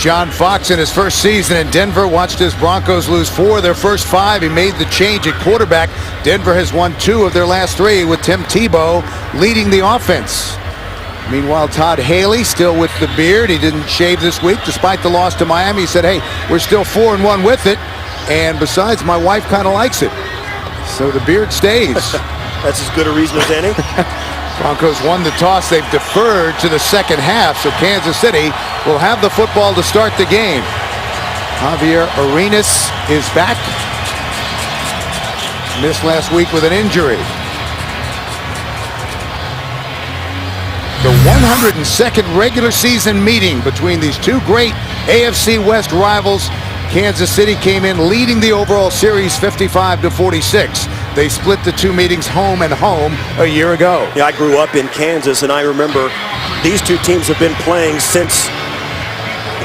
John Fox in his first season in Denver watched his Broncos lose 4 of their first 5. He made the change at quarterback. Denver has won 2 of their last 3 with Tim Tebow leading the offense. Meanwhile, Todd Haley still with the beard. He didn't shave this week despite the loss to Miami. He said, hey, we're still 4-1 with it. And besides, my wife kind of likes it. So the beard stays. That's as good a reason as any. Broncos won the toss. They've deferred to the second half, so Kansas City will have the football to start the game. Javier Arenas is back. Missed last week with an injury. The 102nd regular season meeting between these two great AFC West rivals. Kansas City came in leading the overall series 55-46. They split the 2 meetings home and home a year ago. Yeah, I grew up in Kansas, and I remember these 2 teams have been playing since,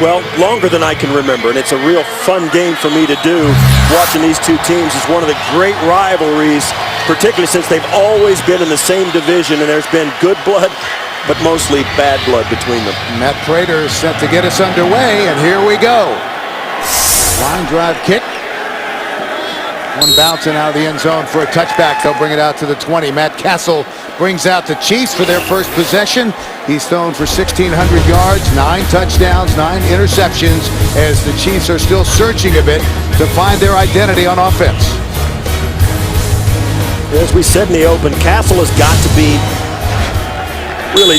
well, longer than I can remember. And it's a real fun game for me to do. Watching these 2 teams is one of the great rivalries, particularly since they've always been in the same division, and there's been good blood, but mostly bad blood between them. Matt Prater is set to get us underway, and here we go. Line drive kick. One bouncing out of the end zone for a touchback. They'll bring it out to the 20. Matt Castle brings out the Chiefs for their first possession. He's thrown for 1,600 yards, 9 touchdowns, 9 interceptions, as the Chiefs are still searching a bit to find their identity on offense. As we said in the open, Castle has got to be really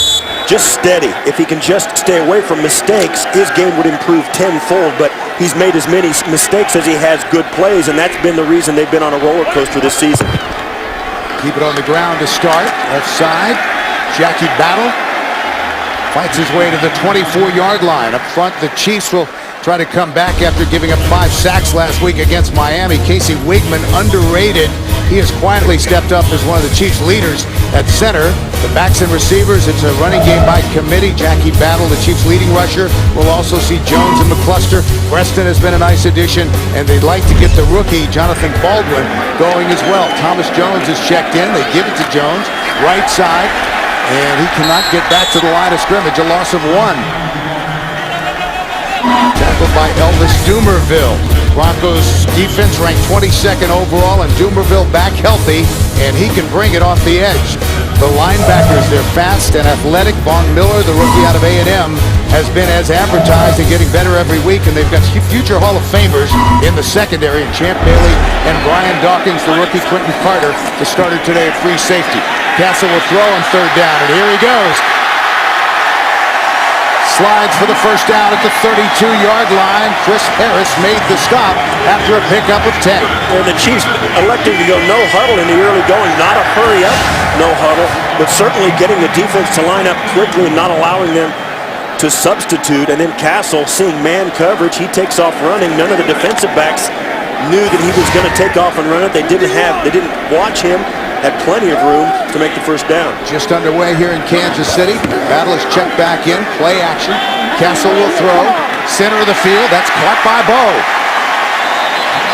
just steady. If he can just stay away from mistakes, his game would improve tenfold, but he's made as many mistakes as he has good plays, and that's been the reason they've been on a roller coaster this season. Keep it on the ground to start. Left side. Jackie Battle fights his way to the 24-yard line. Up front, the Chiefs will try to come back after giving up 5 sacks last week against Miami. Casey Wigman, underrated. He has quietly stepped up as one of the Chiefs' leaders at center. The backs and receivers, it's a running game by committee. Jackie Battle, the Chiefs' leading rusher. We'll also see Jones and McCluster. Preston has been a nice addition, and they'd like to get the rookie, Jonathan Baldwin, going as well. Thomas Jones is checked in. They give it to Jones. Right side, and he cannot get back to the line of scrimmage. A loss of 1. Tackled by Elvis Dumerville. Broncos defense ranked 22nd overall, and Dumerville back healthy, and he can bring it off the edge. The linebackers, they're fast and athletic. Von Miller, the rookie out of A&M, has been as advertised and getting better every week, and they've got future Hall of Famers in the secondary, and Champ Bailey and Brian Dawkins, the rookie Quentin Carter, the starter today at free safety. Castle will throw on 3rd down, and here he goes. Slides for the first down at the 32-yard line. Chris Harris made the stop after a pickup of 10. And the Chiefs electing to go no huddle in the early going. Not a hurry up, no huddle, but certainly getting the defense to line up quickly and not allowing them to substitute. And then Castle, seeing man coverage, he takes off running. None of the defensive backs knew that he was going to take off and run it. They didn't watch him. Had plenty of room to make the first down. Just underway here in Kansas City. Battle is checked back in. Play action. Castle will throw. Center of the field. That's caught by Bo.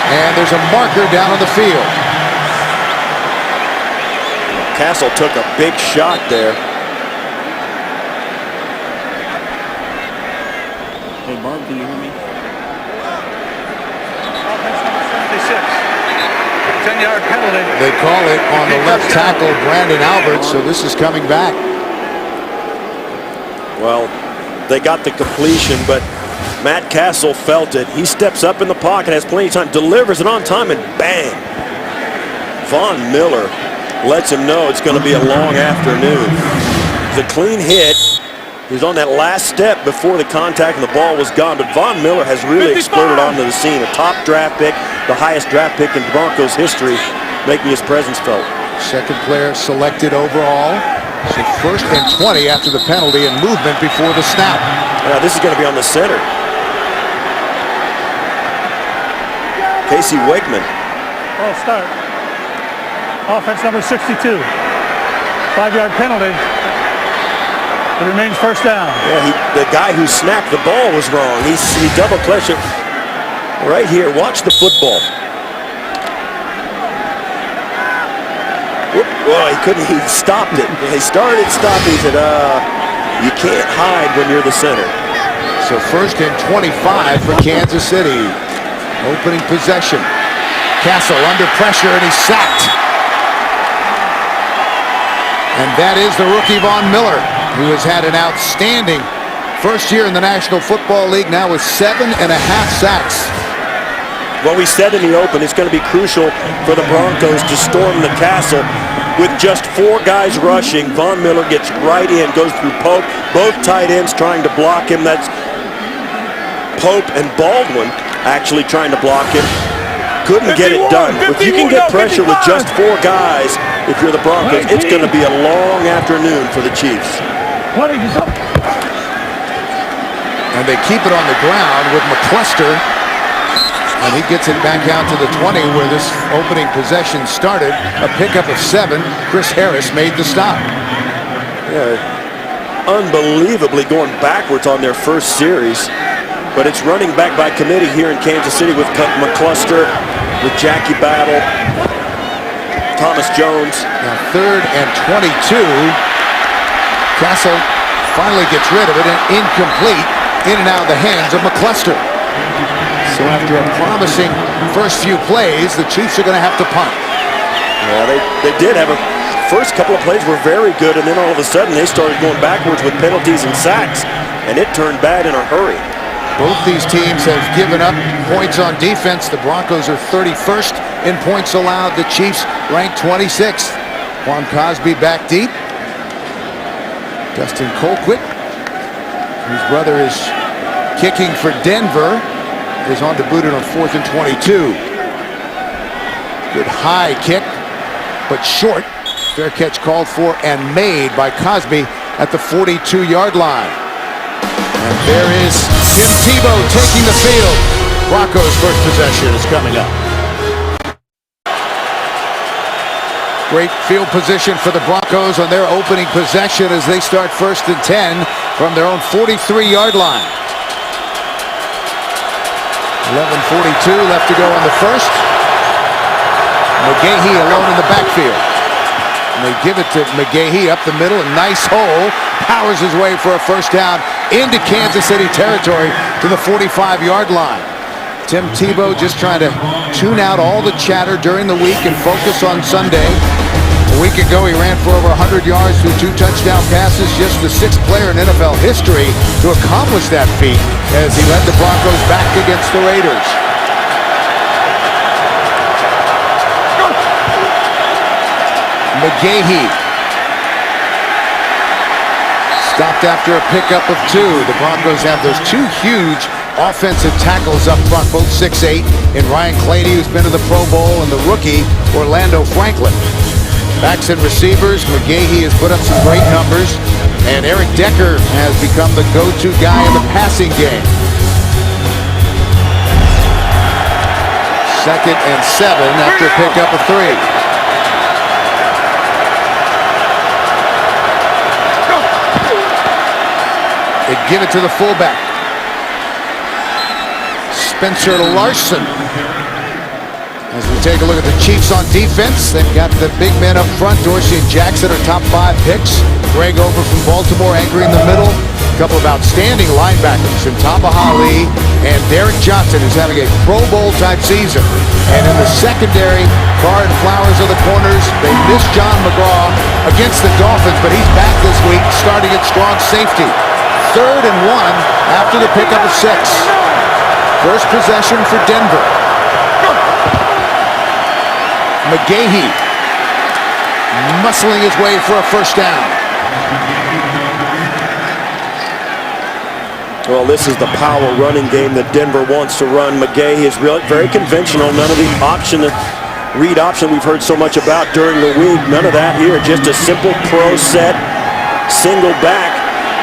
And there's a marker down on the field. Castle took a big shot there. Hey, Barb, do you hear me? Offense number 76. 10-yard penalty. They call it on the left tackle, Brandon Albert, so this is coming back. Well, they got the completion, but Matt Castle felt it. He steps up in the pocket, has plenty of time, delivers it on time, and bang! Von Miller lets him know it's going to be a long afternoon. It's a clean hit. He was on that last step before the contact and the ball was gone, but Von Miller has really exploded onto the scene. A top draft pick, the highest draft pick in Broncos history, making his presence felt. Second player selected overall. So 1st and 20 after the penalty and movement before the snap. This is going to be on the center. Casey Wigman. Ball start. Offense number 62. 5-yard penalty. It remains first down. Yeah, the guy who snapped the ball was wrong. He double clutched it right here. Watch the football. Whoop, well, he couldn't. He stopped it. He started, stopped. He said, "You can't hide when you're the center." So 1st and 25 for Kansas City. Opening possession. Castle under pressure, and he's sacked. And that is the rookie Von Miller, who has had an outstanding first year in the National Football League, now with 7.5 sacks. Well, we said in the open it's going to be crucial for the Broncos to storm the Castle. With just 4 guys rushing, Von Miller gets right in, goes through Pope. Both tight ends trying to block him. That's Pope and Baldwin actually trying to block him. Couldn't get it done. If you can get pressure with just 4 guys, if you're the Broncos, it's going to be a long afternoon for the Chiefs. And they keep it on the ground with McCluster. And he gets it back out to the 20 where this opening possession started. A pickup of 7. Chris Harris made the stop. Yeah, unbelievably going backwards on their first series. But it's running back by committee here in Kansas City with McCluster, with Jackie Battle, Thomas Jones. Now 3rd and 22. Castle finally gets rid of it, and incomplete, in and out of the hands of McCluster. So after a promising first few plays, the Chiefs are going to have to punt. Yeah, they did have first couple of plays were very good, and then all of a sudden they started going backwards with penalties and sacks, and it turned bad in a hurry. Both these teams have given up points on defense. The Broncos are 31st in points allowed. The Chiefs ranked 26th. Quan Cosby back deep. Dustin Colquitt, whose brother is kicking for Denver, is on to boot it on 4th and 22. Good high kick, but short. Fair catch called for and made by Cosby at the 42-yard line. And there is Tim Tebow taking the field. Broncos' first possession is coming up. Great field position for the Broncos on their opening possession as they start 1st and 10 from their own 43-yard line. 11:42 left to go on the first. McGahee alone in the backfield. And they give it to McGahee up the middle. A nice hole. Powers his way for a first down into Kansas City territory to the 45-yard line. Tim Tebow just trying to tune out all the chatter during the week and focus on Sunday. A week ago, he ran for over 100 yards through 2 touchdown passes, just the 6th player in NFL history to accomplish that feat as he led the Broncos back against the Raiders. McGahee stopped after a pickup of 2. The Broncos have those 2 huge offensive tackles up front, both 6'8", in Ryan Clady, who's been to the Pro Bowl, and the rookie Orlando Franklin. Backs and receivers, McGahee has put up some great numbers, and Eric Decker has become the go-to guy in the passing game. 2nd and 7 after a pickup of 3. They give it to the fullback, Spencer Larson. As we take a look at the Chiefs on defense, they've got the big men up front. Dorsey and Jackson are top 5 picks. Greg over from Baltimore anchoring the middle. A couple of outstanding linebackers in Tapa Ali and Derek Johnson, who's having a Pro Bowl type season. And in the secondary, Carr and Flowers are the corners. They missed John McGraw against the Dolphins, but he's back this week, starting at strong safety. 3rd and 1 after the pickup of 6. First possession for Denver. McGahee muscling his way for a first down. Well, this is the power running game that Denver wants to run. McGahee is very conventional. None of the read option we've heard so much about during the week. None of that here. Just a simple pro set, single back,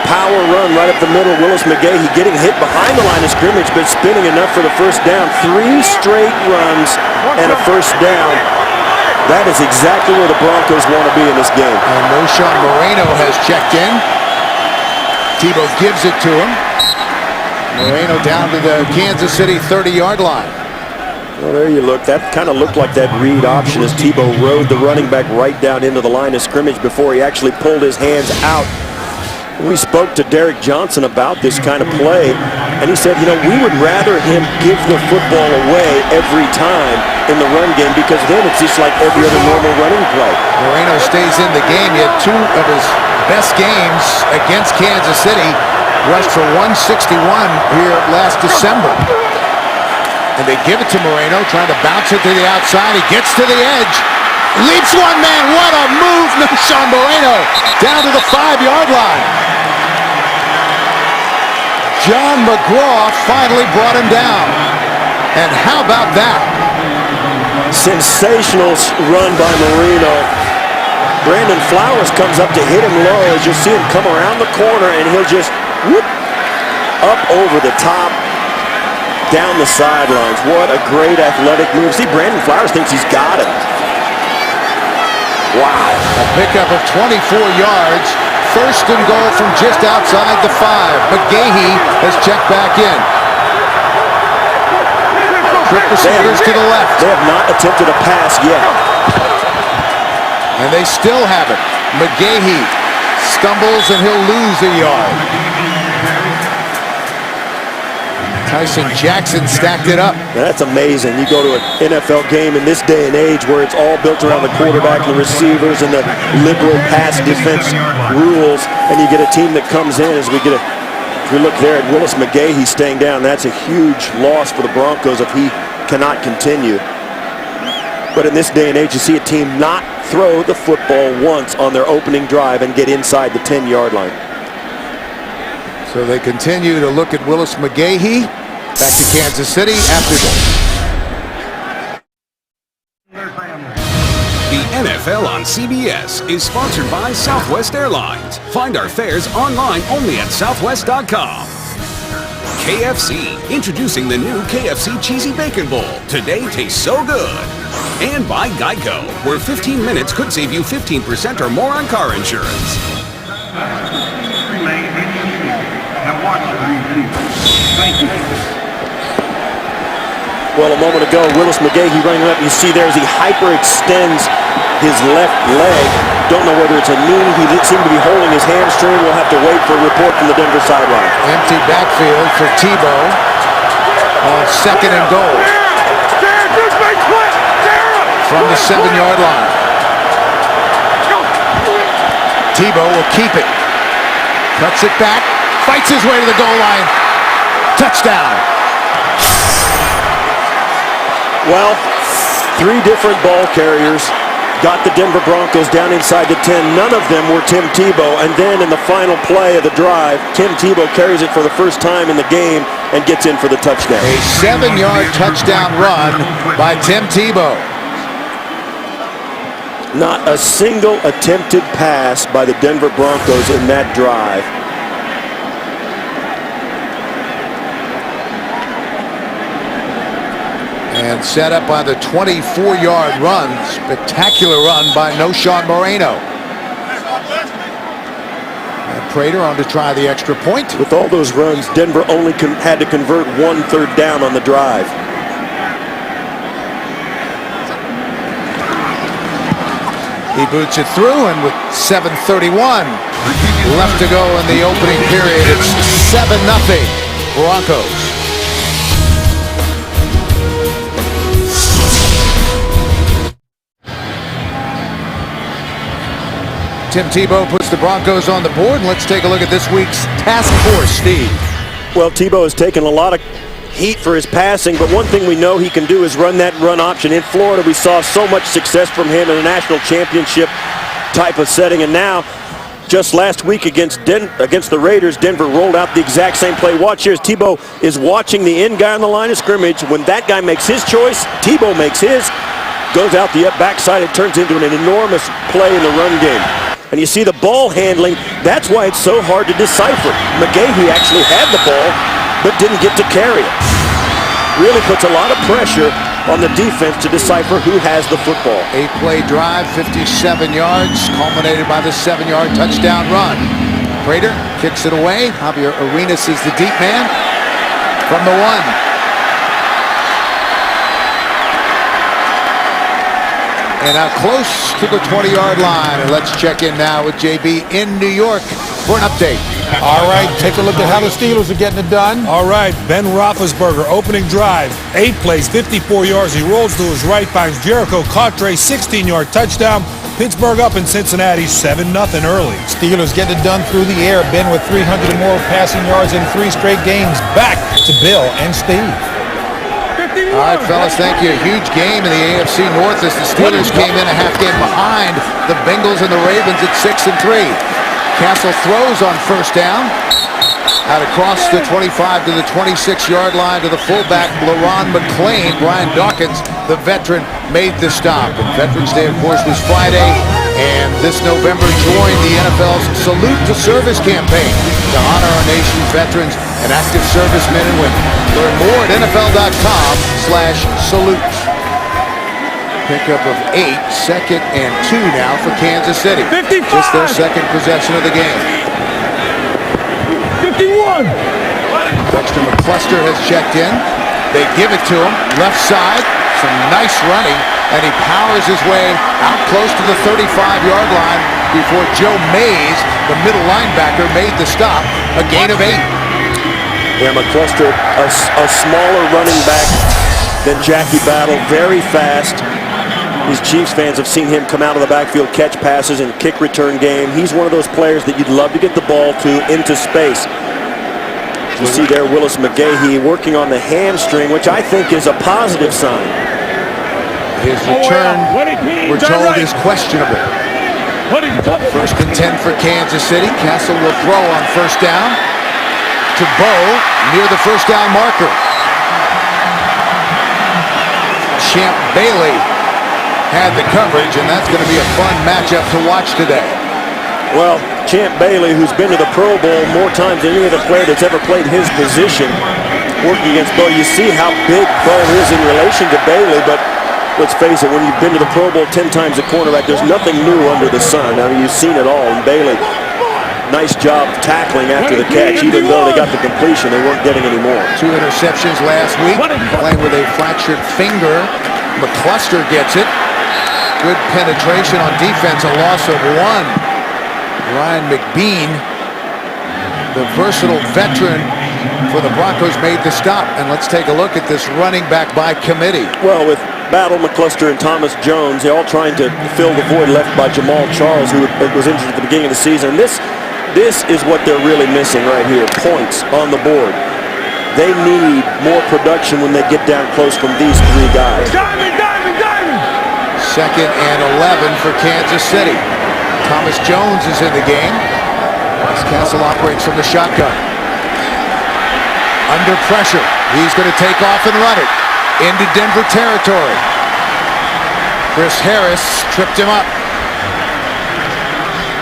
power run right up the middle. Willis McGahee getting hit behind the line of scrimmage, but spinning enough for the first down. 3 straight runs and a first down. That is exactly where the Broncos want to be in this game. And Moshawn Moreno has checked in. Tebow gives it to him. Moreno down to the Kansas City 30-yard line. Well, there you look. That kind of looked like that read option as Tebow rode the running back right down into the line of scrimmage before he actually pulled his hands out We spoke to Derek Johnson about this kind of play, and he said, we would rather him give the football away every time in the run game, because then it's just like every other normal running play. Moreno stays in the game. He had 2 of his best games against Kansas City. Rushed for 161 here last December. And they give it to Moreno, trying to bounce it to the outside. He gets to the edge. Leaps one man. What a move. Sean Moreno down to the 5-yard line. John McGraw finally brought him down. And how about that? Sensational run by Moreno. Brandon Flowers comes up to hit him low, as you'll see him come around the corner, and he'll just whoop up over the top, down the sidelines. What a great athletic move. See, Brandon Flowers thinks he's got it. Wow. A pickup of 24 yards. First and goal from just outside the 5. McGahee has checked back in. Trip receivers to the left. They have not attempted a pass yet. And they still haven't. McGahee stumbles and he'll lose a yard. Tyson Jackson stacked it up. That's amazing. You go to an NFL game in this day and age where it's all built around the quarterback, the receivers, and the liberal pass defense rules, and you get a team that comes in as we look there at Willis McGahee staying down. That's a huge loss for the Broncos if he cannot continue. But in this day and age, you see a team not throw the football once on their opening drive and get inside the 10-yard line. So they continue to look at Willis McGahee. Back to Kansas City after this. The NFL on CBS is sponsored by Southwest Airlines. Find our fares online only at southwest.com. KFC, introducing the new KFC Cheesy Bacon Bowl. Today tastes so good. And by Geico, where 15 minutes could save you 15% or more on car insurance. Thank you. Well, a moment ago, Willis McGahee running up. You see there as he hyperextends his left leg. Don't know whether it's a knee. He did seem to be holding his hamstring. We'll have to wait for a report from the Denver sideline. Empty backfield for Tebow on 2nd and goal. From the 7-yard line. Tebow will keep it. Cuts it back. Fights his way to the goal line. Touchdown. Well, 3 different ball carriers got the Denver Broncos down inside the 10. None of them were Tim Tebow. And then in the final play of the drive, Tim Tebow carries it for the first time in the game and gets in for the touchdown. A 7-yard touchdown run by Tim Tebow. Not a single attempted pass by the Denver Broncos in that drive. And set up by the 24-yard run. Spectacular run by Sean Moreno. And Prater on to try the extra point. With all those runs, Denver only had to convert 1 third down on the drive. He boots it through, and with 7:31 left to go in the opening period, it's 7-0 Broncos. Tim Tebow puts the Broncos on the board, and let's take a look at this week's task force, Steve. Well, Tebow has taken a lot of heat for his passing, but one thing we know he can do is run that run option. In Florida, we saw so much success from him in a national championship type of setting, and now, just last week against the Raiders, Denver rolled out the exact same play. Watch here as Tebow is watching the end guy on the line of scrimmage. When that guy makes his choice, Tebow makes his, goes out the backside. It turns into an enormous play in the run game. And you see the ball handling. That's why it's so hard to decipher. McGahee actually had the ball, but didn't get to carry it. Really puts a lot of pressure on the defense to decipher who has the football. 8-play drive, 57 yards, culminated by the 7-yard touchdown run. Prater kicks it away. Javier Arenas is the deep man from the 1. And now close to the 20-yard line. And let's check in now with JB in New York for an update. All right, take a look at how the Steelers are getting it done. All right, Ben Roethlisberger, opening drive, 8 plays, 54 yards. He rolls to his right, finds Jericho Cottre, 16-yard touchdown. Pittsburgh up in Cincinnati, 7-0 early. Steelers getting it done through the air. Ben with 300 or more passing yards in 3 straight games. Back to Bill and Steve. All right, fellas, thank you. A huge game in the AFC North as the Steelers came in a half game behind the Bengals and the Ravens at 6-3. Castle throws on first down. Out across the 25 to the 26-yard line to the fullback, LaRon McClain. Brian Dawkins, the veteran, made the stop. And Veterans Day, of course, was Friday. And this November joined the NFL's Salute to Service campaign to honor our nation's veterans and active servicemen and women. Learn more at NFL.com/salute. Pickup of 8, 2nd and 2 now for Kansas City. 55. Just their second possession of the game. 51. Dexter McCluster has checked in. They give it to him, left side, some nice running, and he powers his way out close to the 35-yard line before Joe Mays, the middle linebacker, made the stop, a gain of 8. Yeah, McCluster, a smaller running back than Jackie Battle, very fast. These Chiefs fans have seen him come out of the backfield, catch passes, and kick return game. He's one of those players that you'd love to get the ball to into space. You see there Willis McGahee working on the hamstring, which I think is a positive sign. His return, we're told, is questionable. First and 10 for Kansas City. Castle will throw on first down to Bo near the first down marker. Champ Bailey had the coverage, and that's going to be a fun matchup to watch today. Well, Champ Bailey, who's been to the Pro Bowl more times than any other player that's ever played his position, working against Bo. You see how big Bo is in relation to Bailey, but let's face it, when you've been to the Pro Bowl 10 times at cornerback, there's nothing new under the sun. I mean, you've seen it all, and Bailey, nice job tackling after the catch. Even though they got the completion, they weren't getting any more. 2 interceptions last week, playing with a fractured finger. McCluster gets it. Good penetration on defense, a loss of 1. Ryan McBean, the versatile veteran for the Broncos, made the stop. And let's take a look at this running back by committee. Well, with Battle, McCluster, and Thomas Jones, they're all trying to fill the void left by Jamal Charles, who was injured at the beginning of the season. This is what they're really missing right here, points on the board. They need more production when they get down close from these 3 guys. Second and 11 for Kansas City. Thomas Jones is in the game as Castle operates from the shotgun. Under pressure, he's going to take off and run it into Denver territory. Chris Harris tripped him up.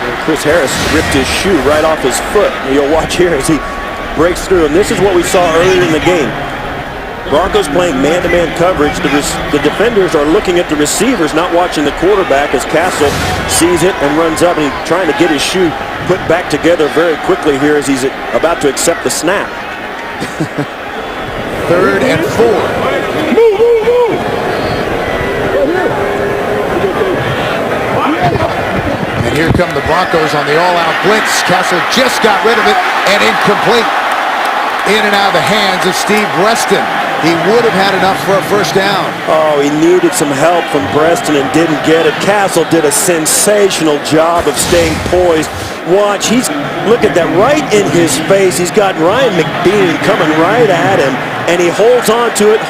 And Chris Harris ripped his shoe right off his foot. And you'll watch here as he breaks through, and this is what we saw earlier in the game. Broncos playing man-to-man coverage. The defenders are looking at the receivers, not watching the quarterback, as Castle sees it and runs up, and he's trying to get his shoe put back together very quickly here as he's about to accept the snap. 3rd and 4. And here come the Broncos on the all-out blitz. Castle just got rid of it, and incomplete. In and out of the hands of Steve Breston. He would have had enough for a first down. Oh, he needed some help from Breston and didn't get it. Castle did a sensational job of staying poised. Watch, look at that, right in his face. He's got Ryan McBean coming right at him, and he holds on to it,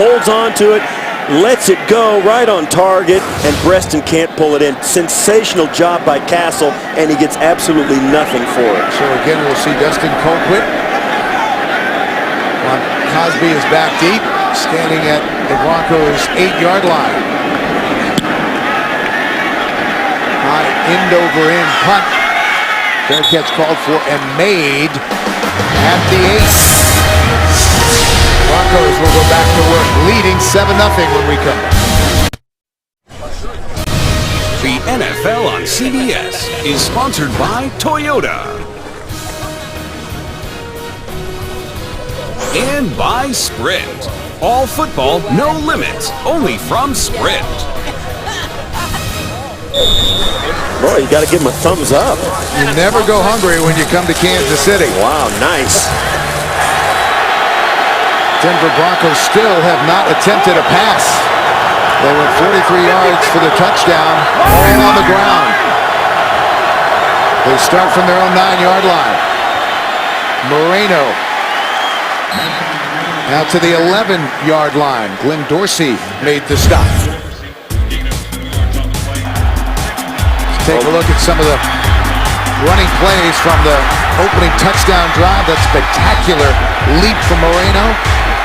lets it go right on target, and Breston can't pull it in. Sensational job by Castle, and he gets absolutely nothing for it. So again, we'll see Dustin Colquitt. Cosby is back deep, standing at the Broncos' 8-yard line. High end over end punt. Fair catch called for and made at the 8. Broncos will go back to work, leading 7-0 when we come back. The NFL on CBS is sponsored by Toyota. And by Sprint. All football, no limits, only from Sprint. Boy, you got to give him a thumbs up. You never go hungry when you come to Kansas City. Wow, nice. Denver Broncos still have not attempted a pass. They went 43 yards for the touchdown, all on the ground. They start from their own 9-yard line. Moreno out to the 11-yard line. Glenn Dorsey made the stop. Take a look at some of the running plays from the opening touchdown drive. That spectacular leap from Moreno.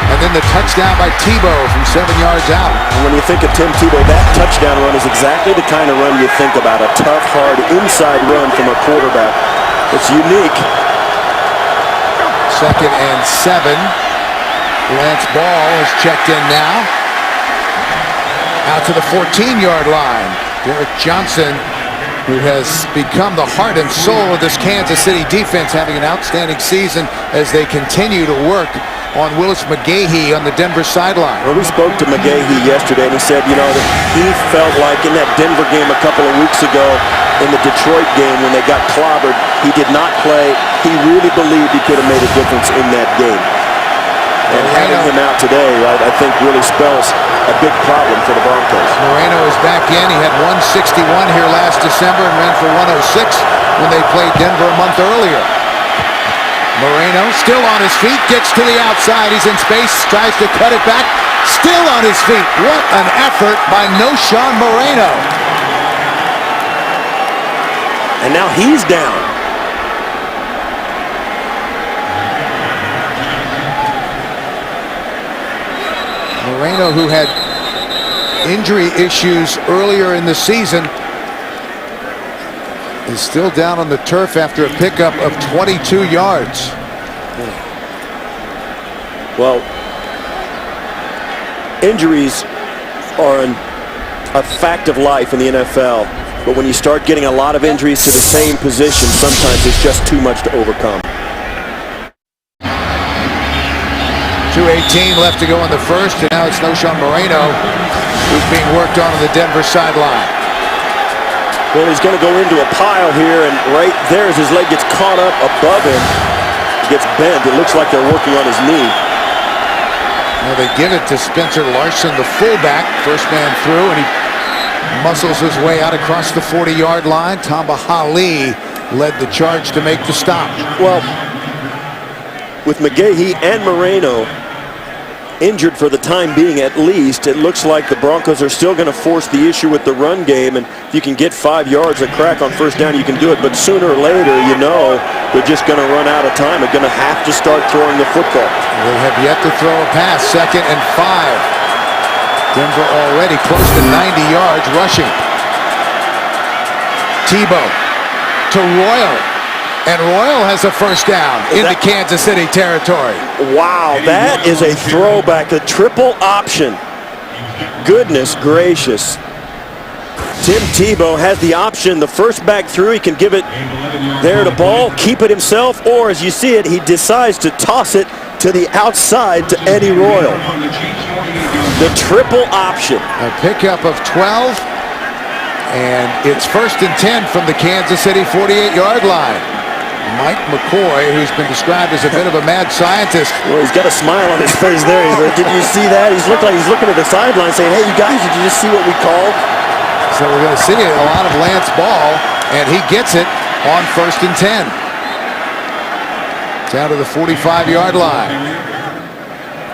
And then the touchdown by Tebow from 7 yards out. And when you think of Tim Tebow, that touchdown run is exactly the kind of run you think about. A tough, hard, inside run from a quarterback. It's unique. 2nd and 7. Lance Ball is checked in now. Out to the 14-yard line. Derek Johnson, who has become the heart and soul of this Kansas City defense, having an outstanding season as they continue to work on Willis McGahee on the Denver sideline. Well, we spoke to McGahee yesterday, and he said, you know, that he felt like in that Denver game a couple of weeks ago, in the Detroit game when they got clobbered, he did not play. He really believed he could have made a difference in that game. And having him out today, I think really spells a big problem for the Broncos. Moreno is back in. He had 161 here last December and ran for 106 when they played Denver a month earlier. Moreno still on his feet, gets to the outside. He's in space, tries to cut it back. Still on his feet. What an effort by Noshawn Moreno. And now he's down. Moreno, who had injury issues earlier in the season, is still down on the turf after a pickup of 22 yards. Well, injuries are a fact of life in the NFL, but when you start getting a lot of injuries to the same position, sometimes it's just too much to overcome. 2:18 left to go in the first, and now it's Noshawn Moreno who's being worked on the Denver sideline. Well, he's going to go into a pile here, and right there as his leg gets caught up above him, he gets bent. It looks like they're working on his knee. Now they give it to Spencer Larson, the fullback. First man through, and he muscles his way out across the 40-yard line. Tamba Hali led the charge to make the stop. Well, with McGahee and Moreno injured for the time being at least, it looks like the Broncos are still going to force the issue with the run game, and if you can get 5 yards a crack on first down, you can do it. But sooner or later, you know, they're just going to run out of time. They're going to have to start throwing the football. They have yet to throw a pass. 2nd and 5. Denver already close to 90 yards rushing. Tebow to Royal. And Royal has a first down into Kansas City territory. Wow, that is a throwback, a triple option. Goodness gracious. Tim Tebow has the option, the first back through, he can give it there to Ball, keep it himself, or as you see it, he decides to toss it to the outside to Eddie Royal. The triple option. A pickup of 12, and it's 1st and 10 from the Kansas City 48-yard line. Mike McCoy, who's been described as a bit of a mad scientist. Well, he's got a smile on his face there. He's like, did you see that? He's looked like he's looking at the sideline saying, hey, you guys, did you just see what we called? So we're going to see a lot of Lance Ball, and he gets it on 1st and 10. Down to the 45-yard line.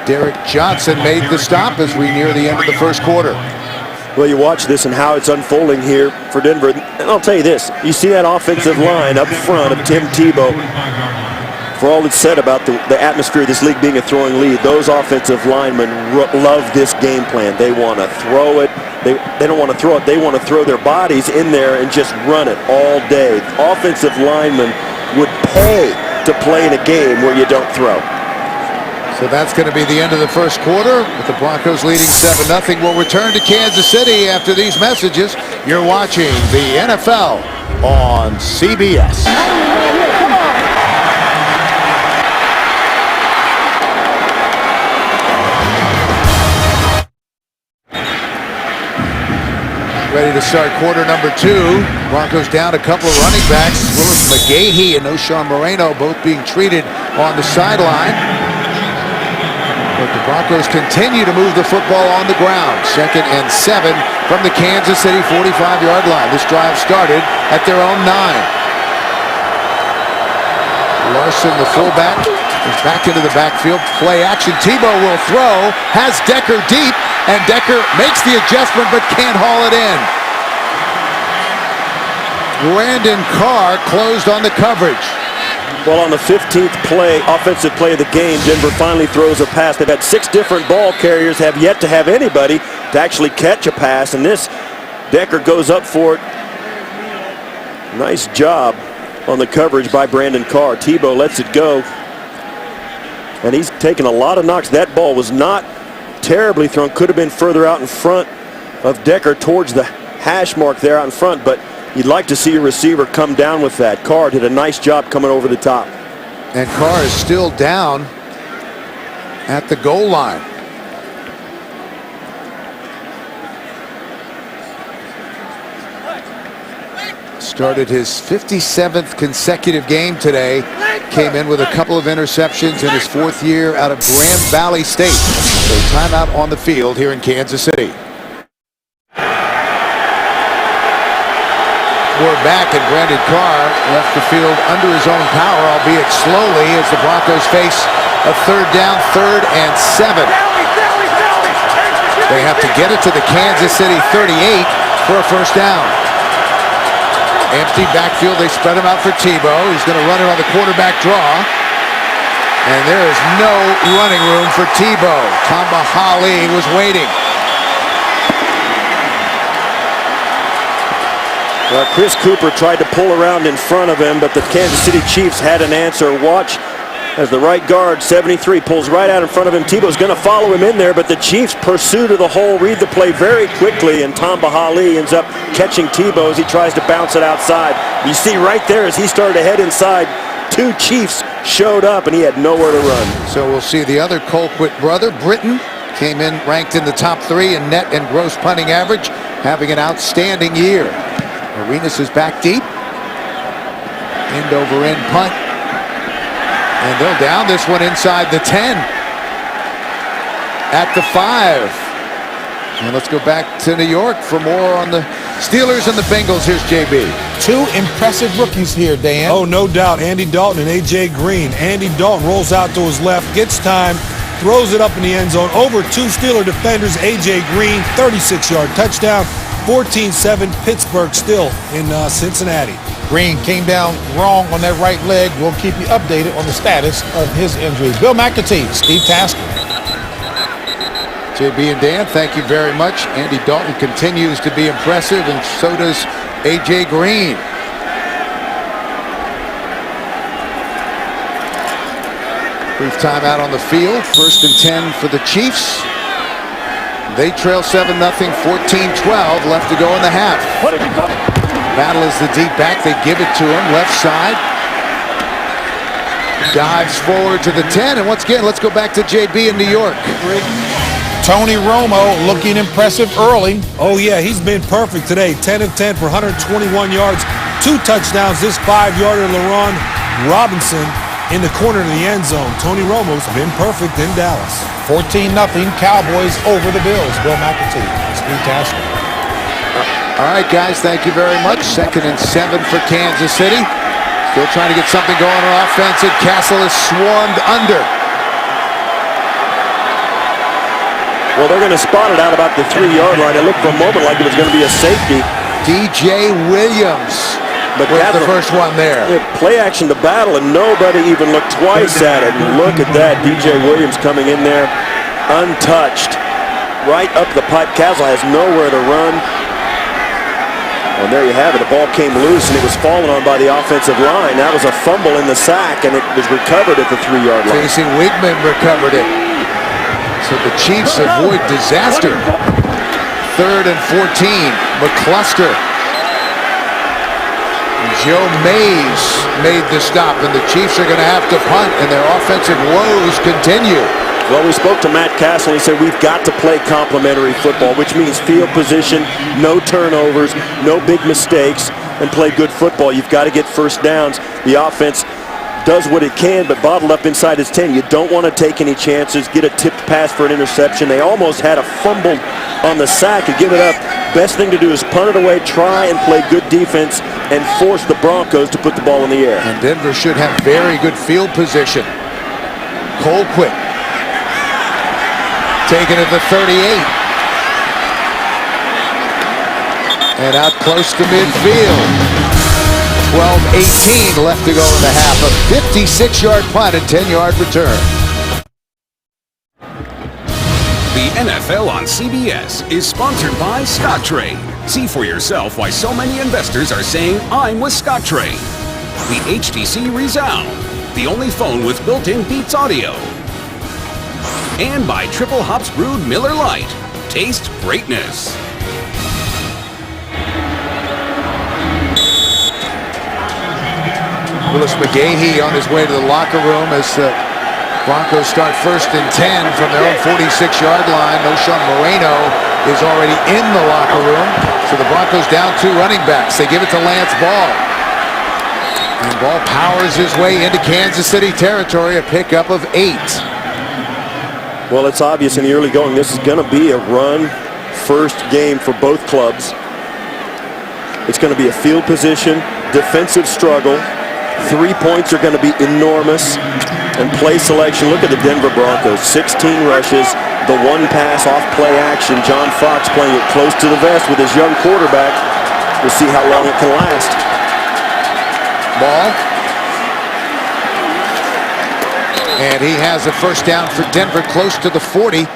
Derek Johnson made the stop as we near the end of the first quarter. Well, you watch this and how it's unfolding here for Denver. And I'll tell you this, you see that offensive line up front of Tim Tebow. For all it's said about the atmosphere of this league being a throwing lead, those offensive linemen love this game plan. They want to throw it. They don't want to throw it. They want to throw their bodies in there and just run it all day. Offensive linemen would pay to play in a game where you don't throw. So that's going to be the end of the first quarter with the Broncos leading 7-0. We'll return to Kansas City after these messages. You're watching the NFL on CBS. ready to start quarter number 2. Broncos down a couple of running backs. Willis McGahee and O'Shawn Moreno both being treated on the sideline. But the Broncos continue to move the football on the ground. 2nd and 7 from the Kansas City 45-yard line. This drive started at their own 9. Larson, the fullback, is back into the backfield. Play action. Tebow will throw. Has Decker deep. And Decker makes the adjustment but can't haul it in. Brandon Carr closed on the coverage. Well, on the 15th play, offensive play of the game, Denver finally throws a pass. They've had 6 different ball carriers, have yet to have anybody to actually catch a pass. And this, Decker goes up for it. Nice job on the coverage by Brandon Carr. Tebow lets it go. And he's taken a lot of knocks. That ball was not terribly thrown. Could have been further out in front of Decker towards the hash mark there out in front, but you'd like to see a receiver come down with that. Carr did a nice job coming over the top. And Carr is still down at the goal line. Started his 57th consecutive game today. Came in with a couple of interceptions in his 4th year out of Grand Valley State. So timeout on the field here in Kansas City. We're back, and Brandon Carr left the field under his own power, albeit slowly, as the Broncos face a 3rd down, 3rd and 7. They have to get it to the Kansas City 38 for a 1st down. Empty backfield, they spread him out for Tebow. He's going to run it on the quarterback draw. And there is no running room for Tebow. Tamba Hali was waiting. Well, Chris Cooper tried to pull around in front of him, but the Kansas City Chiefs had an answer. Watch as the right guard, 73, pulls right out in front of him. Tebow's going to follow him in there, but the Chiefs pursue to the hole, read the play very quickly, and Tamba Hali ends up catching Tebow as he tries to bounce it outside. You see right there as he started to head inside, 2 Chiefs showed up, and he had nowhere to run. So we'll see the other Colquitt brother, Britton, came in ranked in the top 3 in net and gross punting average, having an outstanding year. Arenas is back deep. End over end punt. And they'll down this one inside the 10. At the 5. And let's go back to New York for more on the Steelers and the Bengals. Here's JB. 2 impressive rookies here, Dan. Oh, no doubt. Andy Dalton and A.J. Green. Andy Dalton rolls out to his left, gets time, throws it up in the end zone over 2 Steeler defenders. A.J. Green, 36-yard touchdown. 14-7, Pittsburgh still in Cincinnati. Green came down wrong on that right leg. We'll keep you updated on the status of his injury. Bill McAtee, Steve Tasker. JB and Dan, thank you very much. Andy Dalton continues to be impressive, and so does A.J. Green. Brief timeout on the field. 1st and 10 for the Chiefs. They trail 7-0, 14-12 left to go in the half. Battle is the deep back. They give it to him, left side. Dives forward to the 10, and once again, let's go back to JB in New York. Tony Romo looking impressive early. Oh, yeah, he's been perfect today. 10 of 10 for 121 yards, 2 touchdowns. This 5-yarder, LaRon Robinson in the corner of the end zone. Tony Romo's been perfect in Dallas. 14-0 Cowboys over the Bills. Bill McAtee, Steve Tasker. All right, guys, thank you very much. 2nd and 7 for Kansas City. Still trying to get something going on offense. Castle is swarmed under. Well, they're going to spot it out about the 3-yard line. It looked for a moment like it was going to be a safety. DJ Williams But was the first one there. Play action to battle, and nobody even looked twice at it. And look at that, DJ Williams coming in there untouched. Right up the pipe. Castle has nowhere to run. And there you have it. The ball came loose, and it was fallen on by the offensive line. That was a fumble in the sack, and it was recovered at the 3-yard line. Casey Wigman recovered it. So the Chiefs avoid disaster. 3rd and 14. McCluster. Joe Mays made the stop, and the Chiefs are going to have to punt, and their offensive woes continue. Well, we spoke to Matt Castle, and he said we've got to play complementary football, which means field position, no turnovers, no big mistakes, and play good football. You've got to get first downs. The offense does what it can, but bottled up inside his 10. You don't want to take any chances, get a tipped pass for an interception. They almost had a fumble on the sack and give it up. Best thing to do is punt it away, try and play good defense, and force the Broncos to put the ball in the air. And Denver should have very good field position. Colquitt taken at the 38. And out close to midfield. 12-18 left to go in the half. A 56-yard punt and 10-yard return. The NFL on CBS is sponsored by Scottrade. See for yourself why so many investors are saying, I'm with Scottrade. The HTC Resound, the only phone with built-in Beats audio. And by Triple Hops Brewed Miller Lite. Taste greatness. Willis McGahee on his way to the locker room as the Broncos start 1st and 10 from their own 46-yard line. Noshawn Moreno is already in the locker room. So the Broncos down 2 running backs. They give it to Lance Ball. And Ball powers his way into Kansas City territory, a pickup of 8. Well, it's obvious in the early going this is going to be a run-first game for both clubs. It's going to be a field position, defensive struggle. 3 points are going to be enormous. And play selection, look at the Denver Broncos. 16 rushes, the 1 pass off play action. John Fox playing it close to the vest with his young quarterback. We'll see how long it can last. Ball. And he has a first down for Denver close to the 40.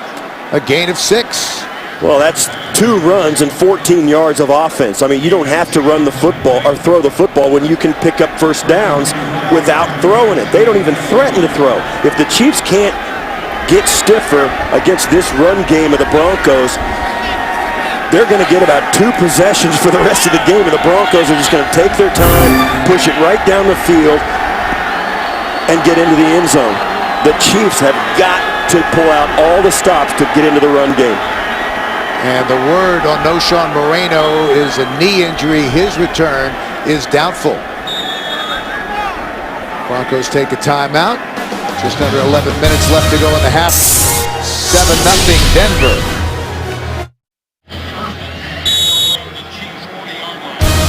A gain of 6. Well, that's 2 runs and 14 yards of offense. I mean, you don't have to run the football or throw the football when you can pick up first downs without throwing it. They don't even threaten to throw. If the Chiefs can't get stiffer against this run game of the Broncos, they're going to get about 2 possessions for the rest of the game, and the Broncos are just going to take their time, push it right down the field, and get into the end zone. The Chiefs have got to pull out all the stops to get into the run game. And the word on Noshawn Moreno is a knee injury. His return is doubtful. Broncos take a timeout. Just under 11 minutes left to go in the half. 7-0 Denver.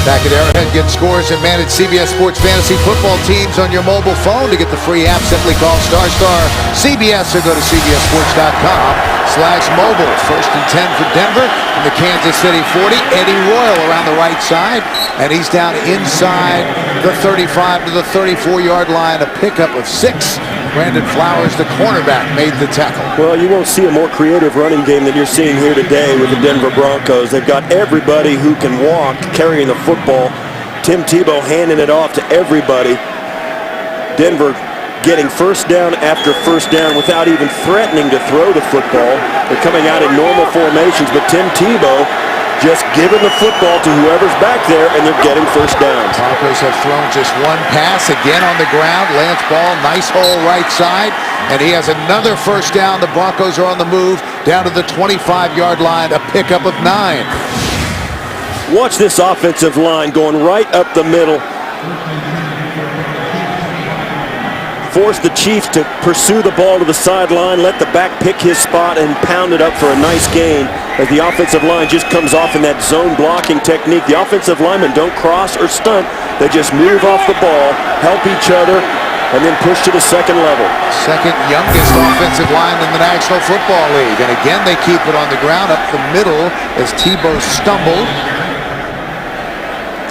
Back at Arrowhead, get scores and manage CBS Sports Fantasy Football teams on your mobile phone. To get the free app, simply call *CBS or go to cbssports.com/mobile. 1st and 10 for Denver from the Kansas City 40. Eddie Royal around the right side, and he's down inside the 35 to the 34-yard line. A pickup of 6. Brandon Flowers, the cornerback, made the tackle. Well, you won't see a more creative running game than you're seeing here today with the Denver Broncos. They've got everybody who can walk carrying the football. Tim Tebow handing it off to everybody. Denver getting first down after first down without even threatening to throw the football. They're coming out in normal formations, but Tim Tebow just giving the football to whoever's back there, and they're getting first downs. Broncos have thrown just 1 pass, again on the ground. Lance Ball, nice hole right side, and he has another first down. The Broncos are on the move down to the 25-yard line, a pickup of 9. Watch this offensive line going right up the middle. Force the Chiefs to pursue the ball to the sideline, let the back pick his spot and pound it up for a nice gain as the offensive line just comes off in that zone blocking technique. The offensive linemen don't cross or stunt. They just move off the ball, help each other, and then push to the second level. Second youngest offensive line in the National Football League. And again, they keep it on the ground up the middle as Tebow stumbled.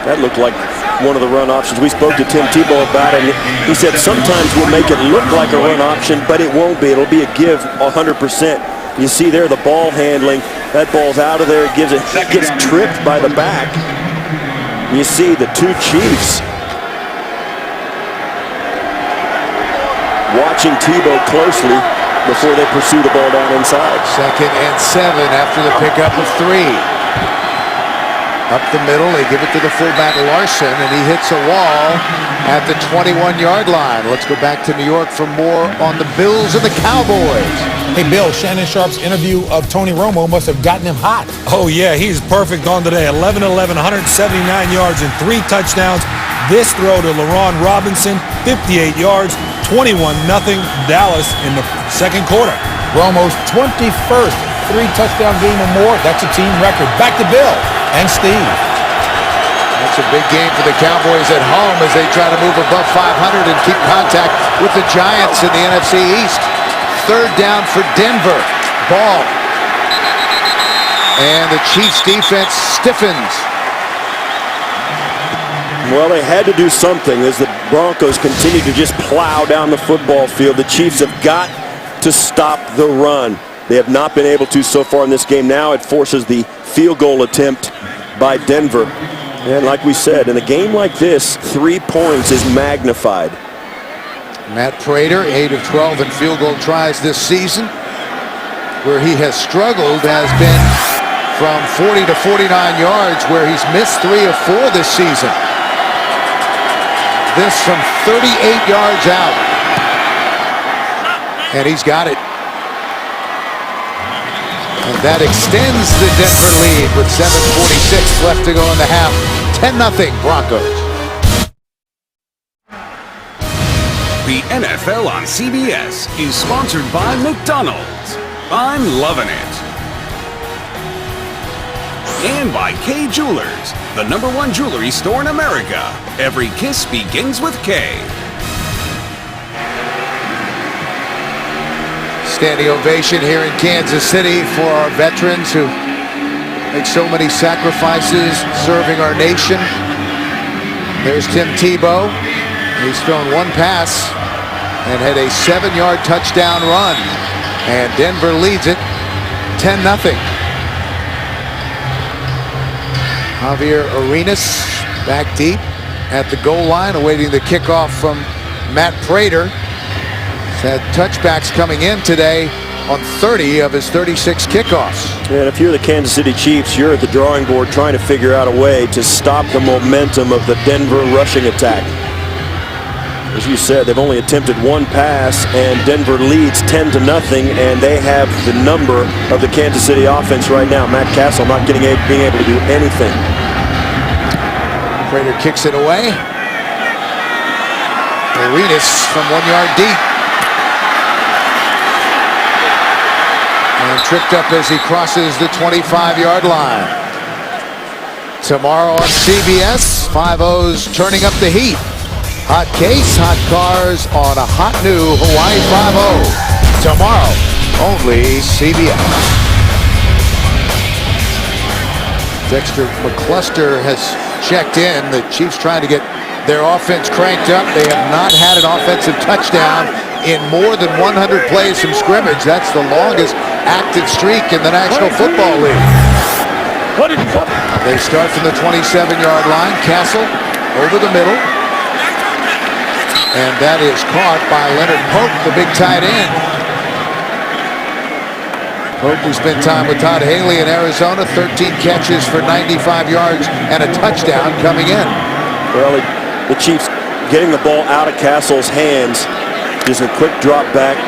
That looked like one of the run options. We spoke to Tim Tebow about it, and he said sometimes we'll make it look like a run option, but it won't be. It'll be a give 100%. You see there the ball handling. That ball's out of there. It gets tripped by the back. You see the 2 Chiefs watching Tebow closely before they pursue the ball down inside. 2nd and 7 after the pickup of 3. Up the middle, they give it to the fullback Larson, and he hits a wall at the 21-yard line. Let's go back to New York for more on the Bills and the Cowboys. Hey, Bill, Shannon Sharp's interview of Tony Romo must have gotten him hot. Oh, yeah, he's perfect on today. 11-11, 179 yards and 3 touchdowns. This throw to LaRon Robinson, 58 yards, 21-0 Dallas in the second quarter. Romo's 21st 3-touchdown game or more. That's a team record. Back to Bill and Steve. That's a big game for the Cowboys at home as they try to move above 500 and keep contact with the Giants in the NFC East. Third down for Denver. Ball. And the Chiefs defense stiffens. Well, they had to do something as the Broncos continue to just plow down the football field. The Chiefs have got to stop the run. They have not been able to so far in this game. Now it forces the field goal attempt by Denver. And like we said, in a game like this, 3 points is magnified. Matt Prater, 8 of 12 in field goal tries this season. Where he has struggled has been from 40 to 49 yards, where he's missed 3 of 4 this season. This from 38 yards out. And he's got it. And that extends the Denver lead with 7:46 left to go in the half. 10-0 Broncos. The NFL on CBS is sponsored by McDonald's. I'm loving it. And by Kay Jewelers, the #1 jewelry store in America. Every kiss begins with Kay. Standing ovation here in Kansas City for our veterans who make so many sacrifices serving our nation. There's Tim Tebow. He's thrown 1 pass and had a 7-yard touchdown run. And Denver leads it 10-0. Javier Arenas back deep at the goal line, awaiting the kickoff from Matt Prater. He's had touchbacks coming in today on 30 of his 36 kickoffs. And if you're the Kansas City Chiefs, you're at the drawing board trying to figure out a way to stop the momentum of the Denver rushing attack. As you said, they've only attempted 1 pass, and Denver leads 10-0, and they have the number of the Kansas City offense right now. Matt Castle not being able to do anything. Prater kicks it away. Arenas from 1 yard deep. And tripped up as he crosses the 25-yard line. Tomorrow on CBS, 5-0's turning up the heat. Hot case, hot cars on a hot new Hawaii 5-0. Tomorrow, only CBS. Dexter McCluster has checked in. The Chiefs trying to get their offense cranked up. They have not had an offensive touchdown in more than 100 plays from scrimmage. That's the longest active streak in the National Football League. They start from the 27-yard line. Castle over the middle. And that is caught by Leonard Pope, the big tight end. Pope, who spent time with Todd Haley in Arizona, 13 catches for 95 yards and a touchdown coming in. Well, the Chiefs getting the ball out of Castle's hands. Just a quick drop back.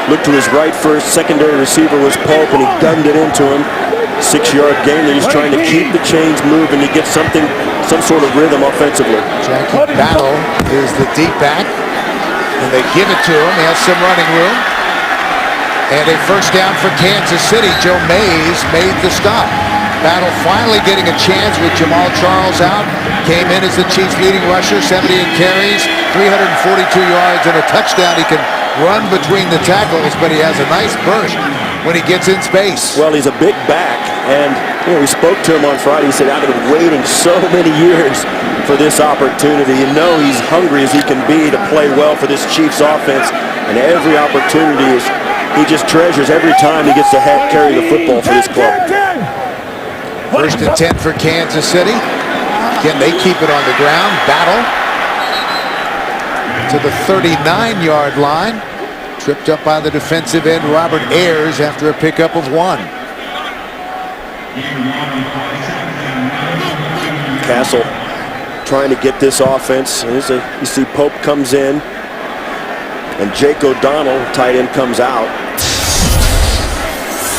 Looked to his right first. Secondary receiver was Pope, and he gunned it into him. 6-yard gain. They're just trying to keep the chains moving to get some sort of rhythm offensively. Jackie Battle is the deep back, and they give it to him. He has some running room. And a first down for Kansas City. Joe Mays made the stop. Battle finally getting a chance with Jamal Charles out. Came in as the Chiefs' leading rusher, 70 carries, 342 yards and a touchdown. He can run between the tackles, but he has a nice burst when he gets in space. Well, he's a big back, and we spoke to him on Friday. He said, I've been waiting so many years for this opportunity. You know he's hungry as he can be to play well for this Chiefs offense, and every opportunity he just treasures every time he gets to carry the football for this club. First and 10 for Kansas City. Again, they keep it on the ground. Battle to the 39-yard line. Tripped up by the defensive end, Robert Ayers, after a pickup of 1. Castle trying to get this offense. You see Pope comes in, and Jake O'Donnell, tight end, comes out.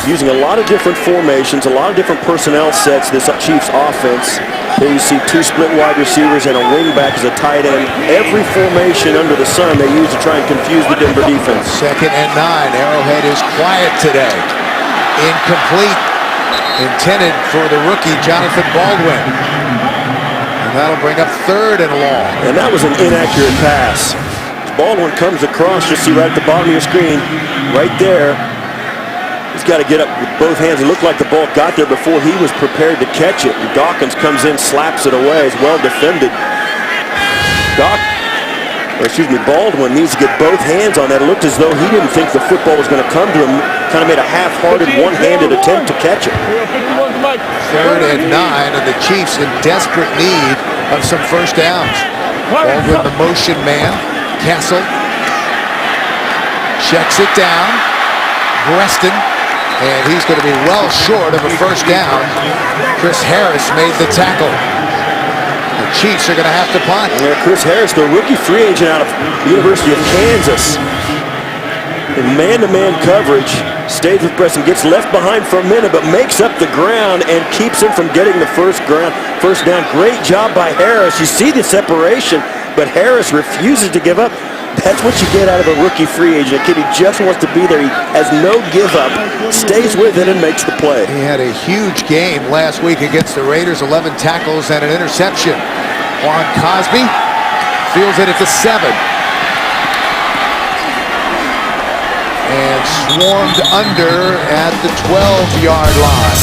Using a lot of different formations, a lot of different personnel sets, this Chiefs offense. Here you see two split wide receivers and a wingback as a tight end. Every formation under the sun they use to try and confuse the Denver defense. 2nd and 9. Arrowhead is quiet today. Incomplete. Intended for the rookie, Jonathan Baldwin. And that'll bring up 3rd and long. And that was an inaccurate pass. Baldwin comes across, you see right at the bottom of your screen, right there. He's got to get up with both hands. It looked like the ball got there before he was prepared to catch it. And Dawkins comes in, slaps it away. It's well defended. Baldwin needs to get both hands on that. It looked as though he didn't think the football was going to come to him. Kind of made a half-hearted, one-handed attempt to catch it. 3rd and 9, and the Chiefs in desperate need of some first downs. Baldwin, the motion man. Castle checks it down. Breston. And he's going to be well short of a first down. Chris Harris made the tackle. The Chiefs are going to have to punt. Yeah, Chris Harris, the rookie free agent out of the University of Kansas. In man-to-man coverage, stays with Breston, gets left behind for a minute, but makes up the ground and keeps him from getting the first down. Great job by Harris. You see the separation, but Harris refuses to give up. That's what you get out of a rookie free agent. A kid who just wants to be there. He has no give up, stays with it, and makes the play. He had a huge game last week against the Raiders. 11 tackles and an interception. Juan Cosby fields it at the 7. And swarmed under at the 12-yard line.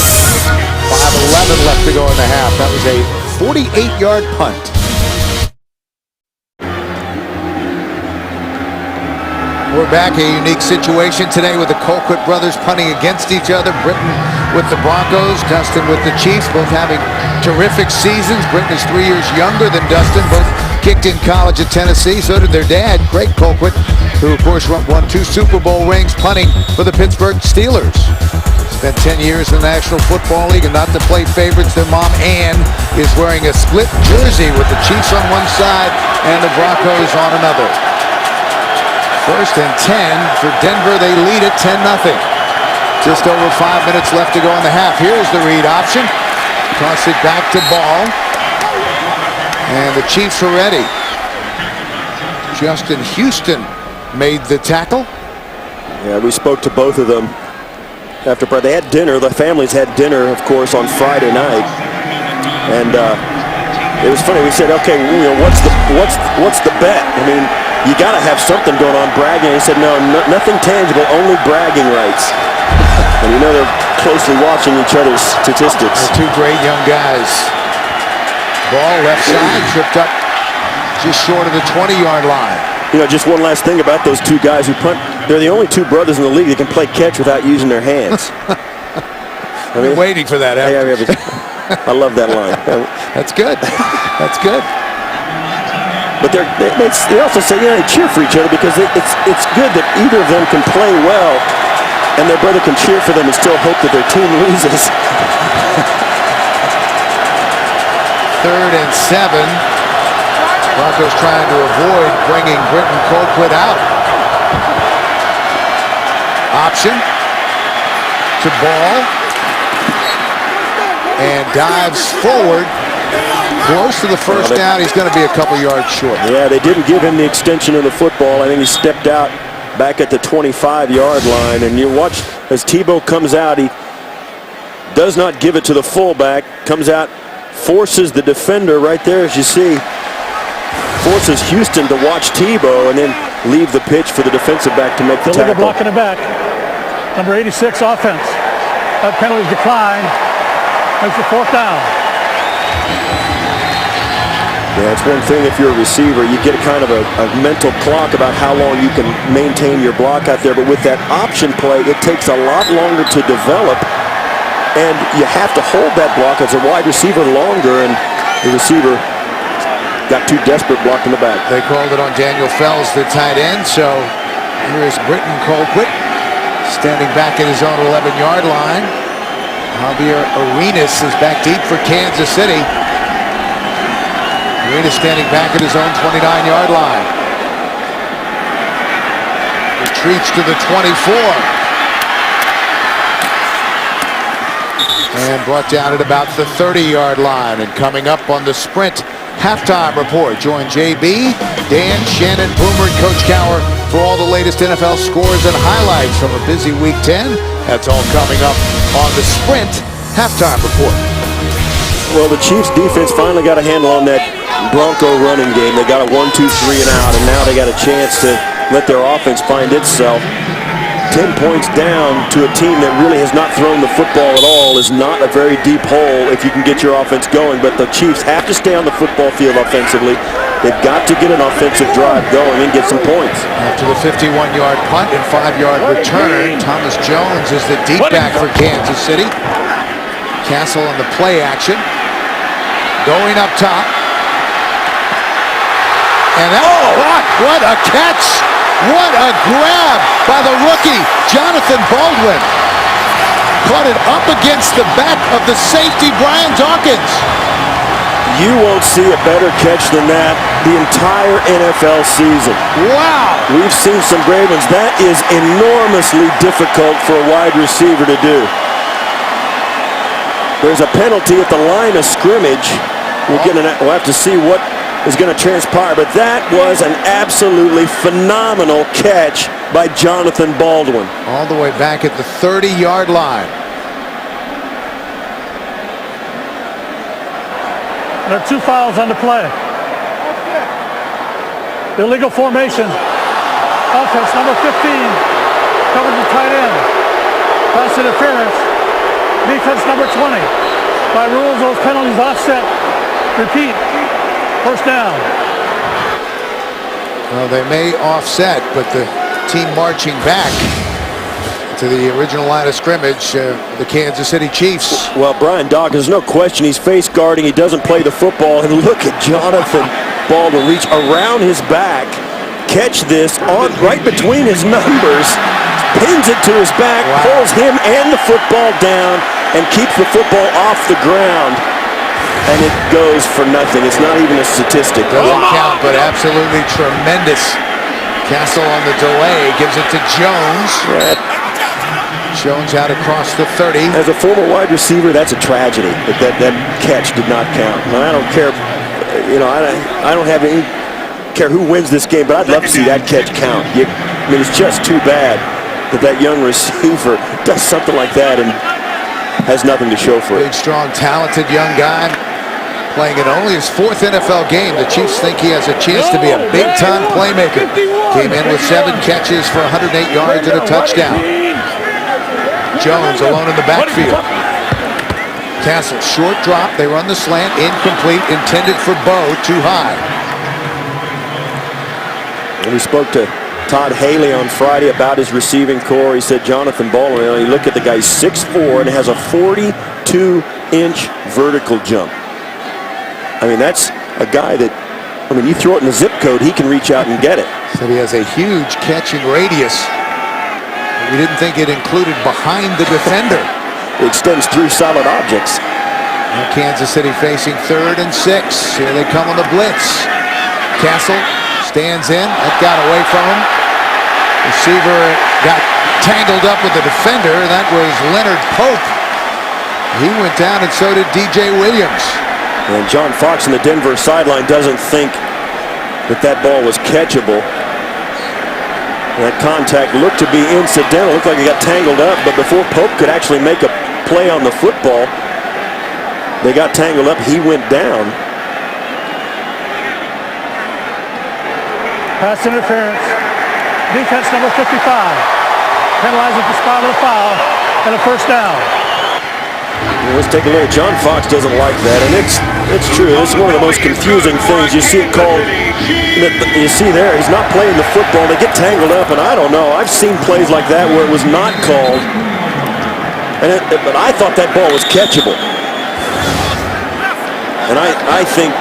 5:11 left to go in the half. That was a 48-yard punt. We're back, a unique situation today with the Colquitt brothers punting against each other. Britton with the Broncos, Dustin with the Chiefs, both having terrific seasons. Britton is 3 years younger than Dustin, both kicked in college at Tennessee. So did their dad, Greg Colquitt, who of course won 2 Super Bowl rings punting for the Pittsburgh Steelers. Spent 10 years in the National Football League, and not to play favorites, their mom, Ann, is wearing a split jersey with the Chiefs on one side and the Broncos on another. 1st and 10 for Denver. They lead it 10-0. Just over 5 minutes left to go in the half. Here's the read option. Toss it back to Ball. And the Chiefs are ready. Justin Houston made the tackle. Yeah, we spoke to both of them after they had dinner. The families had dinner, of course, on Friday night. And it was funny. We said, okay, what's the bet? I mean, you got to have something going on, bragging. He said, no, nothing tangible, only bragging rights. And they're closely watching each other's statistics. They're 2 great young guys. Ball left side, tripped up just short of the 20-yard line. Just one last thing about those 2 guys who punt. They're the only 2 brothers in the league that can play catch without using their hands. I've been waiting for that. I love that line. That's good. That's good. But they also say, they cheer for each other because it's good that either of them can play well and their brother can cheer for them and still hope that their team loses. 3rd and 7. Broncos trying to avoid bringing Britton Colquitt out. Option to Ball. And dives forward. Close to the first down. He's going to be a couple yards short. Yeah, they didn't give him the extension of the football. I think he stepped out back at the 25-yard line. And you watch as Tebow comes out. He does not give it to the fullback. Comes out, forces the defender right there, as you see. Forces Houston to watch Tebow and then leave the pitch for the defensive back to make the tackle. Blocking it back. Number 86 offense. That penalty's declined. Makes it 4th down. Yeah, it's one thing if you're a receiver, you get kind of a mental clock about how long you can maintain your block out there. But with that option play, it takes a lot longer to develop. And you have to hold that block as a wide receiver longer. And the receiver got too desperate, blocked in the back. They called it on Daniel Fells, the tight end. So here's Britton Colquitt standing back at his own 11-yard line. Javier Arenas is back deep for Kansas City. Green is standing back at his own 29-yard line. Retreats to the 24. And brought down at about the 30-yard line. And coming up on the Sprint halftime report, join JB, Dan, Shannon, Boomer, and Coach Cowher for all the latest NFL scores and highlights from a busy Week 10. That's all coming up on the Sprint halftime report. Well, the Chiefs defense finally got a handle on that Bronco running game. They got a 1-2-3 and out, and now they got a chance to let their offense find itself. 10 points down to a team that really has not thrown the football at all is not a very deep hole if you can get your offense going. But the Chiefs have to stay on the football field offensively. They've got to get an offensive drive going and get some points. After the 51-yard punt and 5-yard return, Thomas Jones is the deep back for Kansas City. Castle on the play action. Going up top. And what a catch! What a grab by the rookie, Jonathan Baldwin. Caught it up against the back of the safety, Brian Dawkins. You won't see a better catch than that the entire NFL season. Wow! We've seen some great ones. That is enormously difficult for a wide receiver to do. There's a penalty at the line of scrimmage. We'll have to see what is going to transpire, but that was an absolutely phenomenal catch by Jonathan Baldwin. All the way back at the 30-yard line. There are 2 fouls on the play. Illegal formation. Offense number 15. Covers the tight end. Pass interference. Defense number 20. By rules, those penalties offset. Repeat. First down. Well, they may offset, but the team marching back to the original line of scrimmage, the Kansas City Chiefs. Well, Brian Dawkins, there's no question he's face guarding. He doesn't play the football. And look at Jonathan Baldwin reach around his back, catch this on right between his numbers, pins it to his back, pulls him and the football down, and keeps the football off the ground. And it goes for nothing. It's not even a statistic. Doesn't count, but absolutely tremendous. Castle on the delay, gives it to Jones. Jones out across the 30. As a former wide receiver, that's a tragedy that catch did not count. Now, I don't care, I don't have any care who wins this game, but I'd love to see that catch count. I mean, it's just too bad that young receiver does something like that and has nothing to show for it. Big, strong, talented young guy. Playing in only his 4th NFL game, the Chiefs think he has a chance to be a big-time playmaker. Came in with 7 catches for 108 yards and a touchdown. Jones alone in the backfield. Castle, short drop. They run the slant, incomplete, intended for Bo, too high. And we spoke to Todd Haley on Friday about his receiving core. He said Jonathan Baldwin, you look at the guy, 6'4", and has a 42-inch vertical jump. I mean, that's a guy that, you throw it in the zip code, he can reach out and get it. So he has a huge catching radius. We didn't think it included behind the defender. It extends through solid objects. Now Kansas City facing 3rd and 6. Here they come on the blitz. Castle stands in. That got away from him. Receiver got tangled up with the defender. That was Leonard Pope. He went down, and so did DJ Williams. And John Fox in the Denver sideline doesn't think that ball was catchable. That contact looked to be incidental. Looked like he got tangled up, but before Pope could actually make a play on the football, they got tangled up. He went down. Pass interference. Defense number 55. Penalizing the spot of the foul and a first down. Let's take a look. John Fox doesn't like that, and it's true. It's one of the most confusing things. You see it called. You see there, he's not playing the football. They get tangled up, and I don't know. I've seen plays like that where it was not called, but I thought that ball was catchable. And I think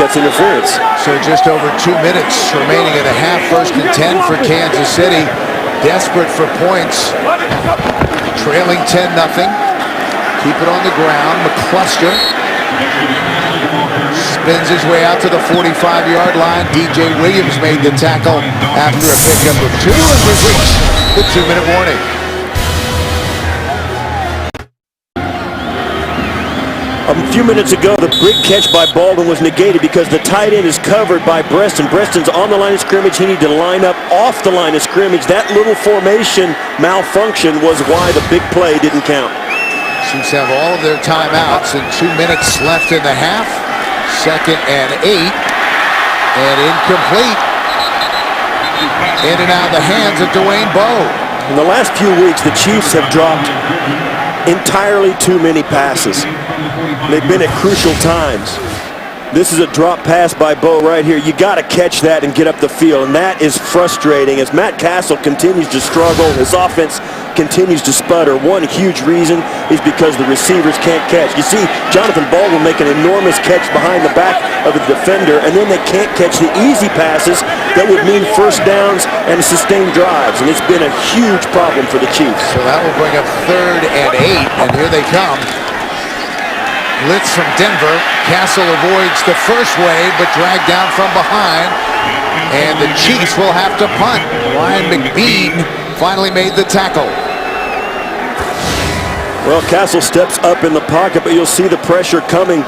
that's interference. So just over 2 minutes remaining in the half. 1st and 10 for Kansas City. Desperate for points. Trailing 10-0. Keep it on the ground. McCluster Spins his way out to the 45-yard line. DJ Williams made the tackle after a pickup of 2, and we've reached the 2-minute warning. A few minutes ago, the big catch by Baldwin was negated because the tight end is covered by Breston. Breston's on the line of scrimmage. He needed to line up off the line of scrimmage. That little formation malfunction was why the big play didn't count. Chiefs have all of their timeouts and 2 minutes left in the half. 2nd and 8. And incomplete. In and out of the hands of Dwayne Bowe. In the last few weeks, the Chiefs have dropped entirely too many passes. They've been at crucial times. This is a drop pass by Bowe right here. You got to catch that and get up the field, and that is frustrating as Matt Castle continues to struggle. His offense continues to sputter. One huge reason is because the receivers can't catch. You see Jonathan Baldwin make an enormous catch behind the back of the defender, and then they can't catch the easy passes that would mean first downs and sustained drives, and it's been a huge problem for the Chiefs. So that will bring up 3rd and 8, and here they come. Blitz from Denver. Castle avoids the first wave, but dragged down from behind. And the Chiefs will have to punt. Ryan McBean finally made the tackle. Well, Castle steps up in the pocket, but you'll see the pressure coming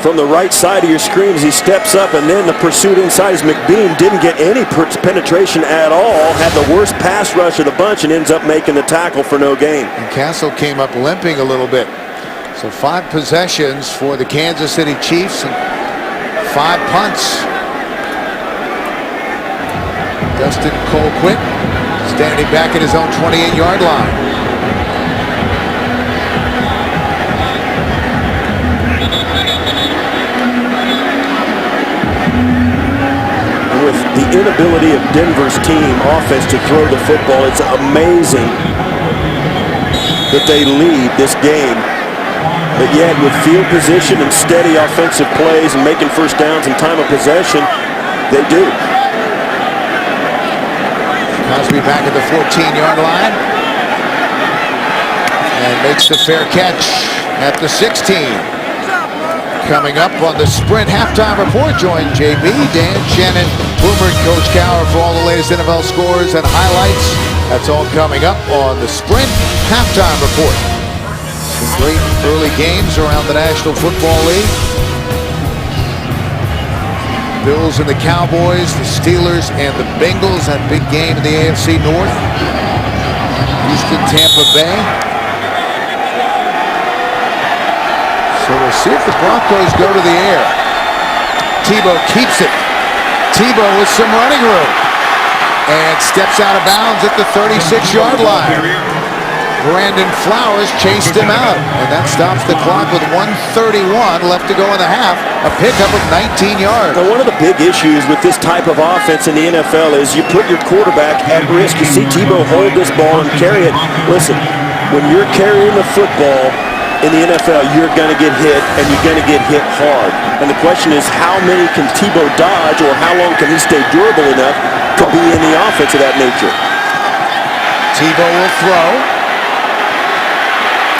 from the right side of your screen as he steps up, and then the pursuit inside is McBean. Didn't get any penetration at all. Had the worst pass rush of the bunch and ends up making the tackle for no gain. And Castle came up limping a little bit. So 5 possessions for the Kansas City Chiefs and 5 punts. Dustin Colquitt standing back at his own 28-yard line. And with the inability of Denver's team offense to throw the football, it's amazing that they lead this game. But yet, with field position and steady offensive plays and making first downs and time of possession, they do. Cosby back at the 14-yard line. And makes the fair catch at the 16. Coming up on the Sprint Halftime Report, join JB, Dan Shannon, Boomer, and Coach Cowher for all the latest NFL scores and highlights. That's all coming up on the Sprint Halftime Report. Some great early games around the National Football League. Bills and the Cowboys, the Steelers and the Bengals. That big game in the AFC North. Houston, Tampa Bay. So we'll see if the Broncos go to the air. Tebow keeps it. Tebow with some running room. And steps out of bounds at the 36-yard line. Brandon Flowers chased him out, and that stops the clock with 1:31 left to go in the half. A pickup of 19 yards. Now, one of the big issues with this type of offense in the NFL is you put your quarterback at risk. You see Tebow hold this ball and carry it. Listen, when you're carrying the football in the NFL, you're going to get hit, and you're going to get hit hard. And the question is, how many can Tebow dodge, or how long can he stay durable enough to be in the offense of that nature? Tebow will throw.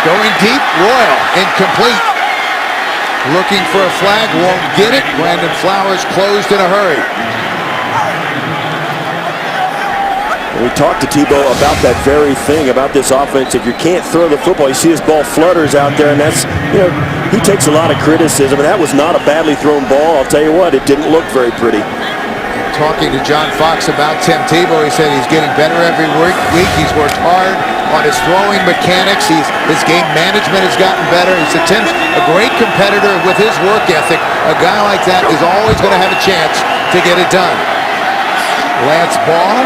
Going deep, Royal, incomplete. Looking for a flag, won't get it. Brandon Flowers closed in a hurry. We talked to Tebow about that very thing, about this offense. If you can't throw the football, you see his ball flutters out there, and that's, he takes a lot of criticism, and that was not a badly thrown ball. I'll tell you what, it didn't look very pretty. Talking to John Fox about Tim Tebow, he said he's getting better every week. He's worked hard on his throwing mechanics. His game management has gotten better. He said Tim's a great competitor with his work ethic. A guy like that is always going to have a chance to get it done. Lance Ball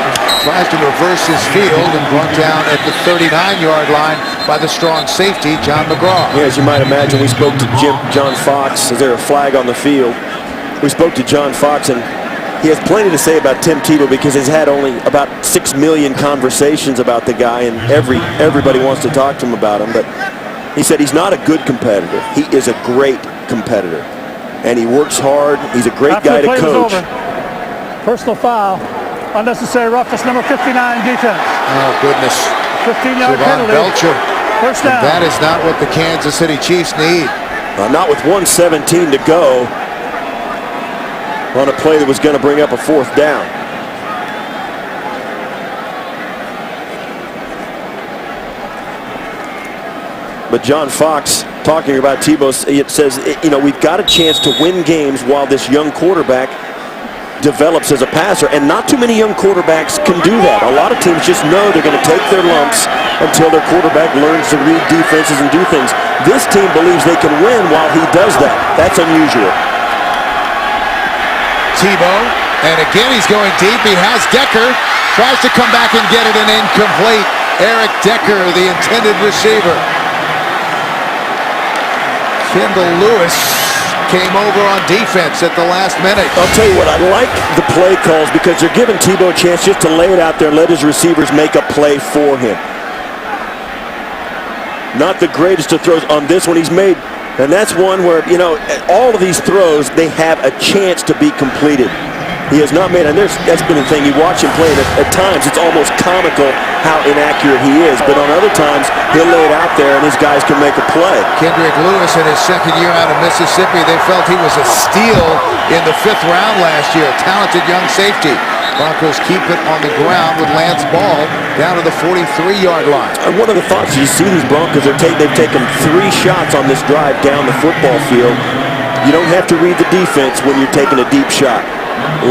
tries to reverse his field and brought down at the 39-yard line by the strong safety, John McGraw. Yeah, as you might imagine, we spoke to John Fox. Is there a flag on the field? We spoke to John Fox, and he has plenty to say about Tim Tebow because he's had only about 6 million conversations about the guy, and everybody wants to talk to him about him. But he said he's not a good competitor. He is a great competitor, and he works hard. He's a great guy to coach. Personal foul. Unnecessary roughness, number 59, defense. Oh, goodness. 15-yard Javon penalty. Belcher. First down. And that is not what the Kansas City Chiefs need. Not with 1:17 to go on a play that was going to bring up a 4th down. But John Fox, talking about Tebow, it says, we've got a chance to win games while this young quarterback develops as a passer, and not too many young quarterbacks can do that. A lot of teams just know they're going to take their lumps until their quarterback learns to read defenses and do things. This team believes they can win while he does that. That's unusual. Tebow, and again he's going deep. He has Decker, tries to come back and get it, and incomplete. Eric Decker, the intended receiver. Kendall Lewis came over on defense at the last minute. I'll tell you what, I like the play calls because they're giving Tebow a chance just to lay it out there and let his receivers make a play for him. Not the greatest of throws on this one he's made. And that's one where, all of these throws, they have a chance to be completed. He has not made, and that's been the thing. You watch him play, and at times it's almost comical how inaccurate he is. But on other times, he'll lay it out there, and his guys can make a play. Kendrick Lewis in his 2nd year out of Mississippi, they felt he was a steal in the 5th round last year. Talented young safety. Broncos keep it on the ground with Lance Ball down to the 43-yard line. And one of the thoughts you see these Broncos they've taken 3 shots on this drive down the football field. You don't have to read the defense when you're taking a deep shot.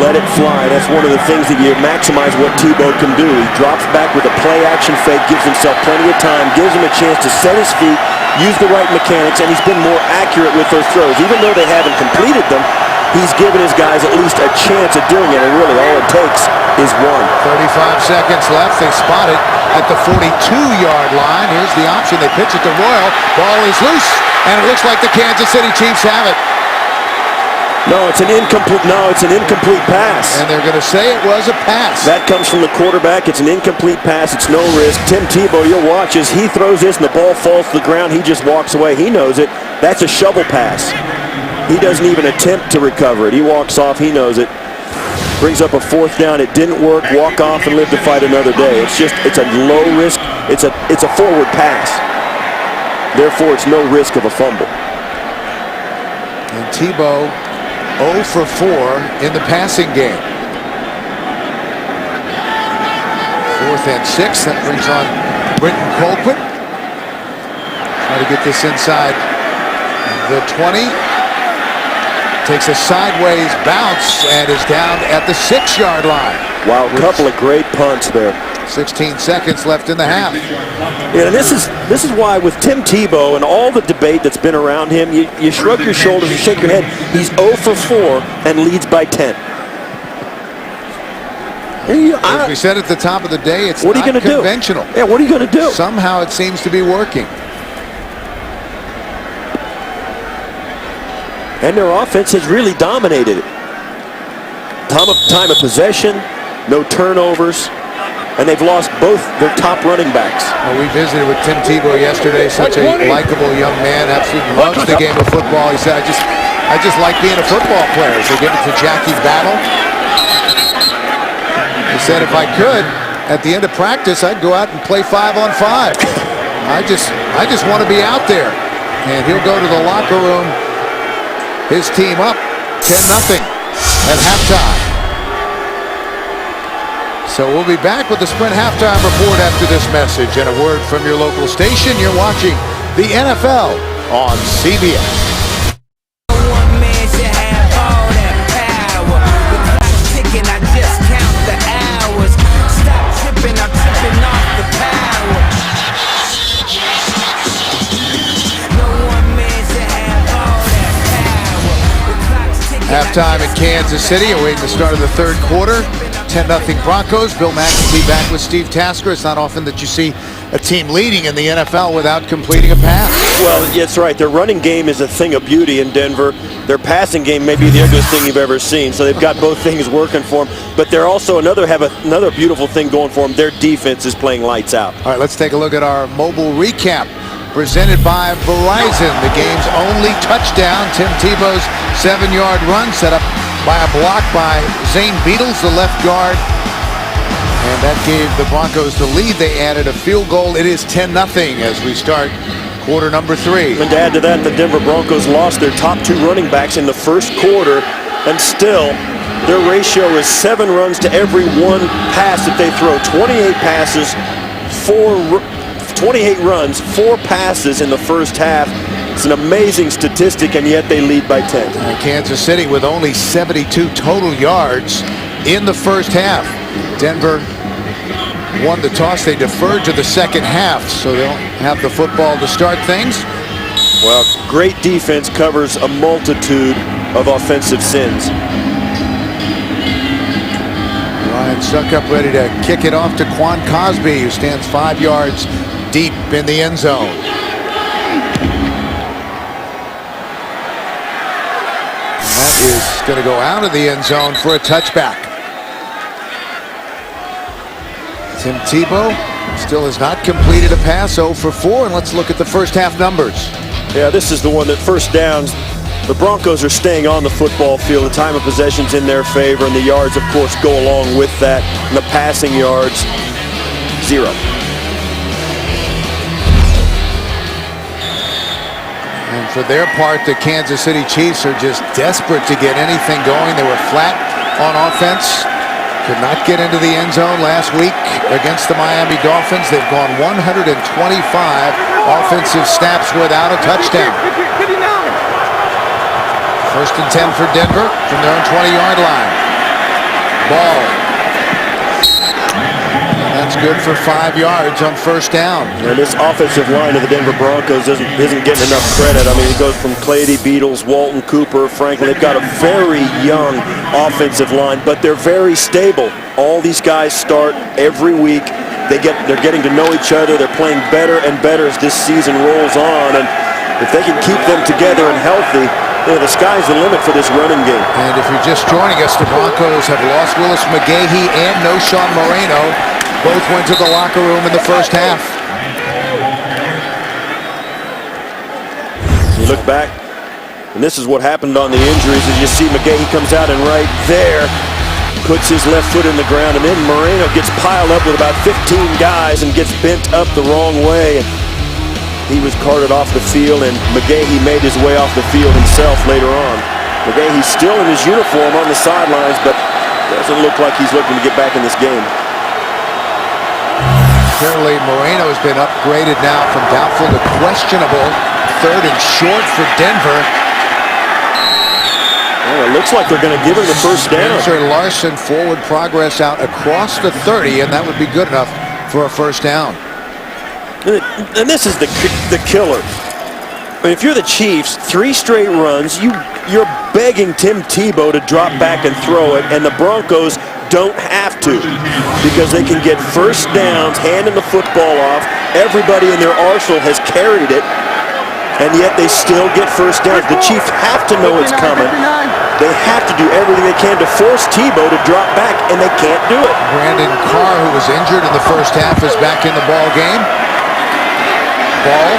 Let it fly. That's one of the things that you maximize what Tebow can do. He drops back with a play-action fake, gives himself plenty of time, gives him a chance to set his feet, use the right mechanics, and he's been more accurate with those throws. Even though they haven't completed them, he's given his guys at least a chance at doing it, and really all it takes is 1. 35 seconds left. They spot it at the 42-yard line. Here's the option. They pitch it to Royal. Ball is loose, and it looks like the Kansas City Chiefs have it. No, it's an incomplete pass. And they're going to say it was a pass. That comes from the quarterback. It's an incomplete pass. It's no risk. Tim Tebow, you'll watch as he throws this and the ball falls to the ground. He just walks away. He knows it. That's a shovel pass. He doesn't even attempt to recover it. He walks off. He knows it. Brings up a 4th down. It didn't work. Walk off and live to fight another day. It's a low risk. It's a forward pass. Therefore, it's no risk of a fumble. And Tebow 0 for 4 in the passing game. 4th and 6. That brings on Britton Colquitt. Try to get this inside the 20. Takes a sideways bounce and is down at the 6-yard line. Wow, a couple of great punts there. 16 seconds left in the half. Yeah, and this is why with Tim Tebow and all the debate that's been around him, you shrug your shoulders, you shake your head. He's 0 for 4 and leads by 10. As we said at the top of the day, it's what are you not gonna conventional. Do? Yeah, what are you going to do? Somehow it seems to be working. And their offense has really dominated it. Time of possession, no turnovers, and they've lost both their top running backs. Well, we visited with Tim Tebow yesterday, such a likable young man, absolutely loves the game of football. He said, I just like being a football player. So give it to Jackie Battle. He said, if I could, at the end of practice, I'd go out and play 5-on-5. I just want to be out there. And he'll go to the locker room. His team up 10-0 at halftime. So we'll be back with the Sprint halftime report after this message and a word from your local station. You're watching the NFL on CBS. Halftime in Kansas City, awaiting the start of the 3rd quarter. 10-0 Broncos. Bill McAfee back with Steve Tasker. It's not often that you see a team leading in the NFL without completing a pass. Well, that's right. Their running game is a thing of beauty in Denver. Their passing game may be the ugliest thing you've ever seen. So they've got both things working for them. But they're also have another beautiful thing going for them. Their defense is playing lights out. All right, let's take a look at our mobile recap presented by Verizon. The game's only touchdown, Tim Tebow's 7-yard run set up by a block by Zane Beatles, the left guard. And that gave the Broncos the lead. They added a field goal. It is 10-0 as we start quarter number 3. And to add to that, the Denver Broncos lost their top 2 running backs in the first quarter, and still their ratio is 7 runs to every 1 pass that they throw. 28 passes, 28 runs, 4 passes in the first half. It's an amazing statistic, and yet they lead by 10. Kansas City with only 72 total yards in the first half. Denver won the toss. They deferred to the second half, so they'll have the football to start things. Well, great defense covers a multitude of offensive sins. Ryan Suckup ready to kick it off to Quan Cosby, who stands 5 yards deep in the end zone. And that is going to go out of the end zone for a touchback. Tim Tebow still has not completed a pass, 0 for 4, and let's look at the first half numbers. Yeah, this is the one that first downs. The Broncos are staying on the football field. The time of possession's in their favor, and the yards, of course, go along with that. And the passing yards, 0. And for their part, the Kansas City Chiefs are just desperate to get anything going. They were flat on offense. Could not get into the end zone last week against the Miami Dolphins. They've gone 125 offensive snaps without a touchdown. First and 10 for Denver from their own 20-yard line. Ball. And that's good for 5 yards on first down. And this offensive line of the Denver Broncos isn't getting enough credit. I mean, it goes from Clady, Beatles, Walton, Cooper, Franklin. They've got a very young offensive line, but they're very stable. All these guys start every week. They're getting to know each other. They're playing better and better as this season rolls on. And if they can keep them together and healthy, the sky's the limit for this running game. And if you're just joining us, the Broncos have lost Willis McGahee and Noshawn Moreno. Both went to the locker room in the first half. You look back, and this is what happened on the injuries. As you see, McGahee comes out and right there puts his left foot in the ground, and then Moreno gets piled up with about 15 guys and gets bent up the wrong way. He was carted off the field, and McGahee made his way off the field himself later on. McGahee's still in his uniform on the sidelines, but doesn't look like he's looking to get back in this game. Clearly, Moreno has been upgraded now from doubtful to questionable. 3rd and short for Denver. Well, it looks like they're going to give him the first down. Spencer Larson, forward progress out across the 30, and that would be good enough for a first down. And this is the killer. I mean, if you're the Chiefs, 3 straight runs, you're begging Tim Tebow to drop back and throw it, and the Broncos don't have to, because they can get first downs, handing the football off. Everybody in their arsenal has carried it, and yet they still get first downs. The Chiefs have to know it's coming. They have to do everything they can to force Tebow to drop back, and they can't do it. Brandon Carr, who was injured in the first half, is back in the ball game. Ball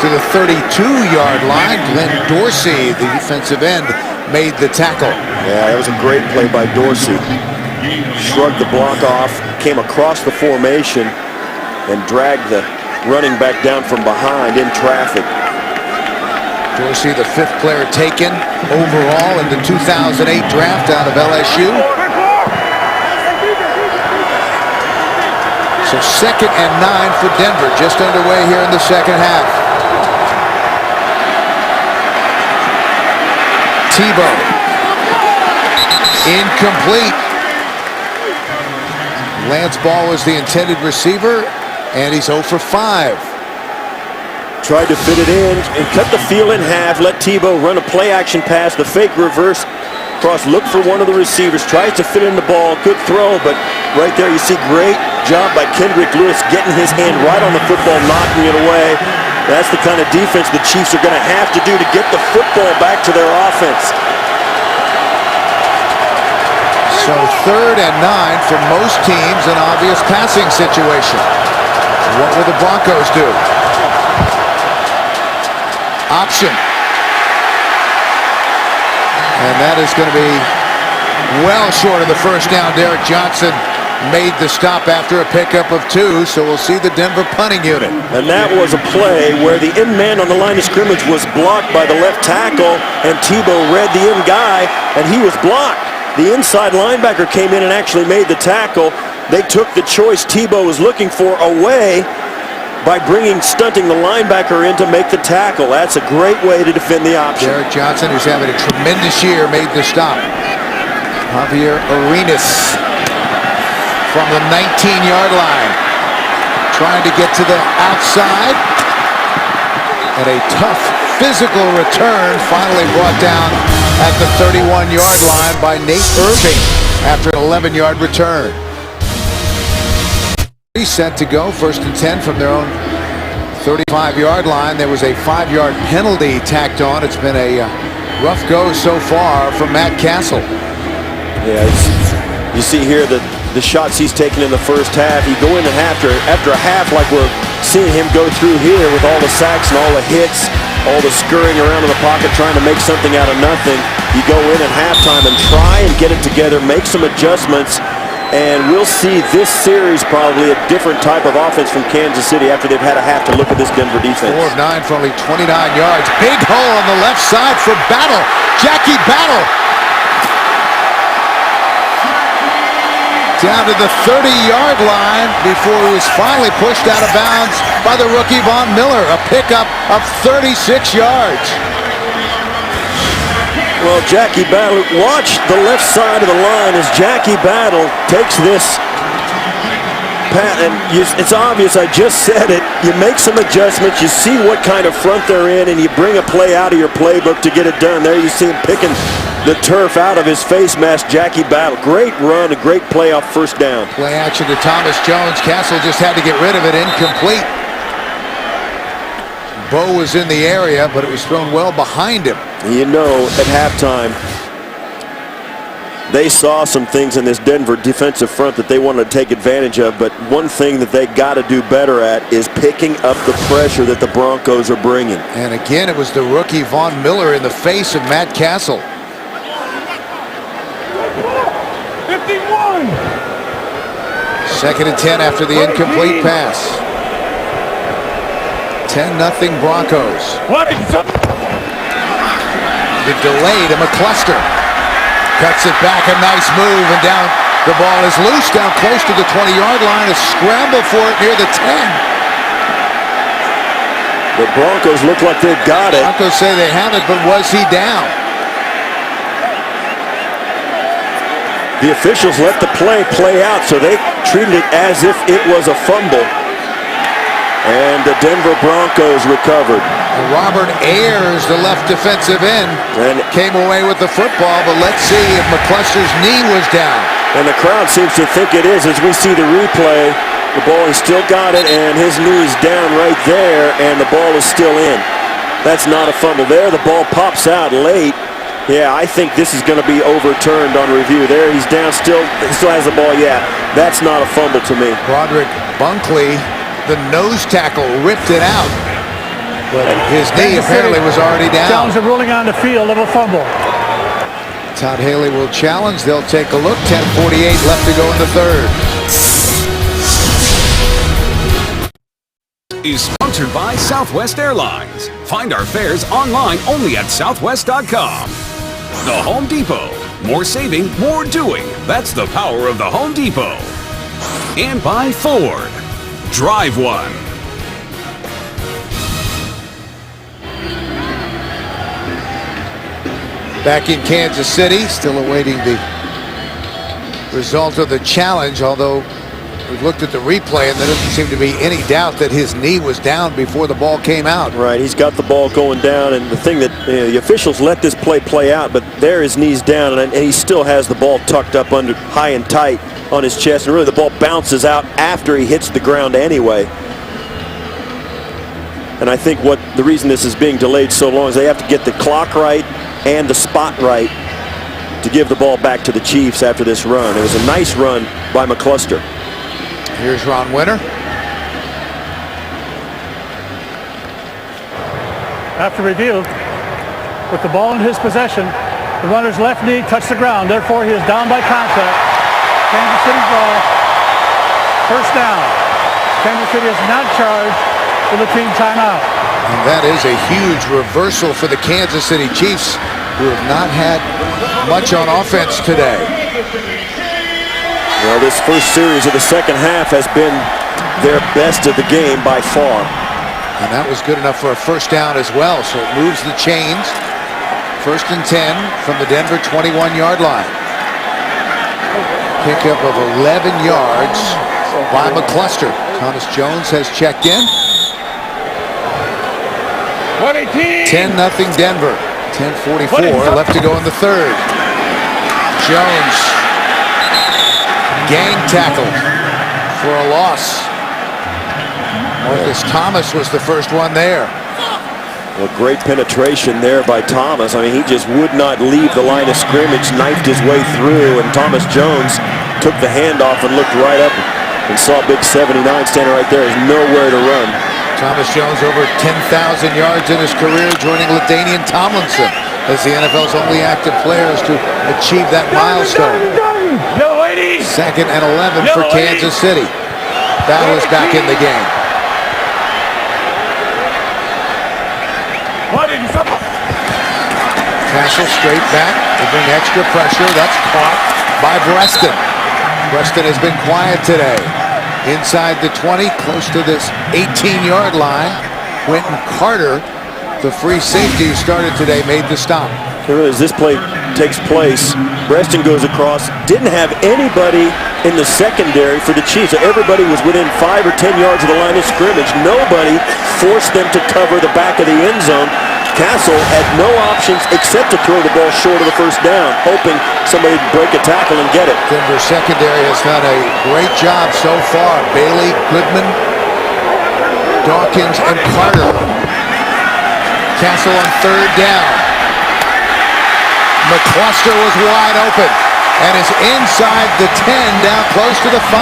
to the 32-yard line. Glenn Dorsey, the defensive end, made the tackle. Yeah, that was a great play by Dorsey. Shrugged the block off, came across the formation, and dragged the running back down from behind in traffic. Dorsey, the 5th player taken overall in the 2008 draft out of LSU. So 2nd and 9 for Denver, just underway here in the second half. Tebow. Incomplete. Lance Ball was the intended receiver, and he's 0 for 5. Tried to fit it in and cut the field in half, let Tebow run a play-action pass, the fake reverse cross, look for one of the receivers, tries to fit in the ball, good throw, but right there you see great job by Kendrick Lewis getting his hand right on the football, knocking it away. That's the kind of defense the Chiefs are going to have to do to get the football back to their offense. So 3rd and 9 for most teams, an obvious passing situation. What will the Broncos do? Option. And that is going to be well short of the first down. Derek Johnson made the stop after a pickup of 2, so we'll see the Denver punting unit. And that was a play where the end man on the line of scrimmage was blocked by the left tackle, and Tebow read the end guy, and he was blocked. The inside linebacker came in and actually made the tackle. They took the choice Tebow was looking for away by stunting the linebacker in to make the tackle. That's a great way to defend the option. Derek Johnson, who's having a tremendous year, made the stop. Javier Arenas from the 19-yard line, trying to get to the outside, and a tough physical return finally brought down at the 31-yard line by Nate Irving after an 11-yard return. Set to go, 1st and 10 from their own 35-yard line. There was a 5-yard penalty tacked on. It's been a rough go so far from Matt Castle. Yeah, you see here the shots he's taken in the first half. You go in after a half like we're seeing him go through here with all the sacks and all the hits, all the scurrying around in the pocket trying to make something out of nothing. You go in at halftime and try and get it together, make some adjustments, and we'll see this series probably a different type of offense from Kansas City after they've had a half to look at this Denver defense. 4 of 9 for only 29 yards. Big hole on the left side for Battle. Jackie Battle. Down to the 30-yard line before he was finally pushed out of bounds by the rookie Von Miller. A pickup of 36 yards. Well, Jackie Battle, watch the left side of the line as Jackie Battle takes this and it's obvious, I just said it. You make some adjustments, you see what kind of front they're in, and you bring a play out of your playbook to get it done. There you see him picking the turf out of his face mask, Jackie Battle. Great run, a great play off 1st down. Play action to Thomas Jones. Castle just had to get rid of it, incomplete. Bo was in the area, but it was thrown well behind him. You know, at halftime, they saw some things in this Denver defensive front that they wanted to take advantage of, but one thing that they got to do better at is picking up the pressure that the Broncos are bringing. And again, it was the rookie Von Miller in the face of Matt Castle. 51. 2nd and 10 after the incomplete pass. 10-0 Broncos. The delay to McCluster. Cuts it back, a nice move, and down. The ball is loose down close to the 20-yard line. A scramble for it near the 10. The Broncos look like they've got it. Broncos say they have it, but was he down? The officials let the play out, so they treated it as if it was a fumble. And the Denver Broncos recovered. Robert Ayers, the left defensive end, came away with the football, but let's see if McCluster's knee was down. And the crowd seems to think it is as we see the replay. The ball, he still got it, and his knee's down right there, and the ball is still in. That's not a fumble there. The ball pops out late. Yeah, I think this is going to be overturned on review. There, he's down still has the ball. Yeah, that's not a fumble to me. Broderick Bunkley, the nose tackle, ripped it out. But his knee apparently was already down. Jones are ruling on the field of a fumble. Todd Haley will challenge. They'll take a look. 10:48 left to go in the 3rd. Is sponsored by Southwest Airlines. Find our fares online only at southwest.com. The Home Depot. More saving, more doing. That's the power of the Home Depot. And by Ford. Drive one. Back in Kansas City, still awaiting the result of the challenge, although we've looked at the replay and there doesn't seem to be any doubt that his knee was down before the ball came out. Right, he's got the ball going down, and the thing that the officials let this play out, but there his knee's down, and he still has the ball tucked up under high and tight on his chest, and really the ball bounces out after he hits the ground anyway. And I think the reason this is being delayed so long is they have to get the clock right and the spot right to give the ball back to the Chiefs after this run. It was a nice run by McCluster. Here's Ron Winter. After review, with the ball in his possession, the runner's left knee touched the ground. Therefore, he is down by contact. Kansas City ball. First down. Kansas City is not charged with a team timeout. And that is a huge reversal for the Kansas City Chiefs, who have not had much on offense today. Well, this first series of the second half has been their best of the game by far. And that was good enough for a first down as well, so it moves the chains. First and 10 from the Denver 21-yard line. Pickup of 11 yards by McCluster. Thomas Jones has checked in. 10-0 Denver. 10:44 left to go in the third. Jones gang tackled for a loss. Marcus Thomas was the first one there. Well, great penetration there by Thomas. I mean, he just would not leave the line of scrimmage, knifed his way through, and Thomas Jones took the handoff and looked right up and saw big 79 standing right there. There's nowhere to run. Thomas Jones over 10,000 yards in his career, joining LaDainian Tomlinson as the NFL's only active players to achieve that milestone. Second and 11 for Kansas City. Battle is back in the game. Castle straight back. They bring extra pressure. That's caught by Breston. Breston has been quiet today. Inside the 20, close to this 18-yard line. Quentin Carter, the free safety who started today, made the stop. As this play takes place, Breston goes across. Didn't have anybody in the secondary for the Chiefs. So everybody was within 5 or 10 yards of the line of scrimmage. Nobody forced them to cover the back of the end zone. Castle had no options except to throw the ball short of the first down, hoping somebody would break a tackle and get it. Denver secondary has done a great job so far. Bailey, Goodman, Dawkins, and Carter. Castle on third down. McCluster was wide open and is inside the 10, down close to the 5.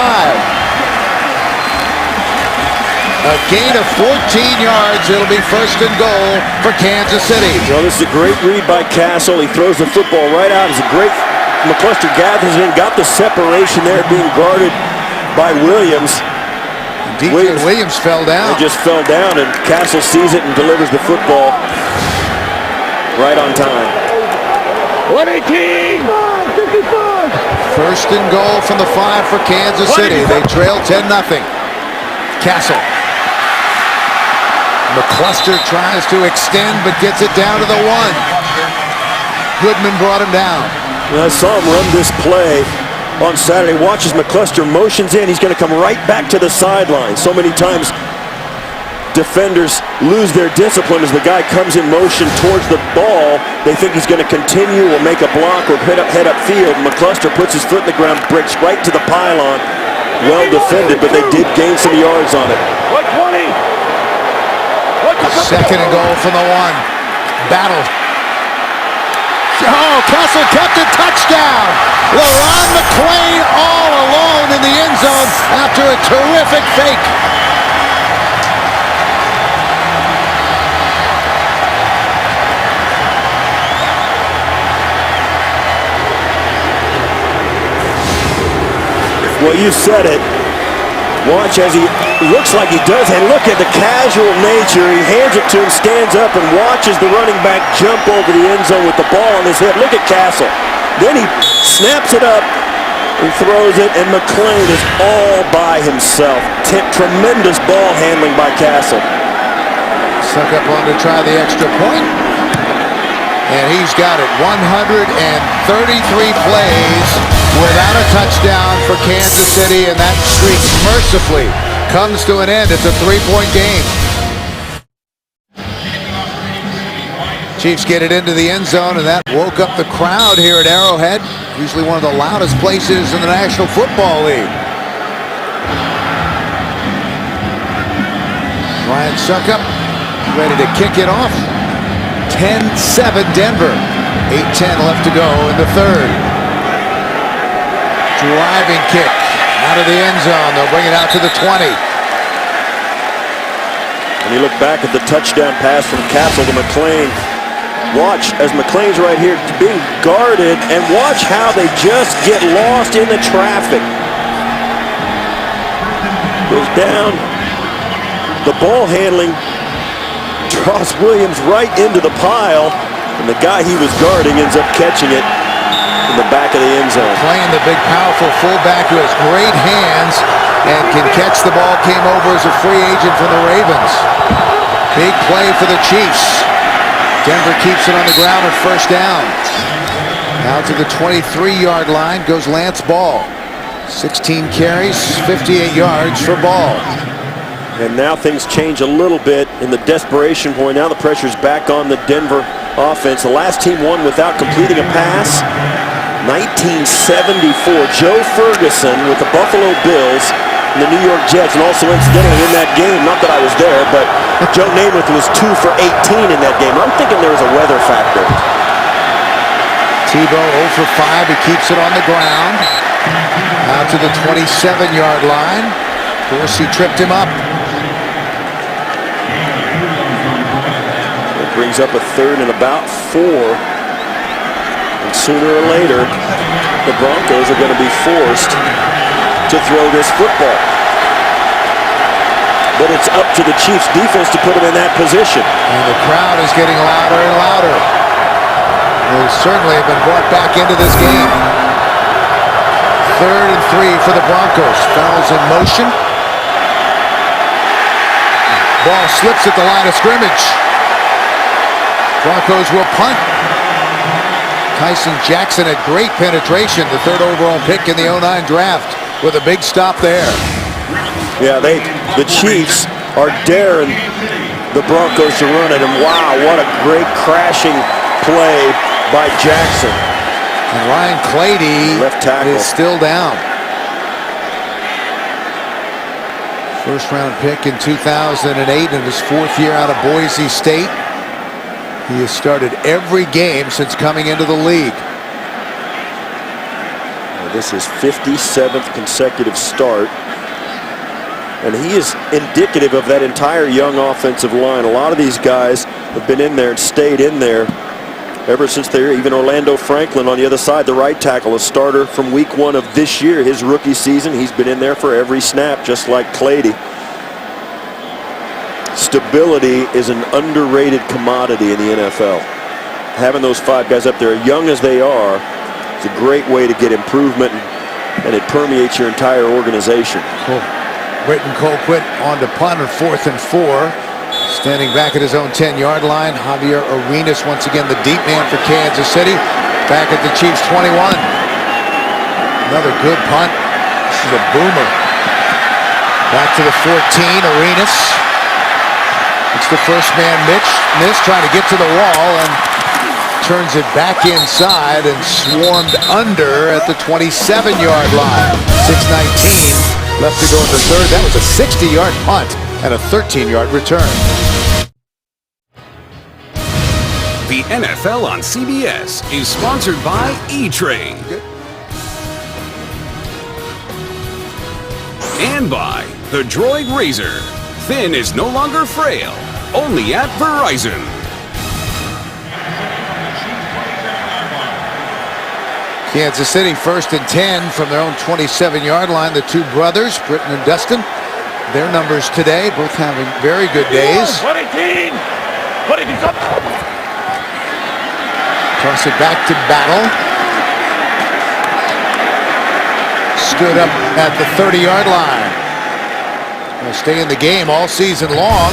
A gain of 14 yards. It'll be first and goal for Kansas City. Well, this is a great read by Castle. He throws the football right out. It's a great McCluster gathers in, got the separation there, being guarded by Williams. Williams fell down. He just fell down, and Castle sees it and delivers the football right on time. 118! 55! First and goal from the 5 for Kansas City. They trail 10-0. Castle. McCluster tries to extend, but gets it down to the 1. Goodman brought him down. I saw him run this play on Saturday. Watches McCluster, motions in. He's going to come right back to the sideline. So many times defenders lose their discipline as the guy comes in motion towards the ball. They think he's going to continue or make a block or head upfield. McCluster puts his foot in the ground, breaks right to the pylon. Well defended, but they did gain some yards on it. 120! Second and goal from the 1. Battle. Oh, Castle kept it, touchdown. LaRon McClain all alone in the end zone after a terrific fake. Well, you said it. Watch as he looks like he does, and look at the casual nature. He hands it to him, stands up, and watches the running back jump over the end zone with the ball on his hip. Look at Castle. Then he snaps it up and throws it, and McClain is all by himself. Tremendous ball handling by Castle. Suck up on to try the extra point. And he's got it. 133 plays without a touchdown for Kansas City, and that streak mercifully comes to an end. It's a 3-point game. Chiefs get it into the end zone, and that woke up the crowd here at Arrowhead, usually one of the loudest places in the National Football League. Ryan Suckup ready to kick it off. 10-7 Denver. 8:10 left to go in the third. Driving kick out of the end zone. They'll bring it out to the 20. And you look back at the touchdown pass from Castle to McClain. Watch as McClain's right here being guarded, and watch how they just get lost in the traffic. Goes down. The ball handling draws Williams right into the pile, and the guy he was guarding ends up catching it in the back of the end zone. Playing the big, powerful fullback who has great hands and can catch the ball, came over as a free agent from the Ravens. Big play for the Chiefs. Denver keeps it on the ground at first down. Now to the 23-yard line goes Lance Ball. 16 carries, 58 yards for Ball. And now things change a little bit in the desperation point. Now the pressure's back on the Denver offense. The last team won without completing a pass. 1974, Joe Ferguson with the Buffalo Bills and the New York Jets, and also incidentally in that game, not that I was there, but Joe Namath was 2 for 18 in that game. I'm thinking there was a weather factor. Tebow 0 for 5, he keeps it on the ground. Out to the 27-yard line. Of course, he tripped him up. It brings up a third and about 4. And sooner or later, the Broncos are going to be forced to throw this football. But it's up to the Chiefs defense to put them in that position. And the crowd is getting louder and louder. They certainly have been brought back into this game. 3rd and 3 for the Broncos. Fouls in motion. Ball slips at the line of scrimmage. Broncos will punt. Tyson Jackson had great penetration, the 3rd overall pick in the 09 draft, with a big stop there. Yeah, the Chiefs are daring the Broncos to run it, and wow, what a great crashing play by Jackson. And Ryan Clady left tackle is still down. First round pick in 2008 in his 4th year out of Boise State. He has started every game since coming into the league. This is 57th consecutive start. And he is indicative of that entire young offensive line. A lot of these guys have been in there and stayed in there ever since they're even Orlando Franklin on the other side, the right tackle, a starter from week 1 of this year, his rookie season. He's been in there for every snap, just like Clady. Stability is an underrated commodity in the NFL. Having those 5 guys up there, young as they are, it's a great way to get improvement, and it permeates your entire organization. Cool. Britton Colquitt on to punt on 4th and 4. Standing back at his own 10-yard line, Javier Arenas, once again the deep man for Kansas City. Back at the Chiefs 21. Another good punt. This is a boomer. Back to the 14, Arenas. It's the first man miss, trying to get to the wall and turns it back inside and swarmed under at the 27-yard line. 6:19 left to go in the 3rd. That was a 60-yard punt and a 13-yard return. The NFL on CBS is sponsored by E-Trade. And by the Droid Razor. Thin is no longer frail, only at Verizon. Kansas City 1st and 10 from their own 27-yard line. The 2 brothers, Britton and Dustin, their numbers today, both having very good days. Toss it back to Battle. Stood up at the 30-yard line. Will stay in the game all season long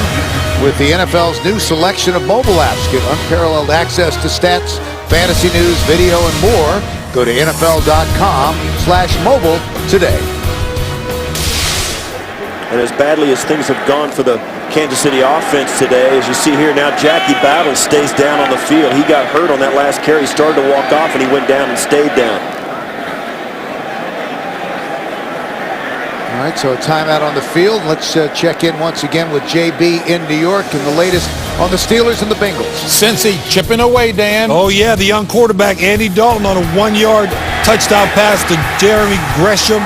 with the NFL's new selection of mobile apps. Get unparalleled access to stats, fantasy news, video, and more. Go to NFL.com/mobile today. And as badly as things have gone for the Kansas City offense today, as you see here now, Jackie Battle stays down on the field. He got hurt on that last carry. He started to walk off, and he went down and stayed down. All right, so a timeout on the field. Let's check in once again with JB in New York and the latest on the Steelers and the Bengals. Cincy chipping away, Dan. Oh, yeah, the young quarterback, Andy Dalton, on a 1-yard touchdown pass to Jeremy Gresham.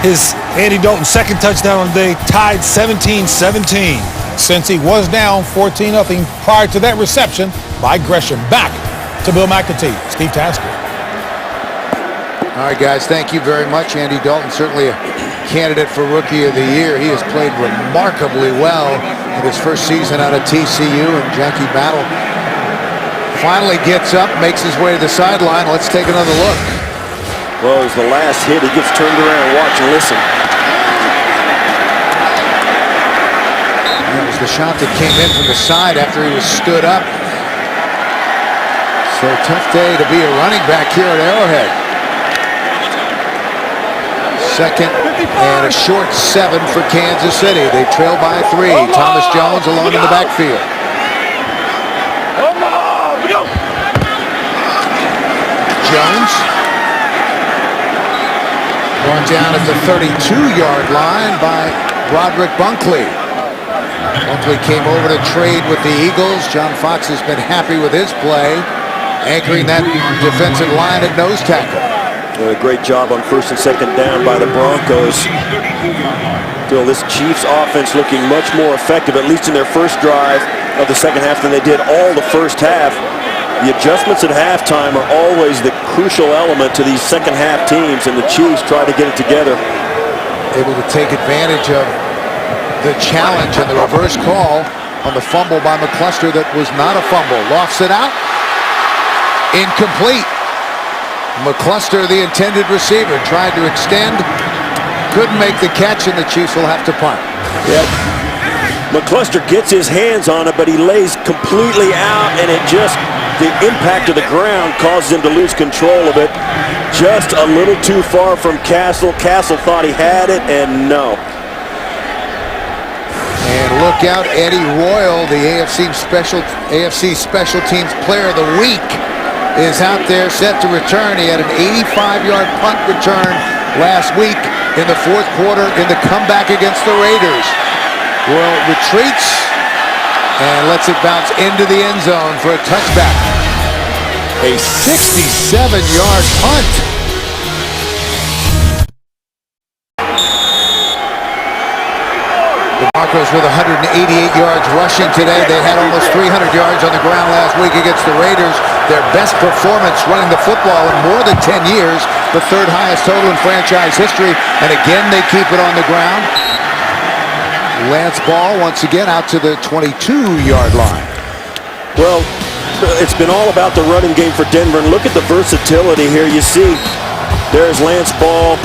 His Andy Dalton's 2nd touchdown on the day, tied 17-17. Cincy was down 14-0 prior to that reception by Gresham. Back to Bill McAtee. Steve Tasker. All All right, guys, thank you very much. Andy Dalton, certainly a candidate for Rookie of the Year. He has played remarkably well in his first season out of TCU, and Jackie Battle finally gets up, makes his way to the sideline. Let's take another look. Well, it was the last hit. He gets turned around, watch and listen. That was the shot that came in from the side after he was stood up. So tough day to be a running back here at Arrowhead. Second and a short 7 for Kansas City. They trail by 3. Thomas Jones alone in the backfield. Jones brought down at the 32-yard line by Broderick Bunkley. Bunkley came over to trade with the Eagles. John Fox has been happy with his play, anchoring that defensive line at nose tackle. A great job on first and second down by the Broncos. Still, this Chiefs offense looking much more effective, at least in their first drive of the second half, than they did all the first half. The adjustments at halftime are always the crucial element to these second half teams, and the Chiefs try to get it together. Able to take advantage of the challenge and the reverse call on the fumble by McCluster that was not a fumble. Lofts it out. Incomplete. McCluster, the intended receiver, tried to extend, couldn't make the catch, and the Chiefs will have to punt. Yep. McCluster gets his hands on it, but he lays completely out, and it just, the impact of the ground causes him to lose control of it. Just a little too far from Castle. Castle thought he had it, and no. And look out, Eddie Royal, the AFC Special Teams Player of the Week, is out there set to return. He had an 85-yard punt return last week in the fourth quarter in the comeback against the Raiders. Royal retreats and lets it bounce into the end zone for a touchback. A 67-yard punt. The Broncos with 188 yards rushing today. They had almost 300 yards on the ground last week against the Raiders. Their best performance running the football in more than 10 years. The third highest total in franchise history. And again, they keep it on the ground. Lance Ball once again out to the 22-yard line. Well, it's been all about the running game for Denver. And look at the versatility here. You see, there's Lance Ball.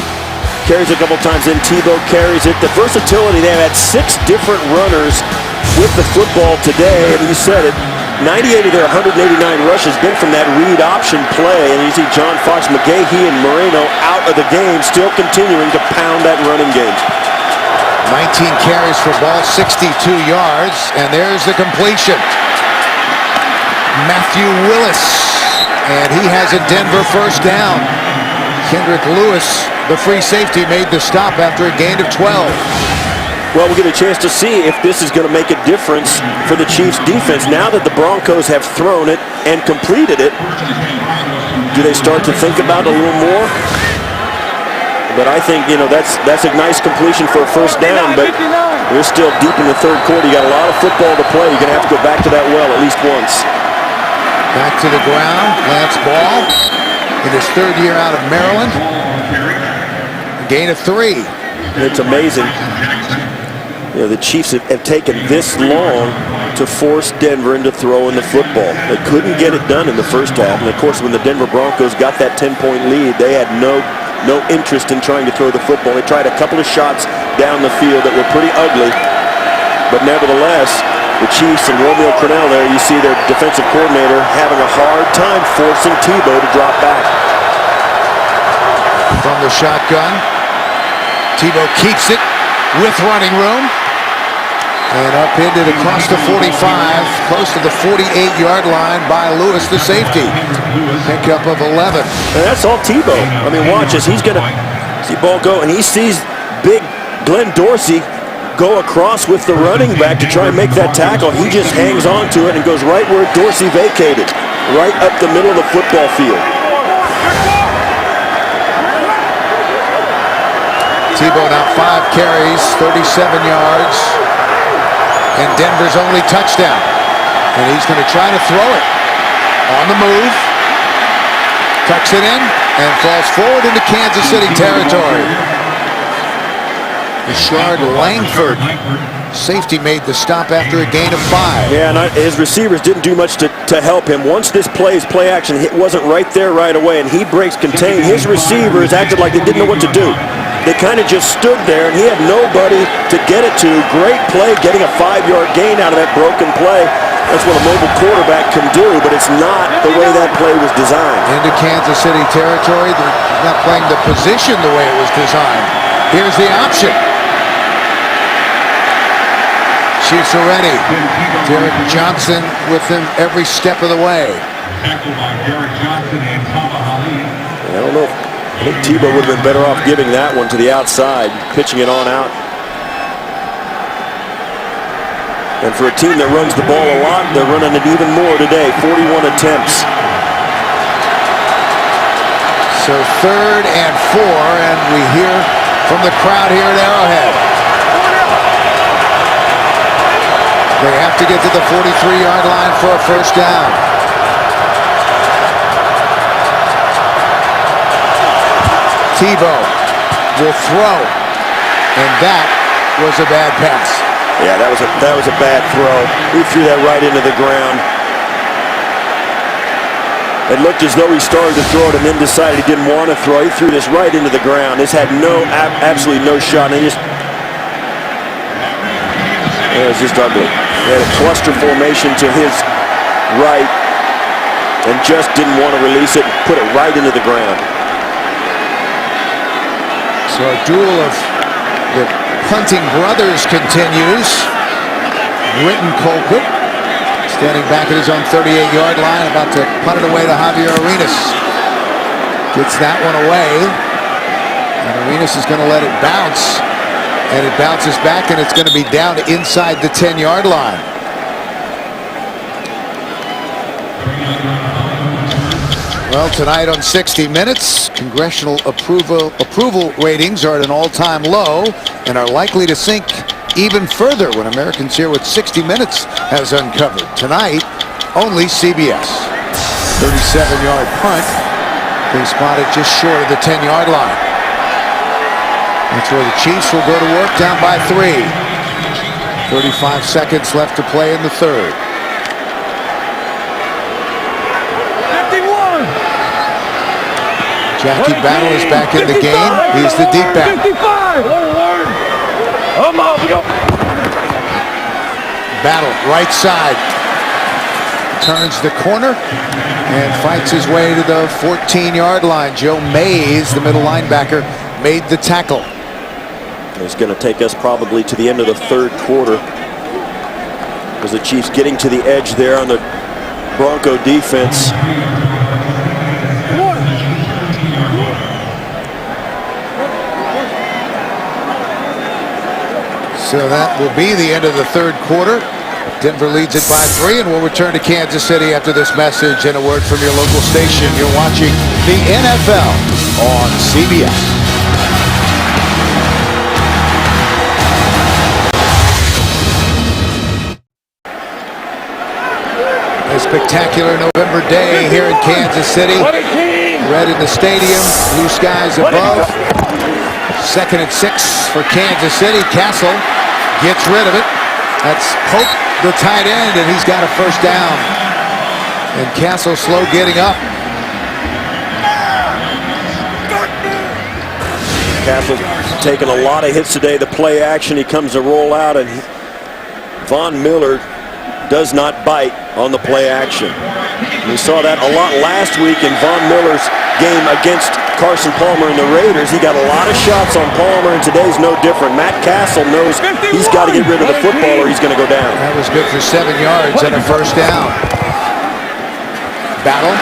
Carries a couple times, then Tebow carries it. The versatility, they've had 6 different runners with the football today, and you said it, 98 of their 189 rushes been from that read option play, and you see John Fox, McGahee, and Moreno out of the game, still continuing to pound that running game. 19 carries for Ball, 62 yards, and there's the completion. Matthew Willis, and he has a Denver first down. Kendrick Lewis, the free safety, made the stop after a gain of 12. Well, we'll get a chance to see if this is going to make a difference for the Chiefs defense. Now that the Broncos have thrown it and completed it, do they start to think about it a little more? But I think, you know, that's a nice completion for a first down, but we're still deep in the third quarter. You got a lot of football to play. You're going to have to go back to that well at least once. Back to the ground, Lance Ball. In his third year out of Maryland, a gain of 3. It's amazing. You know, the Chiefs have taken this long to force Denver into throwing the football. They couldn't get it done in the first half. And of course, when the Denver Broncos got that 10-point lead, they had no interest in trying to throw the football. They tried a couple of shots down the field that were pretty ugly. But nevertheless, the Chiefs and Romeo Crennel there, you see their defensive coordinator having a hard time forcing Tebow to drop back. From the shotgun, Tebow keeps it with running room. And up into the across the 45, close to the 48-yard line by Lewis, the safety. Pickup of 11. And that's all Tebow. I mean, watch as he's going to see ball go, and he sees big Glenn Dorsey go across with the running back to try and make that tackle. He just hangs on to it and goes right where Dorsey vacated, right up the middle of the football field. Tebow now 5 carries, 37 yards, and Denver's only touchdown. And he's going to try to throw it. On the move. Tucks it in. and falls forward into Kansas City territory. Richard Langford, safety, made the stop after a gain of 5. Yeah, and his receivers didn't do much to help him. Once this play action, it wasn't right there right away, and he breaks contain. His receivers acted like they didn't know what to do. They kind of just stood there, and he had nobody to get it to. Great play, getting a 5-yard gain out of that broken play. That's what a mobile quarterback can do, but it's not the way that play was designed. Into Kansas City territory. They're not playing the position the way it was designed. Here's the option. Chiefs are ready. Derek Johnson with him every step of the way. I don't know. I think Tebow would have been better off giving that one to the outside, pitching it on out. And for a team that runs the ball a lot, they're running it even more today. 41 attempts. So 3rd and 4, and we hear from the crowd here at Arrowhead. They have to get to the 43-yard line for a first down. Tebow will throw, and that was a bad pass. Yeah, that was a bad throw. He threw that right into the ground. It looked as though he started to throw it and then decided he didn't want to throw. He threw this right into the ground. This had absolutely no shot. And it was just ugly. He had a cluster formation to his right and just didn't want to release it. Put it right into the ground. So a duel of the punting brothers continues. Witten Colquitt standing back at his own 38-yard line, about to punt it away to Javier Arenas. Gets that one away, and Arenas is going to let it bounce, and it bounces back, and it's going to be down inside the 10-yard line. Well, tonight on 60 Minutes, congressional approval ratings are at an all-time low and are likely to sink even further when Americans hear what 60 Minutes has uncovered. Tonight, only CBS. 37-yard punt. They spotted just short of the 10-yard line. That's where the Chiefs will go to work, down by 3. 35 seconds left to play in the 3rd. Jackie Battle is back in the game. He's the deep back. Battle, right side. Turns the corner and fights his way to the 14-yard line. Joe Mays, the middle linebacker, made the tackle. It's going to take us probably to the end of the 3rd quarter, as the Chiefs getting to the edge there on the Bronco defense. So that will be the end of the 3rd quarter. Denver leads it by 3, and we'll return to Kansas City after this message and a word from your local station. You're watching the NFL on CBS. A spectacular November day here in Kansas City. Red in the stadium, blue skies above. 2nd and 6 for Kansas City. Castle gets rid of it. That's Pope, the tight end, and he's got a first down. And Castle slow getting up. Castle taking a lot of hits today. The play action, he comes to roll out, and Von Miller does not bite on the play action. We saw that a lot last week in Von Miller's game against Carson Palmer and the Raiders. He got a lot of shots on Palmer, and today's no different. Matt Castle knows he's got to get rid of the football or he's going to go down. That was good for 7 yards and a first down. Battle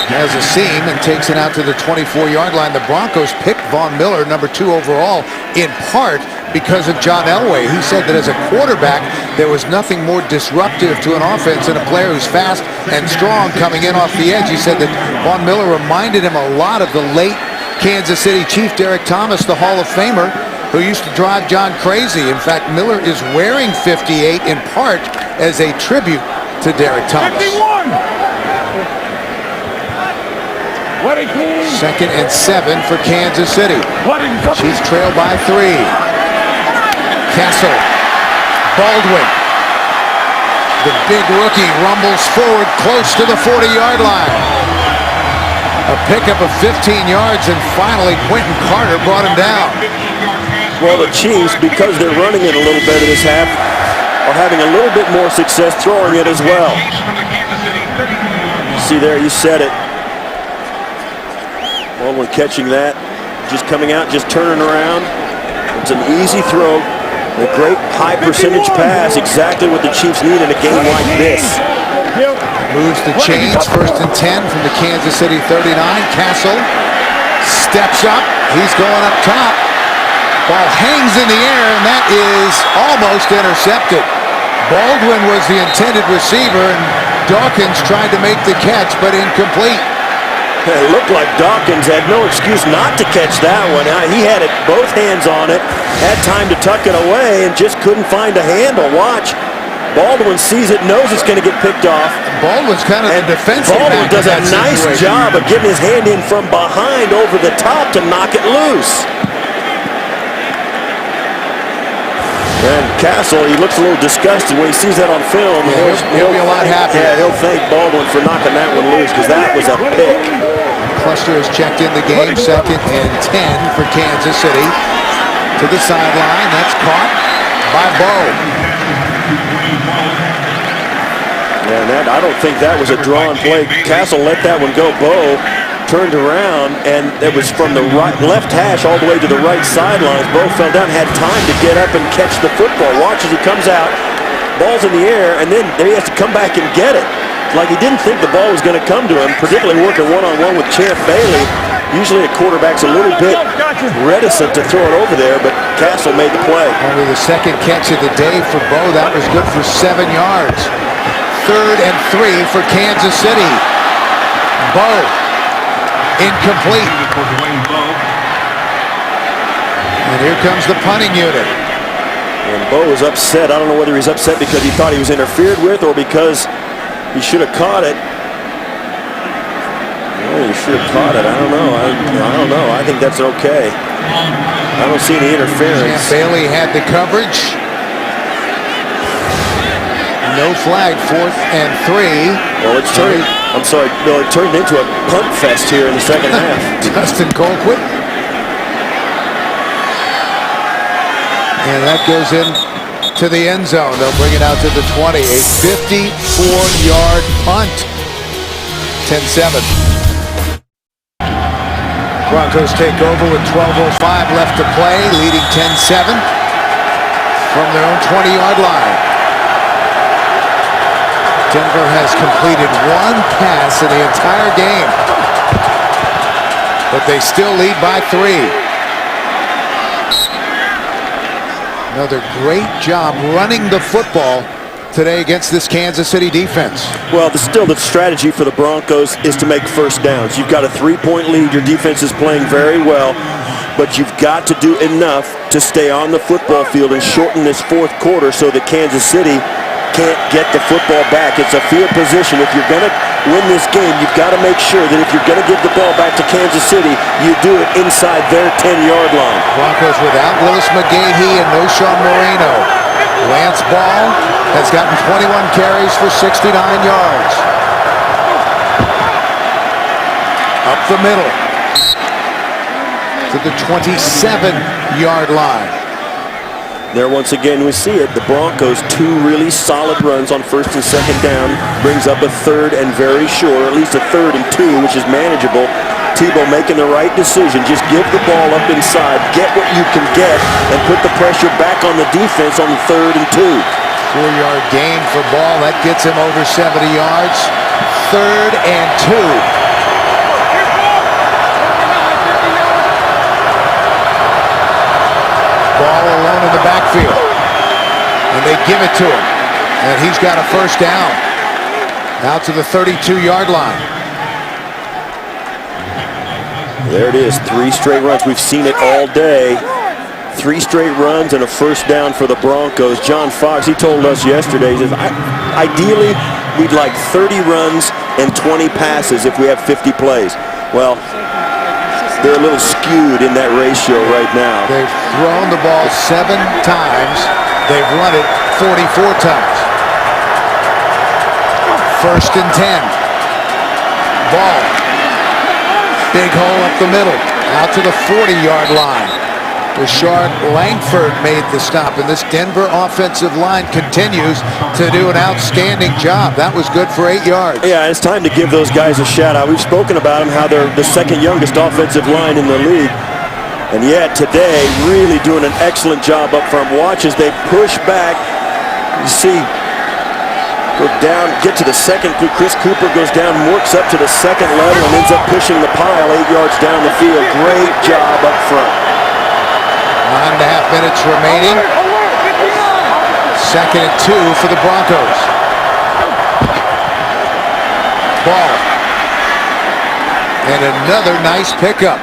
has a seam and takes it out to the 24-yard line. The Broncos picked Von Miller, number 2 overall, in part because of John Elway. He said that as a quarterback, there was nothing more disruptive to an offense than a player who's fast and strong coming in off the edge. He said that Von Miller reminded him a lot of the late Kansas City Chief Derek Thomas, the Hall of Famer, who used to drive John crazy. In fact, Miller is wearing 58 in part as a tribute to Derek Thomas. 51. 2nd and 7 for Kansas City. Chiefs trail by 3. Castle. Baldwin. The big rookie rumbles forward close to the 40-yard line. A pickup of 15 yards, and finally Quentin Carter brought him down. Well, the Chiefs, because they're running it a little better this half, are having a little bit more success throwing it as well. See there, you said it. Baldwin catching that, just coming out, just turning around. It's an easy throw, a great high percentage pass, exactly what the Chiefs need in a game like this. Moves the chains, 1st and 10 from the Kansas City 39. Castle steps up, he's going up top. Ball hangs in the air, and that is almost intercepted. Baldwin was the intended receiver, and Dawkins tried to make the catch, but incomplete. It looked like Dawkins had no excuse not to catch that one. He had it, both hands on it, had time to tuck it away, and just couldn't find a handle. Watch. Baldwin sees it, knows it's going to get picked off. Baldwin's kind of the defensive Baldwin back does in a that nice situation. job of getting his hand in from behind over the top to knock it loose. And Castle, he looks a little disgusted when he sees that on film. Yeah, he'll be a lot happier. Yeah, he'll thank Baldwin for knocking that one loose, because that was a pick. Cluster has checked in the game, 2nd and 10 for Kansas City. To the sideline, that's caught by Bo. And that, I don't think that was a drawn play. Castle let that one go. Bo turned around, and it was from the left hash all the way to the right sidelines. Bo fell down, had time to get up and catch the football. Watch as he comes out, ball's in the air, and then he has to come back and get it. Like he didn't think the ball was going to come to him, particularly working one-on-one with Champ Bailey. Usually a quarterback's a little bit reticent to throw it over there, but Castle made the play. Only the 2nd catch of the day for Bo. That was good for 7 yards. 3rd and 3 for Kansas City. Bo. Incomplete. And here comes the punting unit. And Bo is upset. I don't know whether he's upset because he thought he was interfered with or because he should have caught it. Well, he should have caught it. I don't know. I don't know. I think that's okay. I don't see any interference. Champ Bailey had the coverage. No flag, 4th and 3. Well, it's turned. I'm sorry, Bill. It turned into a punt fest here in the second half. Dustin Colquitt. And that goes in to the end zone. They'll bring it out to the 20. A 54-yard punt. 10-7. Broncos take over with 12:05 left to play, leading 10-7 from their own 20-yard line. Denver has completed 1 pass in the entire game, but they still lead by 3. Another great job running the football today against this Kansas City defense. Well, still the strategy for the Broncos is to make first downs. You've got a 3-point lead. Your defense is playing very well, but you've got to do enough to stay on the football field and shorten this 4th quarter so that Kansas City can't get the football back. It's a field position. If you're going to win this game, you've got to make sure that if you're going to give the ball back to Kansas City, you do it inside their 10-yard line. Broncos without Willis McGahee and no Sean Moreno. Lance Ball has gotten 21 carries for 69 yards. Up the middle to the 27-yard line. There once again we see it. The Broncos 2 really solid runs on 1st and 2nd down. Brings up a 3rd and very short, at least a 3rd and 2, which is manageable. Tebow making the right decision. Just give the ball up inside, get what you can get, and put the pressure back on the defense on the 3rd and 2. 4-yard gain for Ball. That gets him over 70 yards. 3rd and 2. Ball alone in the backfield. And they give it to him. And he's got a 1st down. Now to the 32-yard line. There it is, 3 straight runs. We've seen it all day. 3 straight runs and a 1st down for the Broncos. John Fox, he told us yesterday, he says, ideally, we'd like 30 runs and 20 passes if we have 50 plays. Well, they're a little skewed in that ratio right now. They've thrown the ball 7 times. They've run it 44 times. 1st and 10. Ball. Big hole up the middle. Out to the 40-yard line. Rashard Langford made the stop, and this Denver offensive line continues to do an outstanding job. That was good for 8 yards. Yeah, it's time to give those guys a shout out. We've spoken about them, how they're the 2nd youngest offensive line in the league. And yet today, really doing an excellent job up front. Watch as they push back. You see, go down, get to the 2nd. Chris Cooper goes down, works up to the 2nd level, and ends up pushing the pile 8 yards down the field. Great job up front. 9.5 minutes remaining. 2nd and 2 for the Broncos. Ball. And another nice pickup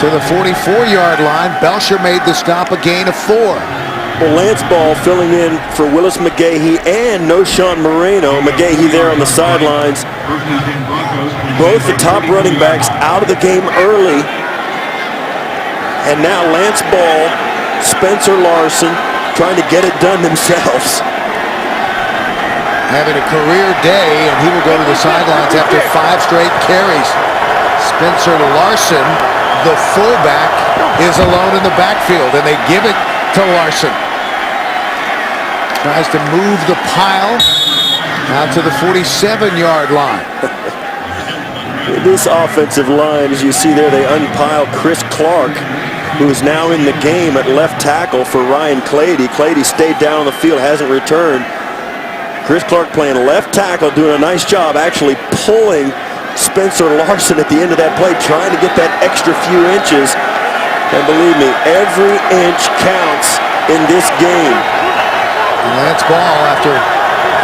to the 44-yard line. Belcher made the stop, a gain of 4. Well, Lance Ball filling in for Willis McGahee and Noshawn Moreno. McGahee there on the sidelines. Both the top running backs out of the game early. And now Lance Ball, Spencer Larson trying to get it done themselves. Having a career day, and he will go to the sidelines after 5 straight carries. Spencer Larson, the fullback, is alone in the backfield, and they give it to Larson. Tries to move the pile out to the 47-yard line. This offensive line, as you see there, they unpile Chris Clark, who is now in the game at left tackle for Ryan Clady. Clady stayed down on the field, hasn't returned. Chris Clark playing left tackle, doing a nice job actually pulling Spencer Larson at the end of that play, trying to get that extra few inches. And believe me, every inch counts in this game. And Lance Ball, after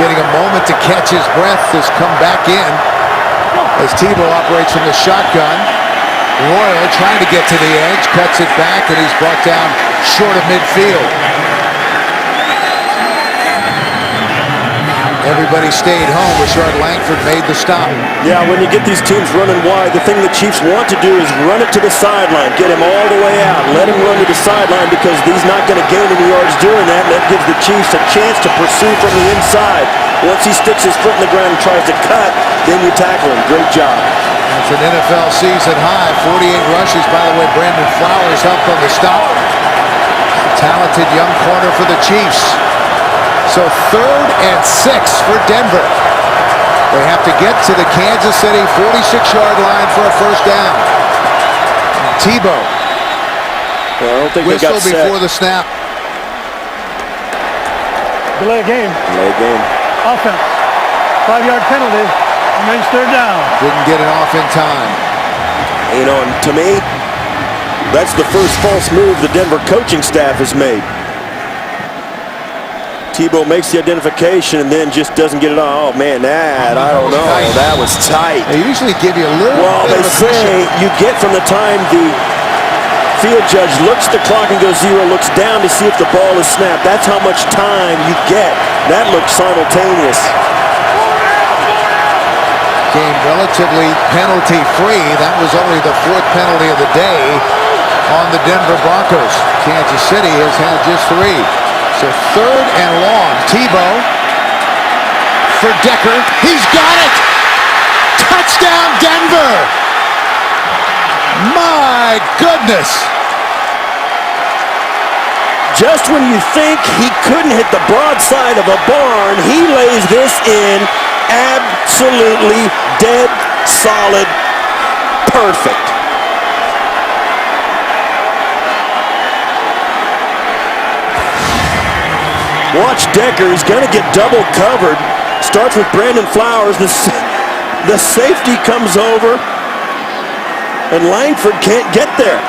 getting a moment to catch his breath, has come back in as Tebow operates from the shotgun. Royal trying to get to the edge, cuts it back, and he's brought down short of midfield. Everybody stayed home. Rashard Langford made the stop. Yeah, when you get these teams running wide, the thing the Chiefs want to do is run it to the sideline, get him all the way out, let him run to the sideline, because he's not going to gain any yards doing that, and that gives the Chiefs a chance to pursue from the inside. Once he sticks his foot in the ground and tries to cut, then you tackle him. Great job. It's an NFL season high. 48 rushes. By the way, Brandon Flowers helped on the stop. Talented young corner for the Chiefs. So 3rd and 6 for Denver. They have to get to the Kansas City 46-yard line for a 1st down. Tebow. Well, I don't think they Whistle got set. before the snap. Delay game. Delay game. Offense. 5-yard penalty. Remains 3rd down. Didn't get it off in time. You know, and to me, that's the first false move the Denver coaching staff has made. Tebow makes the identification and then just doesn't get it on. Oh, man, I don't know. That was tight. They usually give you a little Well, bit they of a say cushion. you get from the time the field judge looks at the clock and goes 0, looks down to see if the ball is snapped. That's how much time you get. That looked simultaneous. Game relatively penalty-free. That was only the 4th penalty of the day on the Denver Broncos. Kansas City has had just 3. So 3rd and long. Tebow for Decker. He's got it! Touchdown, Denver! My goodness! Just when you think he couldn't hit the broadside of a barn, he lays this in absolutely dead solid, perfect. Watch Decker, he's going to get double covered. Starts with Brandon Flowers. The safety comes over, and Langford can't get there.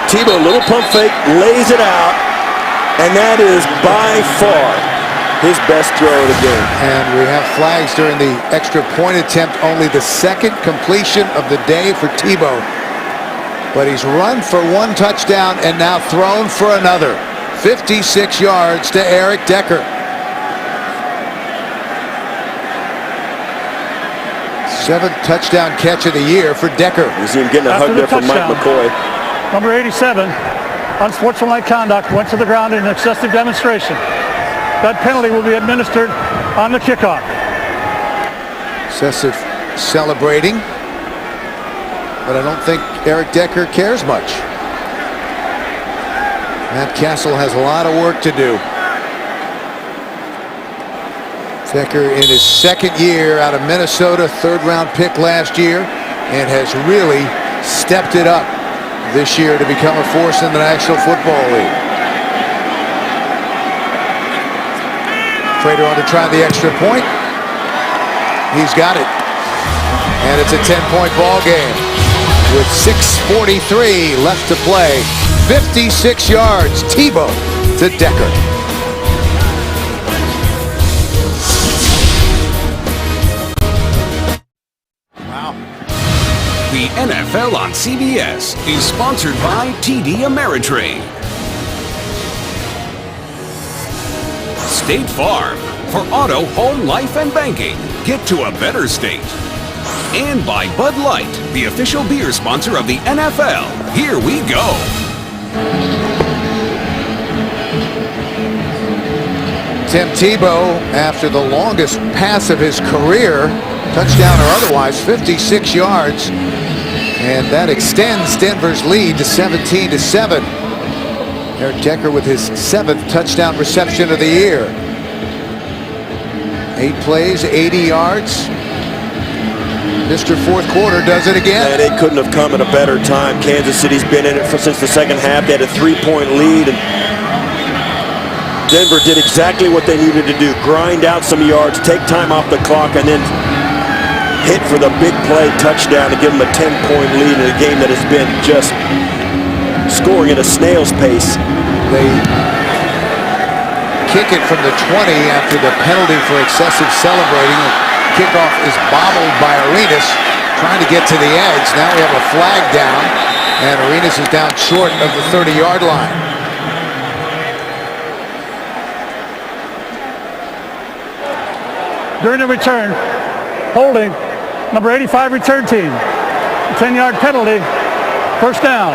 Tebow, little pump fake, lays it out, and that is by far his best throw of the game. And we have flags during the extra point attempt. Only the 2nd completion of the day for Tebow. But he's run for 1 touchdown and now thrown for another. 56 yards to Eric Decker. 7th touchdown catch of the year for Decker. You see him getting a hug there from Mike McCoy. Number 87, unsportsmanlike conduct, went to the ground in excessive demonstration. That penalty will be administered on the kickoff. Excessive celebrating, but I don't think Eric Decker cares much. Matt Castle has a lot of work to do. Decker in his 2nd year out of Minnesota, 3rd-round pick last year, and has really stepped it up this year to become a force in the National Football League. Prater on to try the extra point. He's got it. And it's a 10-point ball game with 6:43 left to play. 56 yards. Tebow to Decker. The NFL on CBS is sponsored by TD Ameritrade. State Farm. For auto, home, life, and banking. Get to a better state. And by Bud Light, the official beer sponsor of the NFL. Here we go. Tim Tebow, after the longest pass of his career, touchdown or otherwise, 56 yards. And that extends Denver's lead to 17-7. Eric Decker with his 7th touchdown reception of the year. 8 plays, 80 yards. Mr. Fourth Quarter does it again. And it couldn't have come at a better time. Kansas City's been in it since the 2nd half. They had a 3-point lead, and Denver did exactly what they needed to do. Grind out some yards, take time off the clock, and then hit for the big play touchdown to give them a 10-point lead in a game that has been just scoring at a snail's pace. They kick it from the 20 after the penalty for excessive celebrating. The kickoff is bobbled by Arenas, trying to get to the edge. Now we have a flag down, and Arenas is down short of the 30-yard line. During the return, holding, number 85 return team. 10-yard penalty, 1st down.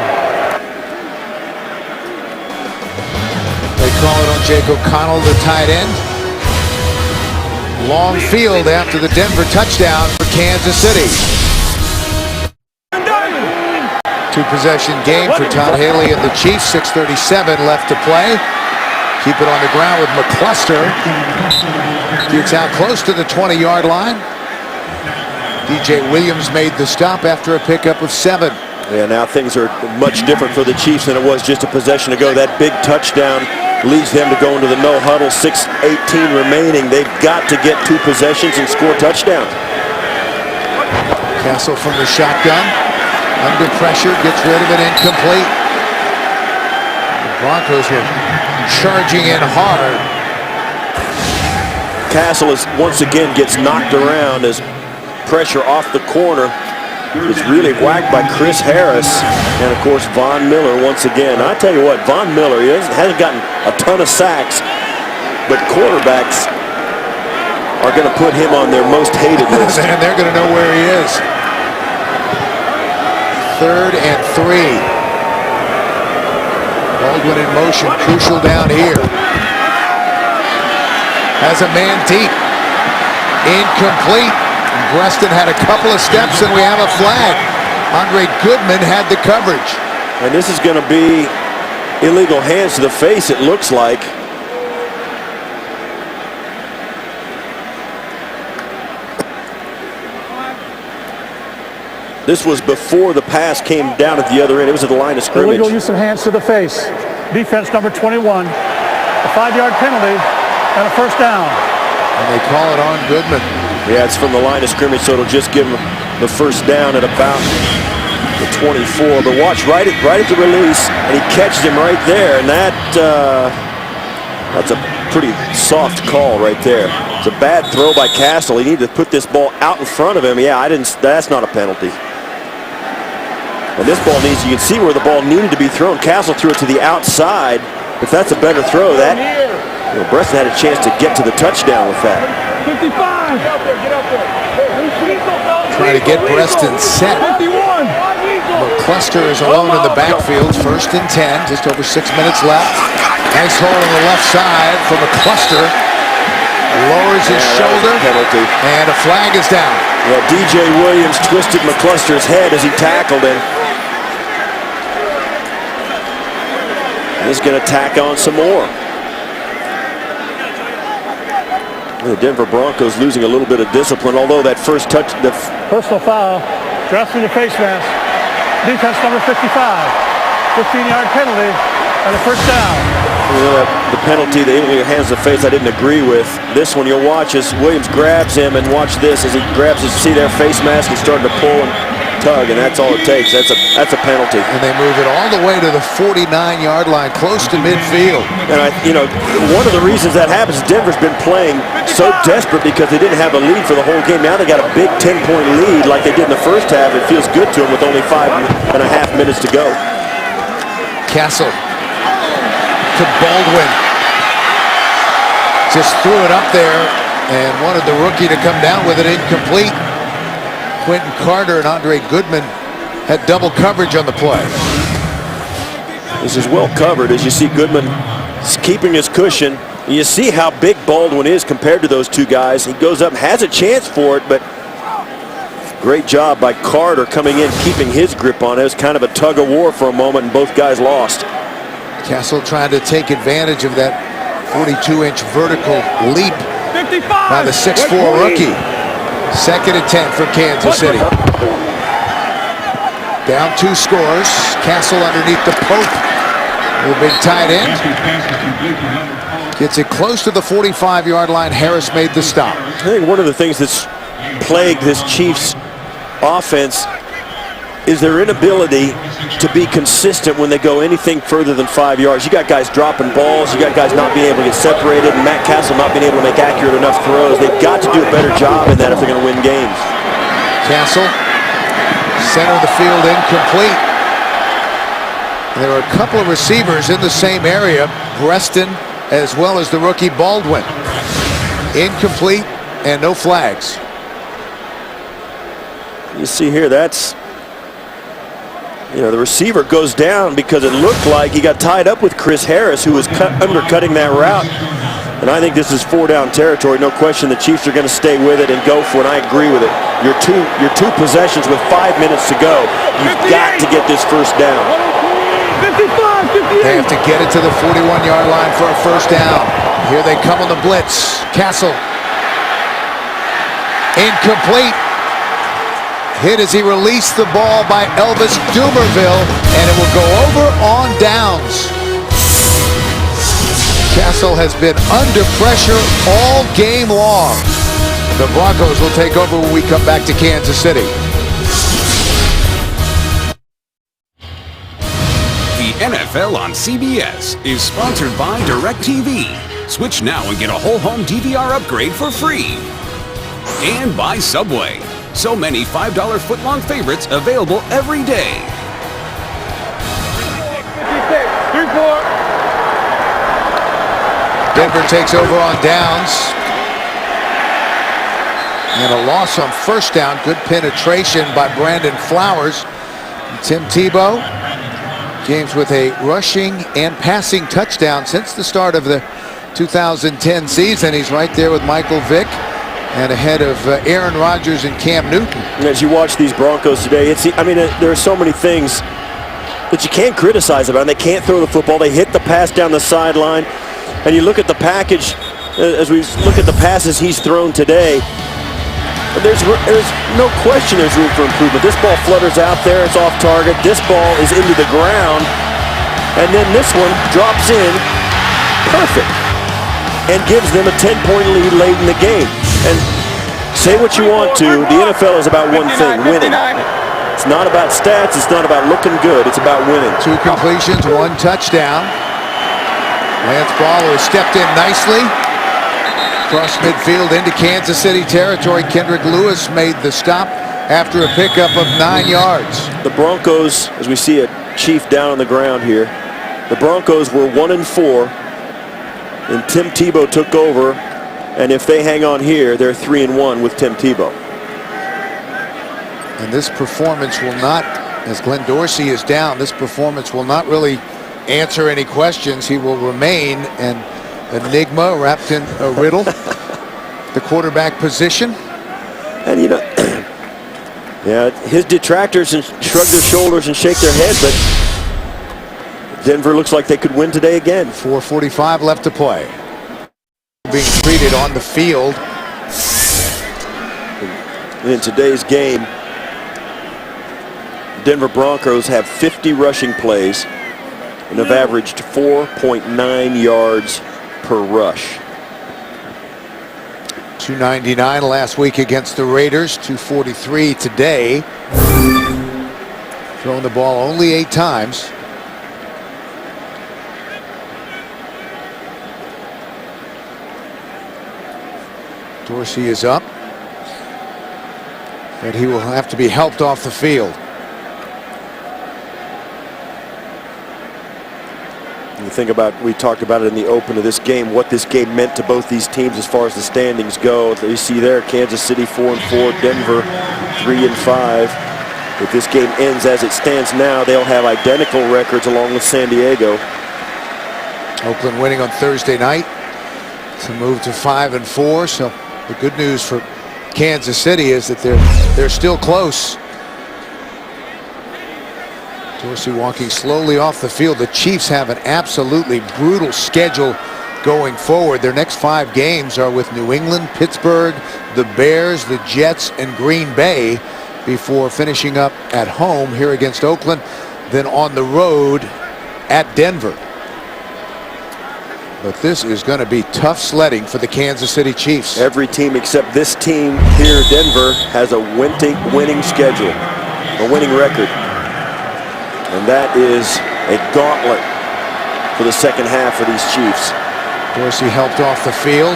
They call it on Jake O'Connell, the tight end. Long field after the Denver touchdown for Kansas City. 2-possession game for Todd Haley and the Chiefs. 6:37 left to play. Keep it on the ground with McCluster. Gets out close to the 20-yard line. DJ Williams made the stop after a pickup of 7. Yeah, now things are much different for the Chiefs than it was just a possession ago. That big touchdown leads them to go into the no huddle. 6:18 remaining. They've got to get 2 possessions and score touchdowns. Castle from the shotgun. Under pressure, gets rid of it, incomplete. The Broncos were charging in hard. Castle is once again gets knocked around as pressure off the corner is really whacked by Chris Harris, and of course Von Miller once again. I tell you what, Von Miller hasn't gotten a ton of sacks, but quarterbacks are going to put him on their most hated list. And they're going to know where he is. 3rd and 3. Baldwin in motion, crucial down here. Has a man deep. Incomplete. Breston had a couple of steps, and we have a flag. Andre Goodman had the coverage. And this is going to be illegal hands to the face, it looks like. This was before the pass came down at the other end. It was at the line of scrimmage. Illegal use of hands to the face. Defense number 21. A 5-yard penalty and a 1st down. And they call it on Goodman. Yeah, it's from the line of scrimmage, so it'll just give him the 1st down at about the 24. But watch, right at the release, and he catches him right there, and that's a pretty soft call right there. It's a bad throw by Castle. He needed to put this ball out in front of him. Yeah, that's not a penalty. And this ball needs, you can see where the ball needed to be thrown. Castle threw it to the outside. If that's a better throw, Breston had a chance to get to the touchdown with that. 55. Get out there. trying to get Preston set. McCluster is alone in the backfield. 1st and 10, just over 6 minutes left. Nice hole on the left side for McCluster. Lowers his shoulder, and a flag is down. Yeah, DJ Williams twisted McCluster's head as he tackled him. He's going to tack on some more. The Denver Broncos losing a little bit of discipline, although that first touch... Personal foul, dressing the face mask. Defense number 55. 15-yard penalty and a first down. You know, the penalty, the illegal hands to the face, I didn't agree with. This one you'll watch as Williams grabs him, and watch this as he grabs his, see their face mask, he's starting to pull and tug, and that's all it takes. That's a penalty. And they move it all the way to the 49-yard line, close to midfield. And one of the reasons that happens is Denver's been playing so desperate because they didn't have a lead for the whole game. Now they got a big 10-point lead like they did in the first half. It feels good to them with only 5.5 minutes to go. Castle to Baldwin. Just threw it up there and wanted the rookie to come down with it, incomplete. Quentin Carter and Andre Goodman had double coverage on the play. This is well covered as you see Goodman keeping his cushion. You see how big Baldwin is compared to those two guys. He goes up and has a chance for it, but great job by Carter coming in, keeping his grip on it. It was kind of a tug of war for a moment, and both guys lost. Castle trying to take advantage of that 42-inch vertical leap by the 6'4 rookie. 2nd and 10 for Kansas City. Down 2 scores. Castle underneath the Pope. A big tight end. Gets it close to the 45-yard line. Harris made the stop. I think one of the things that's plagued this Chiefs offense is their inability to be consistent when they go anything further than 5 yards. You got guys dropping balls. You got guys not being able to get separated, and Matt Castle not being able to make accurate enough throws. They've got to do a better job in that if they're going to win games. Castle, center of the field, incomplete. And there were a couple of receivers in the same area, Preston as well as the rookie Baldwin. Incomplete and no flags. You see here, that's, the receiver goes down because it looked like he got tied up with Chris Harris, who was undercutting that route. And I think this is 4-down territory. No question the Chiefs are going to stay with it and go for it. I agree with it. Your two possessions with 5 minutes to go. You've got to get this first down. 55, 58. They have to get it to the 41-yard line for a first down. Here they come on the blitz. Castle. Incomplete. Hit as he released the ball by Elvis Dumerville, and it will go over on downs. Castle has been under pressure all game long. The Broncos will take over when we come back to Kansas City. The NFL on CBS is sponsored by DirecTV. Switch now and get a whole home DVR upgrade for free. And by Subway. So many $5 footlong favorites available every day. 3-4. Denver takes over on downs. And a loss on first down. Good penetration by Brandon Flowers. And Tim Tebow. Games with a rushing and passing touchdown since the start of the 2010 season. He's right there with Michael Vick and ahead of Aaron Rodgers and Cam Newton. As you watch these Broncos today, there are so many things that you can't criticize about. They can't throw the football. They hit the pass down the sideline. And you look at the package, as we look at the passes he's thrown today, there's no question there's room for improvement. This ball flutters out there. It's off target. This ball is into the ground. And then this one drops in perfect and gives them a 10-point lead late in the game. And say what you want to, the NFL is about one thing, winning. It's not about stats. It's not about looking good. It's about winning. 2 completions, 1 touchdown. Lance Ball has stepped in nicely. Across midfield into Kansas City territory. Kendrick Lewis made the stop after a pickup of 9 yards. The Broncos, as we see a Chief down on the ground here, the Broncos were 1-4, and Tim Tebow took over. And if they hang on here, they're 3-1 with Tim Tebow. And this performance will not, as Glenn Dorsey is down, this performance will not really answer any questions. He will remain an enigma wrapped in a riddle. The quarterback position. And you know, yeah, his detractors shrug their shoulders and shake their head, but Denver looks like they could win today again. 4:45 left to play. Being treated on the field. In today's game, Denver Broncos have 50 rushing plays and have averaged 4.9 yards per rush. 299 last week against the Raiders, 243 today. Throwing the ball only 8 times. Dorsey is up, but he will have to be helped off the field. You think about, we talked about it in the open of this game, what this game meant to both these teams as far as the standings go. You see there, Kansas City 4-4, Denver 3-5. If this game ends as it stands now, they'll have identical records along with San Diego. Oakland winning on Thursday night to move to 5-4. So the good news for Kansas City is that they're still close. Dorsey walking slowly off the field. The Chiefs have an absolutely brutal schedule going forward. Their next 5 games are with New England, Pittsburgh, the Bears, the Jets, and Green Bay before finishing up at home here against Oakland, then on the road at Denver. But this is going to be tough sledding for the Kansas City Chiefs. Every team except this team here, Denver, has a winning schedule, a winning record. And that is a gauntlet for the second half for these Chiefs. Dorsey helped off the field.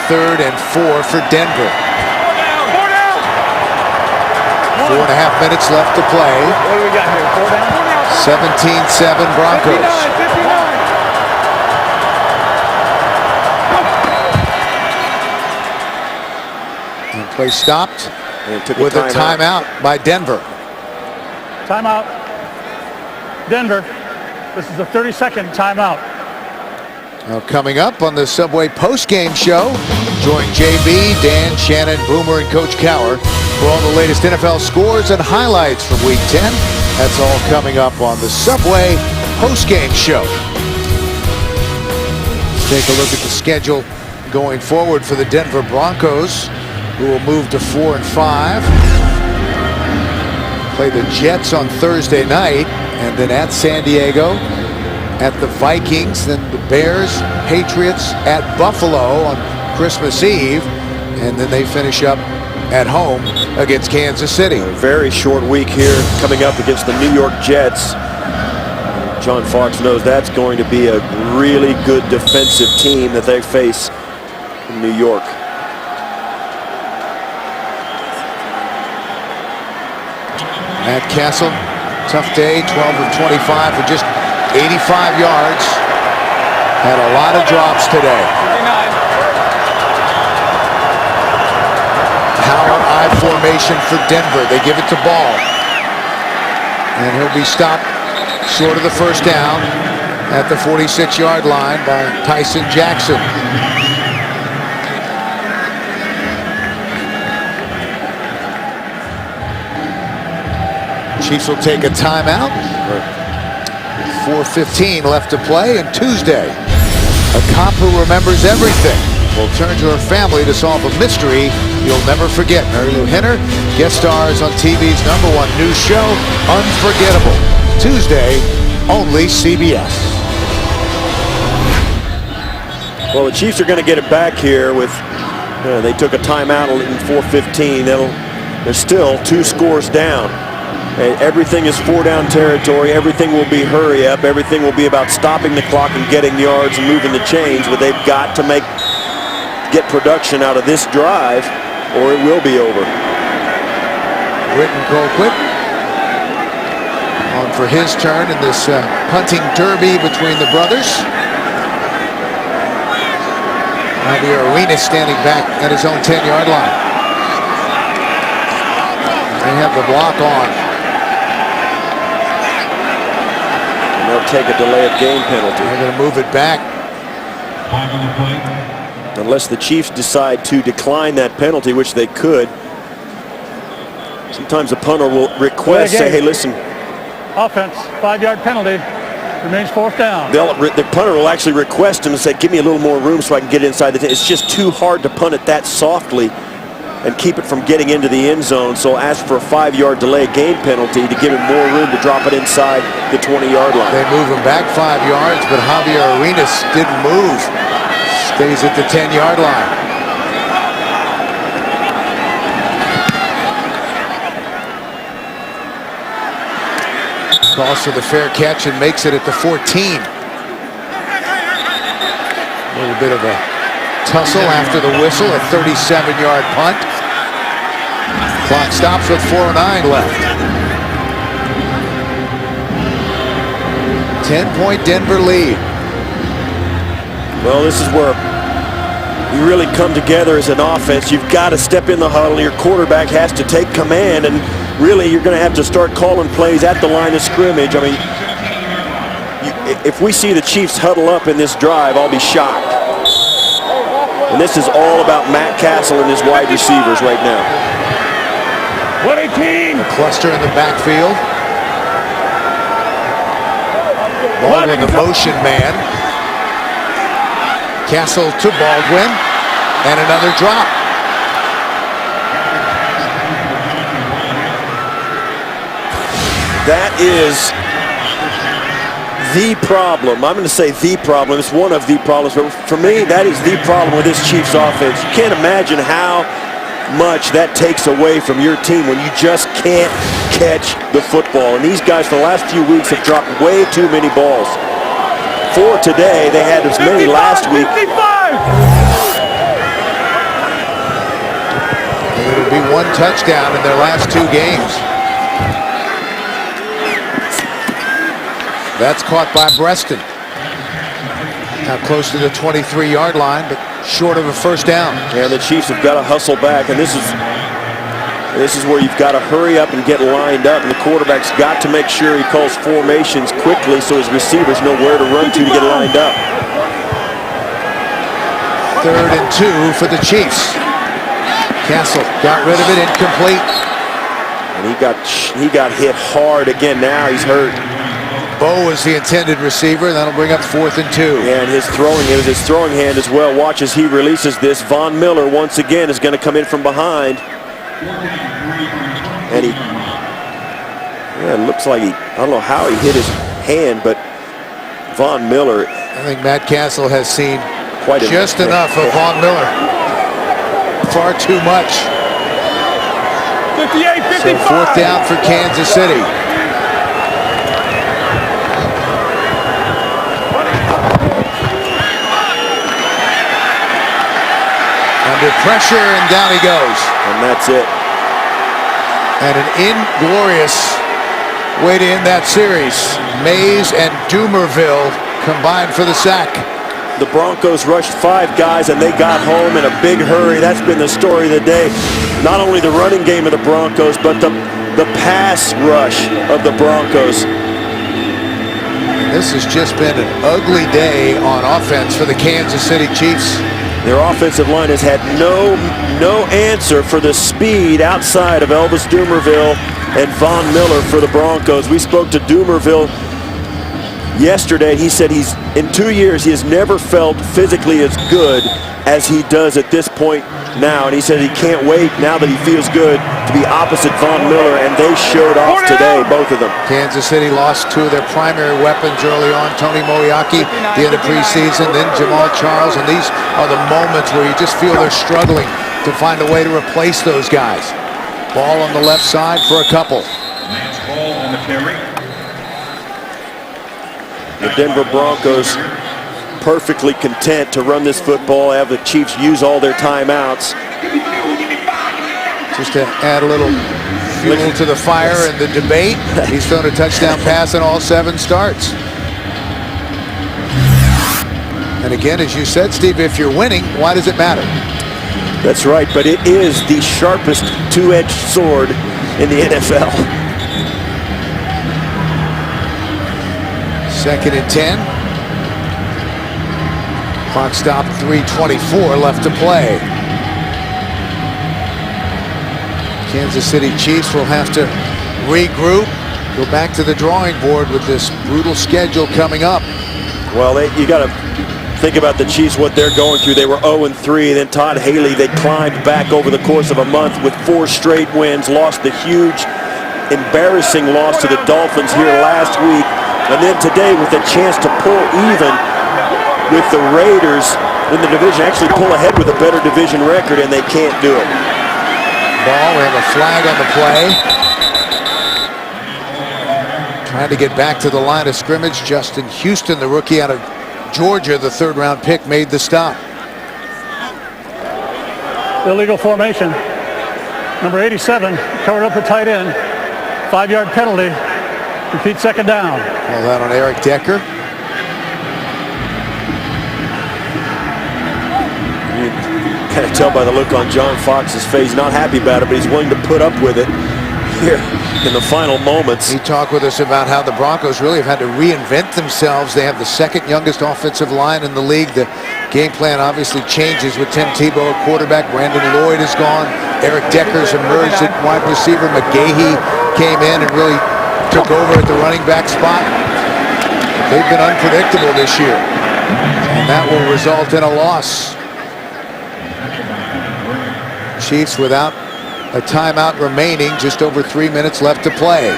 3rd and 4 for Denver. 4.5 minutes left to play. What do we got here? 4 down? 17-7 Broncos. 59. And play stopped with a timeout by Denver. Timeout. Denver. This is the 32nd timeout. Now coming up on the Subway post-game show, join JB, Dan, Shannon, Boomer, and Coach Cowher for all the latest NFL scores and highlights from Week 10. That's all coming up on the Subway post-game show. Let's take a look at the schedule going forward for the Denver Broncos, who will move to 4-5. Play the Jets on Thursday night, and then at San Diego, at the Vikings, then the Bears, Patriots, at Buffalo on Christmas Eve, and then they finish up at home against Kansas City. A very short week here coming up against the New York Jets. John Fox knows that's going to be a really good defensive team that they face in New York. Matt Castle, tough day, 12 of 25 for just 85 yards. Had a lot of drops today. Power I formation for Denver. They give it to Ball. And he'll be stopped short of the first down at the 46-yard line by Tyson Jackson. Chiefs will take a timeout. 4:15 left to play, and Tuesday, a cop who remembers everything will turn to her family to solve a mystery you'll never forget. Mary Lou Henner guest stars on TV's #1 news show, Unforgettable. Tuesday, only CBS. Well, the Chiefs are going to get it back here with, they took a timeout in 4:15. They're still 2 scores down. Everything is 4-down territory. Everything will be hurry up. Everything will be about stopping the clock and getting yards and moving the chains. But they've got to get production out of this drive, or it will be over. Britton Colquitt on for his turn in this punting derby between the brothers. Javier Arenas standing back at his own 10-yard line. They have the block on. And they'll take a delay of game penalty. They're going to move it back. Unless the Chiefs decide to decline that penalty, which they could. Sometimes the punter will request, say, hey, listen. Offense, 5-yard penalty. Remains 4th down. The punter will actually request him and say, give me a little more room so I can get inside the 10. It's just too hard to punt it that softly and keep it from getting into the end zone. So ask for a 5-yard delay game penalty to give him more room to drop it inside the 20-yard line. They move him back 5 yards, but Javier Arenas didn't move. Stays at the 10-yard line. Calls for the fair catch and makes it at the 14. A little bit of a tussle after the whistle, a 37-yard punt. Clock stops with 4:09 left. 10-point Denver lead. Well, this is where you really come together as an offense. You've got to step in the huddle. Your quarterback has to take command, and really you're going to have to start calling plays at the line of scrimmage. I mean, if we see the Chiefs huddle up in this drive, I'll be shocked. And this is all about Matt Castle and his wide receivers right now. What a team! A cluster in the backfield. Baldwin, the motion man. Castle to Baldwin. And another drop. That is the problem. I'm going to say the problem. It's one of the problems. But for me, that is the problem with this Chiefs offense. You can't imagine how much that takes away from your team when you just can't catch the football. And these guys for the last few weeks have dropped way too many balls. 4 today. They had as many last week. It'll be 1 touchdown in their last 2 games. That's caught by Breston. Now close to the 23-yard line, but short of a first down. Yeah, the Chiefs have got to hustle back, and this is where you've got to hurry up and get lined up, and the quarterback's got to make sure he calls formations quickly so his receivers know where to run to get lined up. 3rd and 2 for the Chiefs. Castle got rid of it, incomplete. And he got hit hard again. Now he's hurt. Bo is the intended receiver. That'll bring up 4th and 2. Yeah, and it was his throwing hand as well. Watch as he releases this. Von Miller once again is going to come in from behind. And it looks like I don't know how he hit his hand, but Von Miller. I think Matt Castle has seen quite just enough of Von Miller. Far too much. 58-55. So 4th down for Kansas City. Under pressure, and down he goes. And that's it. And an inglorious way to end that series. Mays and Dumerville combined for the sack. The Broncos rushed 5 guys, and they got home in a big hurry. That's been the story of the day. Not only the running game of the Broncos, but the pass rush of the Broncos. This has just been an ugly day on offense for the Kansas City Chiefs. Their offensive line has had no answer for the speed outside of Elvis Dumerville and Von Miller for the Broncos. We spoke to Dumerville yesterday. He said in 2 years he has never felt physically as good as he does at this point now, and he said he can't wait now that he feels good to be opposite Von Miller, and they showed off today, both of them. Kansas City lost 2 of their primary weapons early on. Tony Moeaki at the end of preseason, then Jamal Charles, and these are the moments where you just feel they're struggling to find a way to replace those guys. Ball on the left side for a couple. The Denver Broncos perfectly content to run this football, have the Chiefs use all their timeouts. Just to add a little fuel to the fire in the debate, he's thrown a touchdown pass in all 7 starts. And again, as you said, Steve, if you're winning, why does it matter? That's right, but it is the sharpest two-edged sword in the NFL. 2nd and 10. Clock stop, 3:24 left to play. Kansas City Chiefs will have to regroup, go back to the drawing board with this brutal schedule coming up. Well, you got to think about the Chiefs, what they're going through. They were 0-3. Then Todd Haley, they climbed back over the course of a month with 4 straight wins, lost the huge, embarrassing loss to the Dolphins here last week. And then today with a chance to pull even with the Raiders in the division, actually pull ahead with a better division record, and they can't do it. Ball, we have a flag on the play. Trying to get back to the line of scrimmage. Justin Houston, the rookie out of Georgia, the 3rd-round pick, made the stop. Illegal formation. Number 87 covered up a tight end. 5-yard penalty. Repeat 2nd down. Call that on Eric Decker. You kind of tell by the look on John Fox's face, not happy about it, but he's willing to put up with it here in the final moments. He talked with us about how the Broncos really have had to reinvent themselves. They have the 2nd youngest offensive line in the league. The game plan obviously changes with Tim Tebow at quarterback. Brandon Lloyd is gone. Eric Decker's emerged at wide receiver. McGahee came in and really took over at the running back spot. They've been unpredictable this year, and that will result in a loss. Chiefs without a timeout remaining, just over 3 minutes left to play.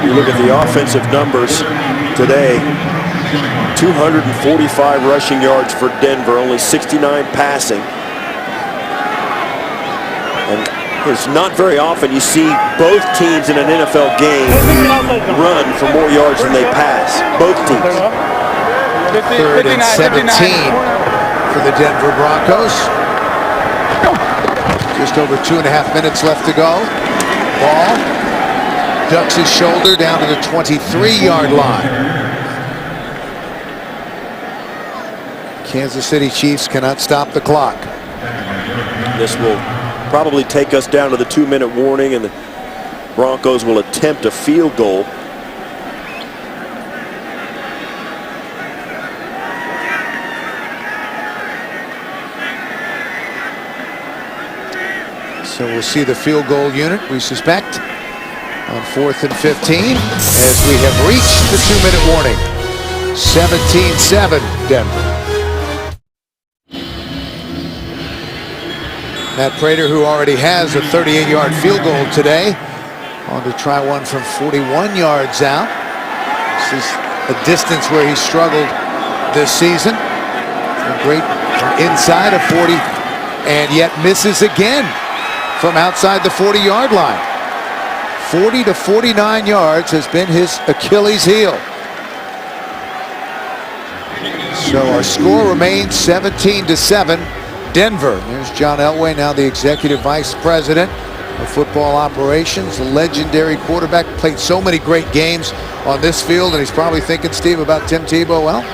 You look at the offensive numbers today, 245 rushing yards for Denver, only 69 passing. And it's not very often you see both teams in an NFL game run for more yards than they pass. Both teams. 3rd and 17 for the Denver Broncos. Just over 2.5 minutes left to go. Ball ducks his shoulder down to the 23-yard line. Kansas City Chiefs cannot stop the clock. This will probably take us down to the 2-minute warning, and the Broncos will attempt a field goal. So we'll see the field goal unit, we suspect, on 4th and 15 as we have reached the 2-minute warning. 17-7 Denver. Matt Prater, who already has a 38-yard field goal today, on to try one from 41 yards out. This is a distance where he struggled this season. Great from inside of 40, and yet misses again from outside the 40-yard line. 40 to 49 yards has been his Achilles heel. So our score remains 17-7. Denver. There's John Elway, now the executive vice president of football operations. The legendary quarterback, played so many great games on this field, and he's probably thinking, Steve, about Tim Tebow. Well,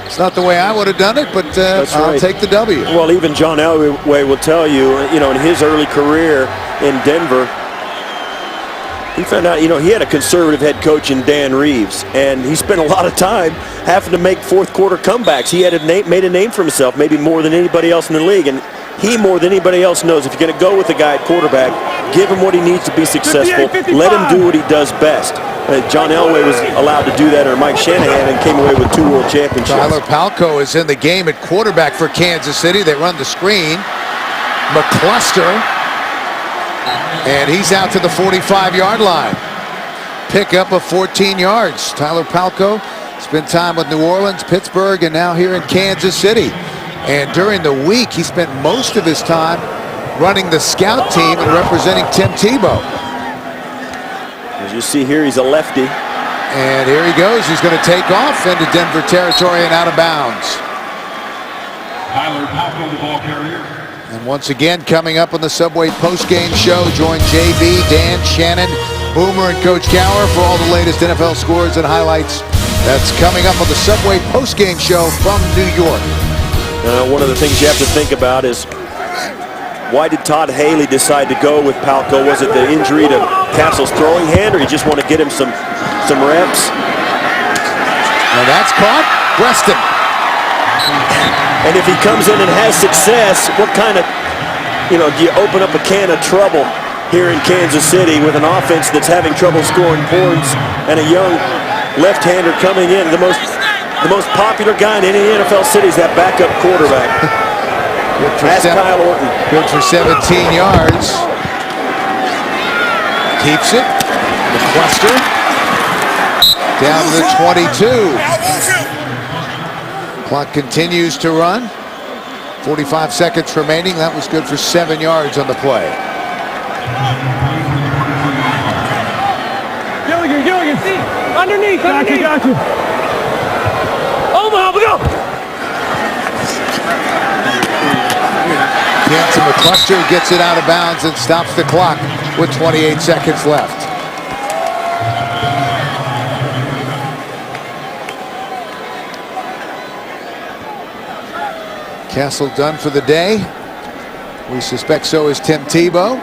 it's not the way I would have done it, but I'll take the W. Well, even John Elway will tell you, in his early career in Denver, he found out, he had a conservative head coach in Dan Reeves, and he spent a lot of time having to make 4th quarter comebacks. He had made a name for himself, maybe more than anybody else in the league, and he, more than anybody else, knows if you're going to go with a guy at quarterback, give him what he needs to be successful. Let him do what he does best. John Elway was allowed to do that under Mike Shanahan and came away with 2 world championships. Tyler Palko is in the game at quarterback for Kansas City. They run the screen. McCluster, and he's out to the 45-yard line. Pickup of 14 yards. Tyler Palko spent time with New Orleans, Pittsburgh, and now here in Kansas City. And during the week, he spent most of his time running the scout team and representing Tim Tebow. As you see here, he's a lefty. And here he goes. He's going to take off into Denver territory and out of bounds. Tyler Palko, the ball carrier. And once again, coming up on the Subway postgame show, join JB, Dan, Shannon, Boomer, and Coach Gower for all the latest NFL scores and highlights. That's coming up on the Subway postgame show from New York. One of the things you have to think about is Why did Todd Haley decide to go with Palco? Was it the injury to Castle's throwing hand, or he just want to get him some reps? And that's caught. Preston. And if he comes in and has success, what kind of, do you open up a can of trouble here in Kansas City with an offense that's having trouble scoring points and a young left-hander coming in? The most popular guy in any NFL city is that backup quarterback. Ask Kyle Orton. Good for 17 yards. Keeps it. The cluster. Down to the 22. Clock continues to run. 45 seconds remaining. That was good for 7 yards on the play. Gilligan. Underneath. Got you. Omaha, we go. Jansen McCluster gets it out of bounds and stops the clock with 28 seconds left. Castle done for the day. We suspect so is Tim Tebow.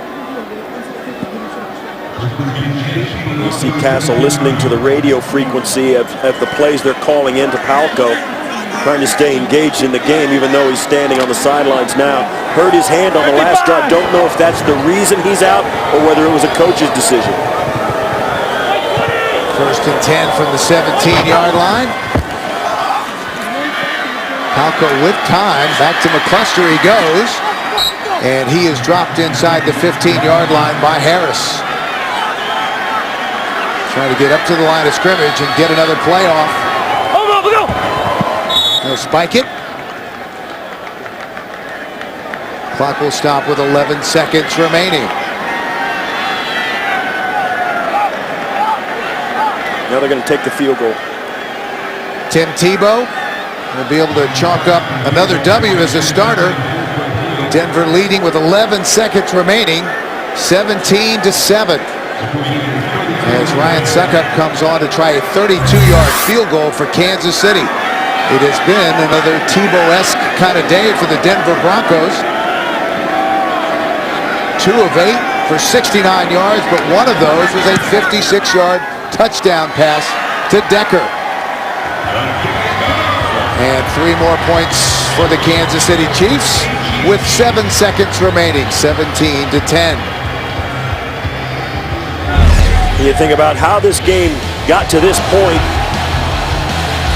You see Castle listening to the radio frequency of the plays they're calling into Palco, trying to stay engaged in the game even though he's standing on the sidelines now. Hurt his hand on the last drive. Don't know if that's the reason he's out or whether it was a coach's decision. First and 10 from the 17-yard line. Palco with time. Back to McCluster he goes. And he is dropped inside the 15-yard line by Harris. Trying to get up to the line of scrimmage and get another play off. They'll spike it. Clock will stop with 11 seconds remaining. Now they're going to take the field goal. Tim Tebow will be able to chalk up another W as a starter. Denver leading with 11 seconds remaining, 17-7. As Ryan Suckup comes on to try a 32-yard field goal for Kansas City. It has been another Tebow-esque kind of day for the Denver Broncos. 2 of 8 for 69 yards, but one of those was a 56-yard touchdown pass to Decker. And 3 more points for the Kansas City Chiefs with 7 seconds remaining, 17-10. You think about how this game got to this point.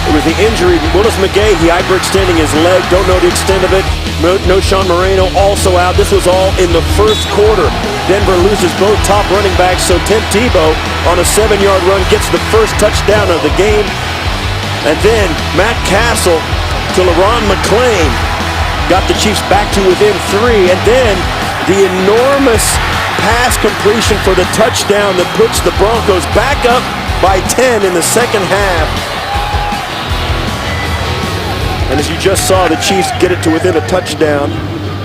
It was the injury. Willis McGahee hyperextending his leg. Don't know the extent of it. No Sean Moreno also out. This was all in the first quarter. Denver loses both top running backs, so Tim Tebow on a 7-yard run gets the first touchdown of the game. And then Matt Castle to LaRon McClain got the Chiefs back to within 3. And then the enormous pass completion for the touchdown that puts the Broncos back up by 10 in the second half. And as you just saw, the Chiefs get it to within a touchdown.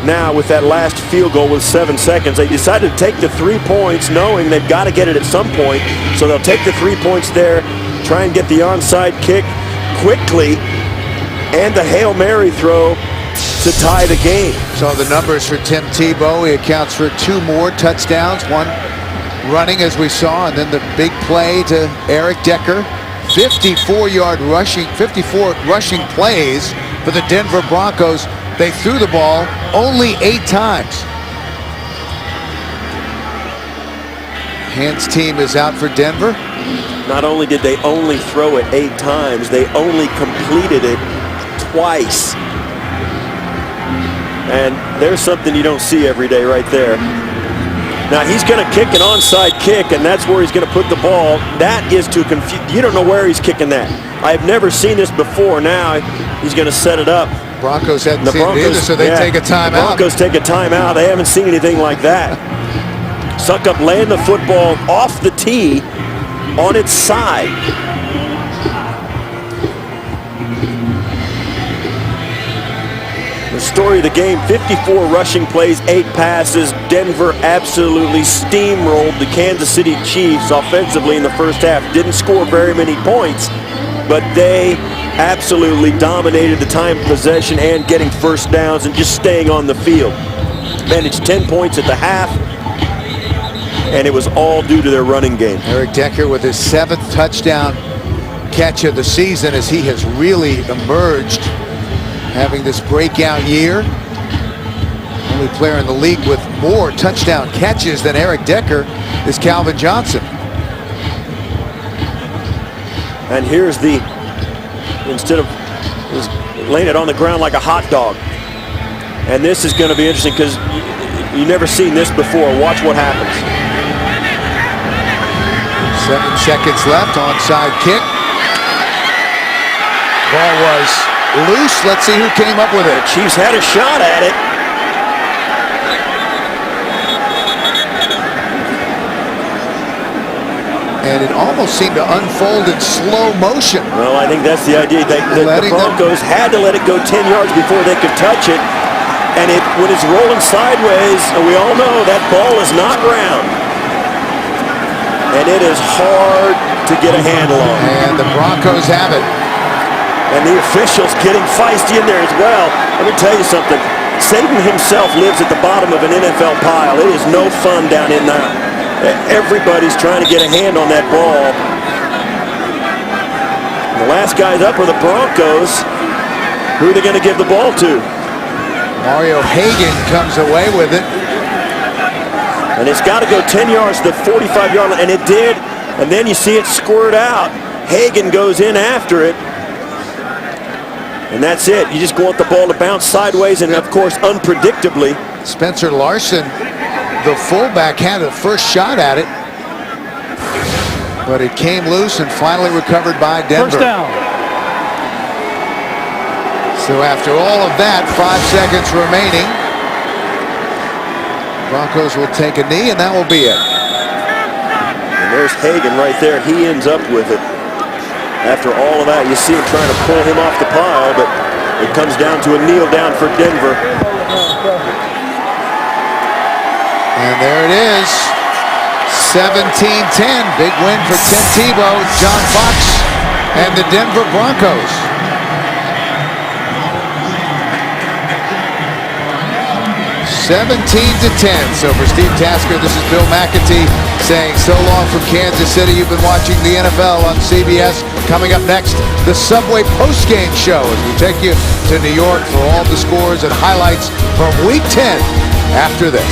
Now with that last field goal with 7 seconds, they decided to take the 3 points knowing they've got to get it at some point. So they'll take the 3 points there, try and get the onside kick quickly, and the Hail Mary throw to tie the game. So the numbers for Tim Tebow, he accounts for 2 more touchdowns, 1 running as we saw, and then the big play to Eric Decker. 54 rushing plays for the Denver Broncos. They threw the ball only 8 times. Hans team is out for Denver. Not only did they only throw it 8 times, they only completed it twice. And there's something you don't see every day right there. Now he's going to kick an onside kick, and that's where he's going to put the ball. That is to confuse. You don't know where he's kicking that. I've never seen this before. Now he's going to set it up. Broncos hadn't seen it either, so they take a timeout. Broncos take a timeout. They haven't seen anything like that. Suckup laying the football off the tee on its side. The story of the game, 54 rushing plays, 8 passes. Denver absolutely steamrolled the Kansas City Chiefs offensively in the first half. Didn't score very many points, but they absolutely dominated the time of possession and getting first downs and just staying on the field. managed 10 points at the half, and it was all due to their running game. Eric Decker with his 7th touchdown catch of the season as he has really emerged, having this breakout year. Only player in the league with more touchdown catches than Eric Decker is Calvin Johnson. And here's the, instead of laying it on the ground like a hot dog. And this is going to be interesting because you've never seen this before. Watch what happens. 7 seconds left, onside kick. Ball was loose. Let's see who came up with it. The Chiefs had a shot at it. And it almost seemed to unfold in slow motion. Well, I think that's the idea. The Broncos had to let it go 10 yards before they could touch it. And when it's rolling sideways, and we all know that ball is not round. And it is hard to get a handle on. And the Broncos have it. And the officials getting feisty in there as well. Let me tell you something. Satan himself lives at the bottom of an NFL pile. It is no fun down in there. Everybody's trying to get a hand on that ball. The last guys up are the Broncos. Who are they going to give the ball to? Mario Hagan comes away with it. And it's got to go 10 yards to the 45-yard line, and it did. And then you see it squirt out. Hagan goes in after it. And that's it. You just want the ball to bounce sideways and, of course, unpredictably. Spencer Larson, the fullback, had a first shot at it, but it came loose and finally recovered by Denver. First down. So after all of that, 5 seconds remaining. Broncos will take a knee, and that will be it. And there's Hagan right there. He ends up with it. After all of that, you see him trying to pull him off the pile, but it comes down to a kneel down for Denver. And there it is, 17-10. Big win for Tim Tebow, John Fox, and the Denver Broncos. (17-10). So for Steve Tasker, this is Bill McAtee saying so long from Kansas City. You've been watching the NFL on CBS. Coming up next, the Subway postgame show as we take you to New York for all the scores and highlights from Week 10 after this.